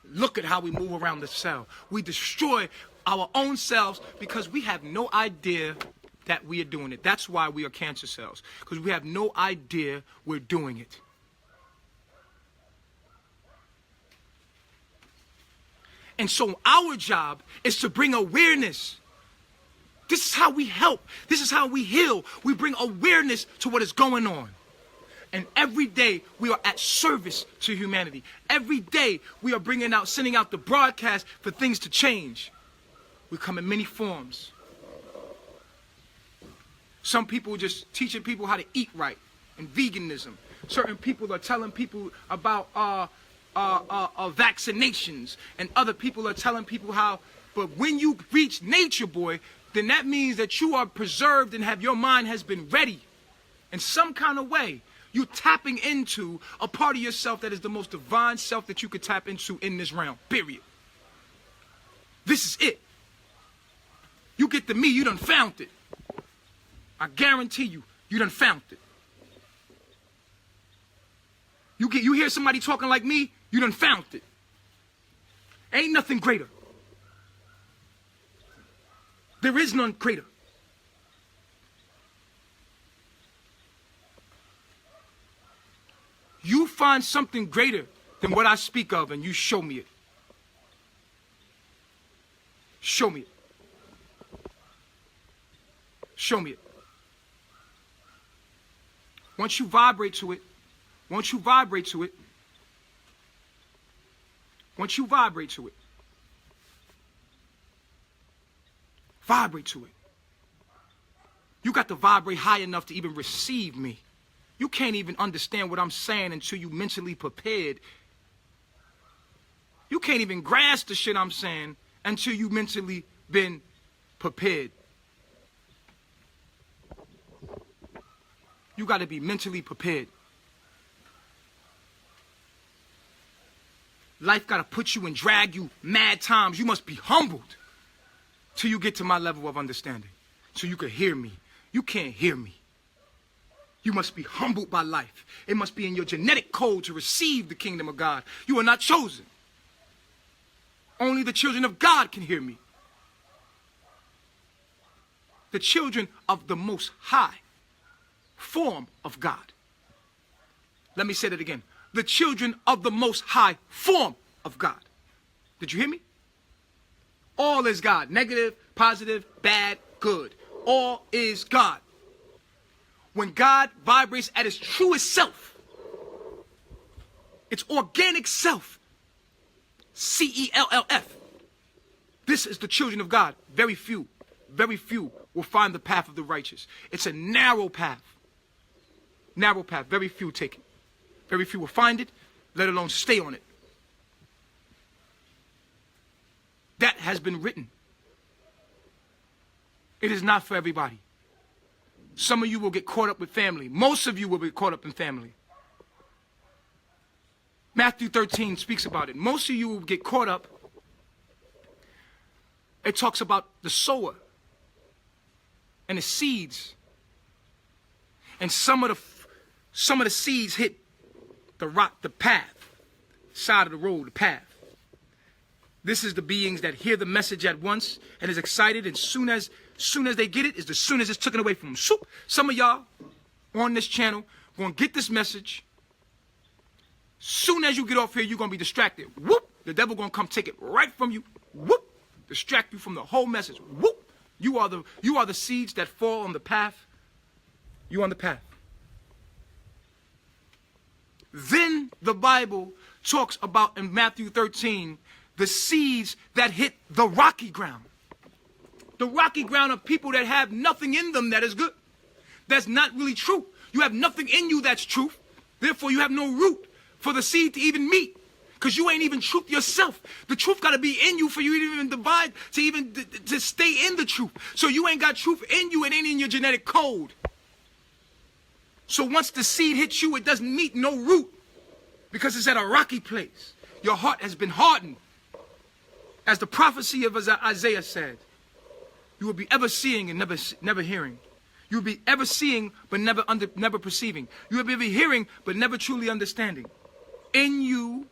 Look at how we move around the cell. We destroy our own selves because we have no idea that we are doing it. That's why we are cancer cells. Because we have no idea we're doing it. And so our job is to bring awareness. This is how we help. This is how we heal. We bring awareness to what is going on. And every day we are at service to humanity. Every day we are sending out the broadcast for things to change. We come in many forms. Some people are just teaching people how to eat right and veganism. Certain people are telling people about vaccinations, and other people are telling people how. But when you reach nature, boy, then that means that you are preserved and your mind has been ready in some kind of way. You're tapping into a part of yourself that is the most divine self that you could tap into in this realm, period. This is it. You get to me, you done found it. I guarantee you, you done found it. You hear somebody talking like me, you done found it. Ain't nothing greater. There is none greater. You find something greater than what I speak of and you show me it. Show me it. Show me it. Once you vibrate to it, once you vibrate to it, once you vibrate to it, vibrate to it. You got to vibrate high enough to even receive me. You can't even understand what I'm saying until you mentally prepared. You can't even grasp the shit I'm saying until you mentally been prepared. You got to be mentally prepared. Life got to put you and drag you mad times. You must be humbled till you get to my level of understanding. So you can hear me. You can't hear me. You must be humbled by life. It must be in your genetic code to receive the kingdom of God. You are not chosen. Only the children of God can hear me. The children of the Most High form of God. Let me say that again. The children of the Most High form of God. Did you hear me? All is God. Negative, positive, bad, good. All is God. When God vibrates at its truest self, its organic self, C-E-L-L-F, this is the children of God. Very few will find the path of the righteous. It's a narrow path. Narrow path. Very few take it. Very few will find it, let alone stay on it. That has been written. It is not for everybody. Some of you will get caught up with family. Most of you will be caught up in family. Matthew 13 speaks about it. Most of you will get caught up. It talks about the sower and the seeds. And some of the seeds hit the path, side of the road, the path. This is the beings that hear the message at once and is excited, and soon as they get it, is as soon as it's taken away from them. Some of y'all on this channel gonna get this message. Soon as you get off here, you're gonna be distracted. Whoop! The devil gonna come take it right from you. Whoop! Distract you from the whole message. Whoop! You are the seeds that fall on the path. You on the path. Then the Bible talks about in Matthew 13 the seeds that hit the rocky ground. The rocky ground of people that have nothing in them that is good. That's not really true. You have nothing in you that's truth. Therefore, you have no root for the seed to even meet. Because you ain't even truth yourself. The truth got to be in you for you to even divide, to stay in the truth. So you ain't got truth in you. It ain't in your genetic code. So once the seed hits you, it doesn't meet no root. Because it's at a rocky place. Your heart has been hardened. As the prophecy of Isaiah said, you will be ever seeing and never hearing. You will be ever seeing but never perceiving. You will be ever hearing but never truly understanding. In you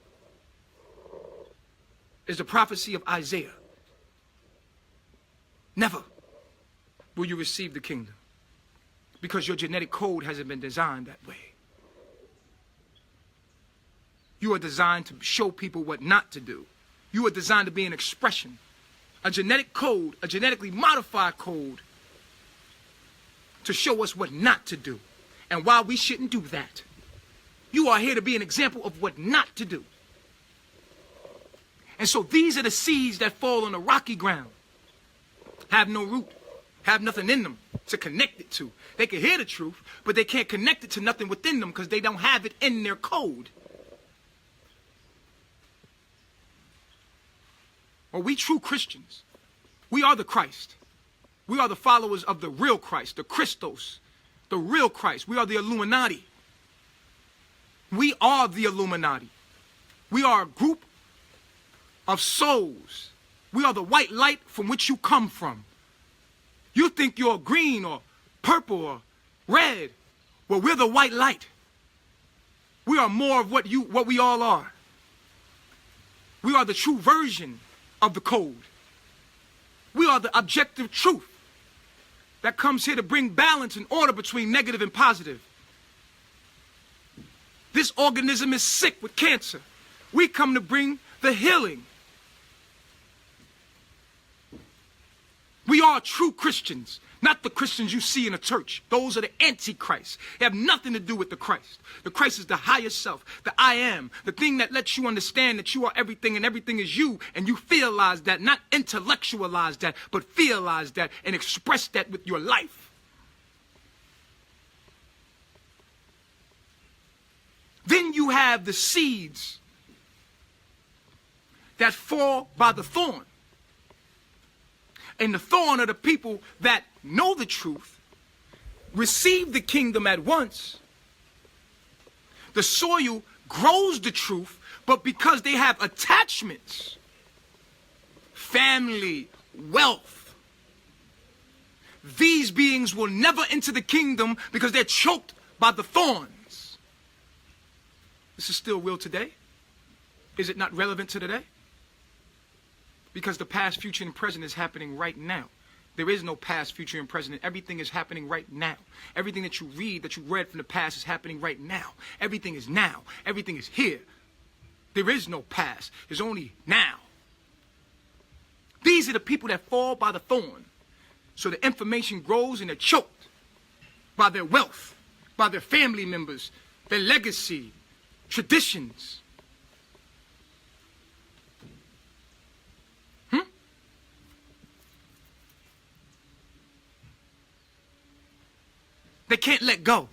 is the prophecy of Isaiah. Never will you receive the kingdom. Because your genetic code hasn't been designed that way. You are designed to show people what not to do. You are designed to be an expression. A genetic code, a genetically modified code to show us what not to do and why we shouldn't do that. You are here to be an example of what not to do. And so these are the seeds that fall on the rocky ground. Have no root, have nothing in them to connect it to. They can hear the truth, but they can't connect it to nothing within them because they don't have it in their code. Are we true Christians? We are the Christ. We are the followers of the real Christ, the Christos, the real Christ. We are the Illuminati. We are the Illuminati. We are a group of souls. We are the white light from which you come from. You think you're green or purple or red. Well, we're the white light. We are more of what we all are. We are the true version of the code. We are the objective truth that comes here to bring balance and order between negative and positive. This organism is sick with cancer. We come to bring the healing. We are true Christians, not the Christians you see in a church. Those are the antichrists. They have nothing to do with the Christ. The Christ is the higher self, the I am, the thing that lets you understand that you are everything and everything is you, and you feelize that, not intellectualize that, but feelize that and express that with your life. Then you have the seeds that fall by the thorn. And the thorn are the people that know the truth, receive the kingdom at once. The soil grows the truth, But because they have attachments, family, wealth, these beings will never enter the kingdom because they're choked by the thorns. This is still real today. Is it not relevant to today? Because the past, future, and present is happening right now. There is no past, future, and present. Everything is happening right now. Everything that you read, that you read from the past is happening right now. Everything is now. Everything is here. There is no past. There's only now. These are the people that fall by the thorn. So the information grows and they're choked by their wealth, by their family members, their legacy, traditions. They can't let go.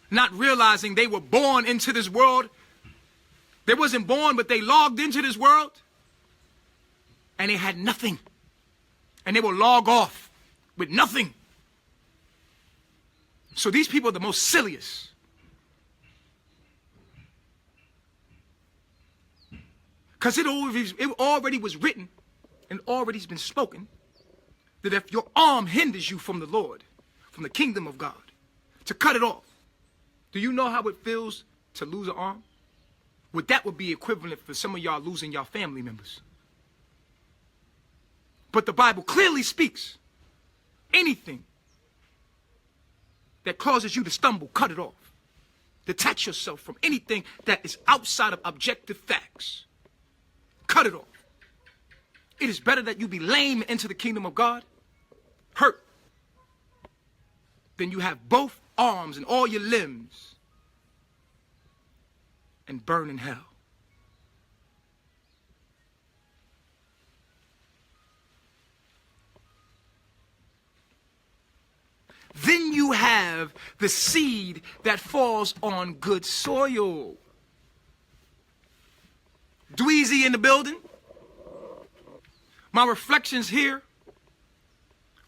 Not realizing they were born into this world. They wasn't born, but they logged into this world. And they had nothing. And they will log off with nothing. So these people are the most silliest. Because it already was written and already has been spoken that if your arm hinders you from the Lord, from the kingdom of God, to cut it off. Do you know how it feels to lose an arm? Well, that would be equivalent for some of y'all losing your family members. But the Bible clearly speaks. Anything that causes you to stumble, cut it off. Detach yourself from anything that is outside of objective facts. Cut it off. It is better that you be lame into the kingdom of God, hurt, than you have both arms and all your limbs and burn in hell. Then you have the seed that falls on good soil. Dweezy in the building. My reflections here.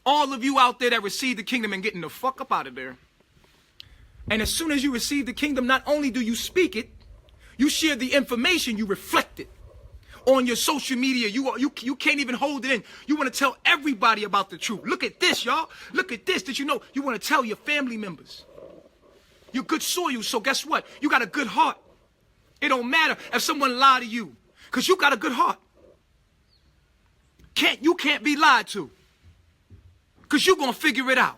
All of you out there that received the kingdom and getting the fuck up out of there. And as soon as you receive the kingdom, not only do you speak it, you share the information, you reflect it. On your social media, you can't even hold it in. You want to tell everybody about the truth. Look at this, y'all. Look at this. Did you know you want to tell your family members? You're good soil, so guess what? You got a good heart. It don't matter if someone lied to you, because you got a good heart. You can't be lied to, because you're going to figure it out.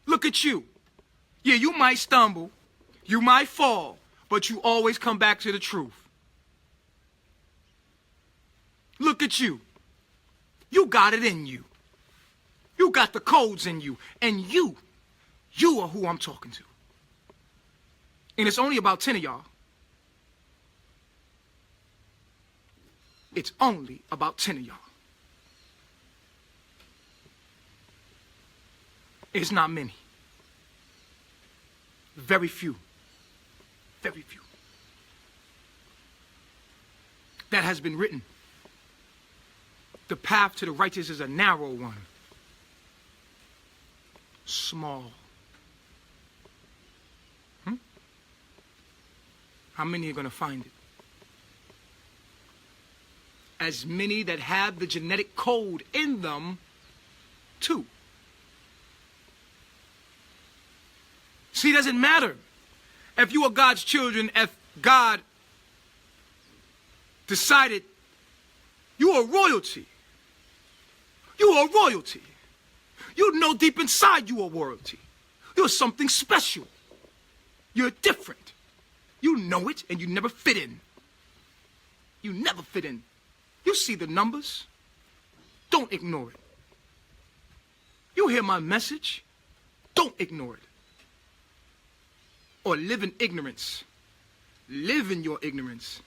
Look at you. Yeah, you might stumble, you might fall, but you always come back to the truth. Look at you. You got it in you. You got the codes in you. And you are who I'm talking to. And it's only about 10 of y'all. It's only about 10 of y'all. It's not many. Very few. Very few. That has been written. The path to the righteous is a narrow one. Small. How many are going to find it? As many that have the genetic code in them, too. See, it doesn't matter if you are God's children, if God decided you are royalty. You are royalty. You know deep inside you are royalty. You're something special. You're different. You know it and you never fit in. You never fit in. You see the numbers. Don't ignore it. You hear my message. Don't ignore it. Or live in ignorance. Live in your ignorance.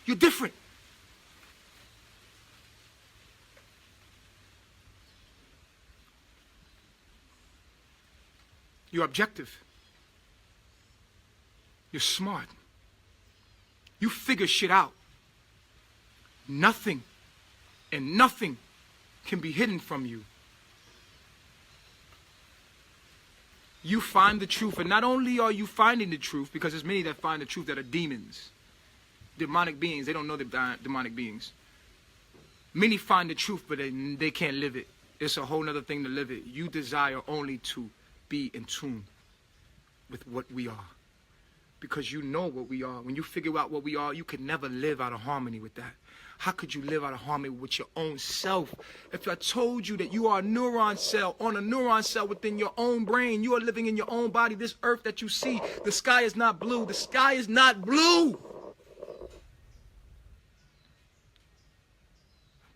You're different. You're objective. You're smart. You figure shit out. Nothing and nothing can be hidden from you. you find the truth. And not only are you finding the truth, because there's many that find the truth that are demons, demonic beings. They don't know they're demonic beings. Many find the truth, but they can't live it. It's a whole other thing to live it. You desire only to be in tune with what we are. Because you know what we are. When you figure out what we are, you can never live out of harmony with that. How could you live out of harmony with your own self? If I told you that you are a neuron cell on a neuron cell within your own brain, you are living in your own body, this earth that you see, the sky is not blue. The sky is not blue.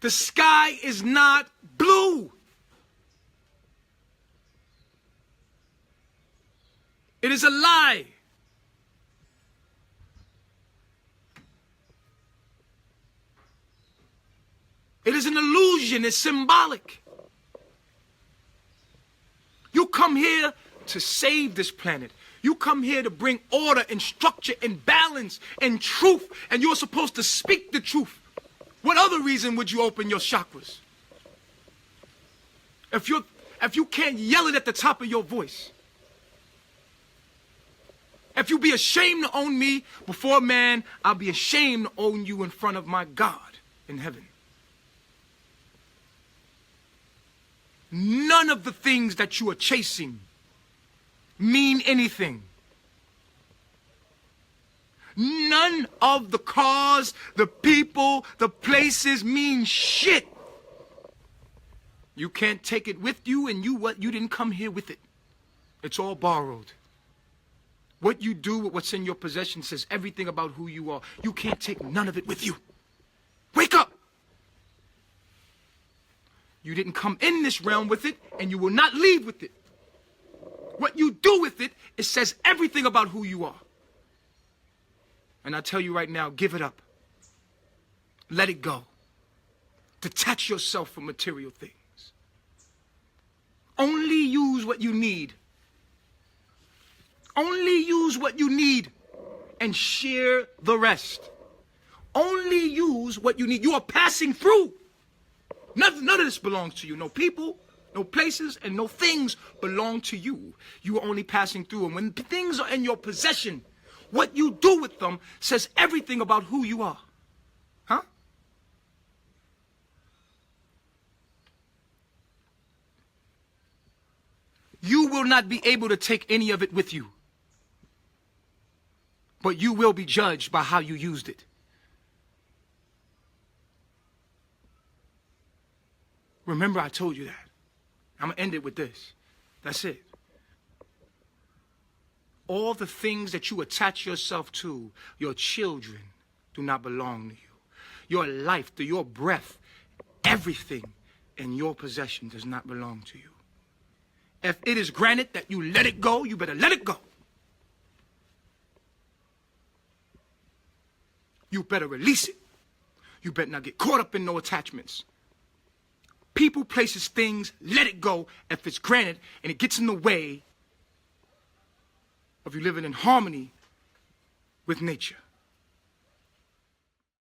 The sky is not blue. It is a lie. It is an illusion. It's symbolic. You come here to save this planet. You come here to bring order and structure and balance and truth. And you're supposed to speak the truth. What other reason would you open your chakras? If you can't yell it at the top of your voice. If you be ashamed to own me before man, I'll be ashamed to own you in front of my God in heaven. None of the things that you are chasing mean anything. None of the cars, the people, the places mean shit. You can't take it with you, and you didn't come here with it. It's all borrowed. What you do with what's in your possession says everything about who you are. You can't take none of it with you. Wake up! You didn't come in this realm with it, and you will not leave with it. What you do with it, it says everything about who you are. And I tell you right now, give it up. Let it go. Detach yourself from material things. Only use what you need. Only use what you need and share the rest. Only use what you need. You are passing through. None of this belongs to you. No people, no places, and no things belong to you. You are only passing through. And when things are in your possession, what you do with them says everything about who you are. Huh? You will not be able to take any of it with you. But you will be judged by how you used it. Remember, I told you that. I'm going to end it with this. That's it. All the things that you attach yourself to, your children, do not belong to you. Your life, to your breath, everything in your possession does not belong to you. If it is granted that you let it go, you better let it go. You better release it. You better not get caught up in no attachments. People, places, things, let it go if it's granted and it gets in the way of you living in harmony with nature.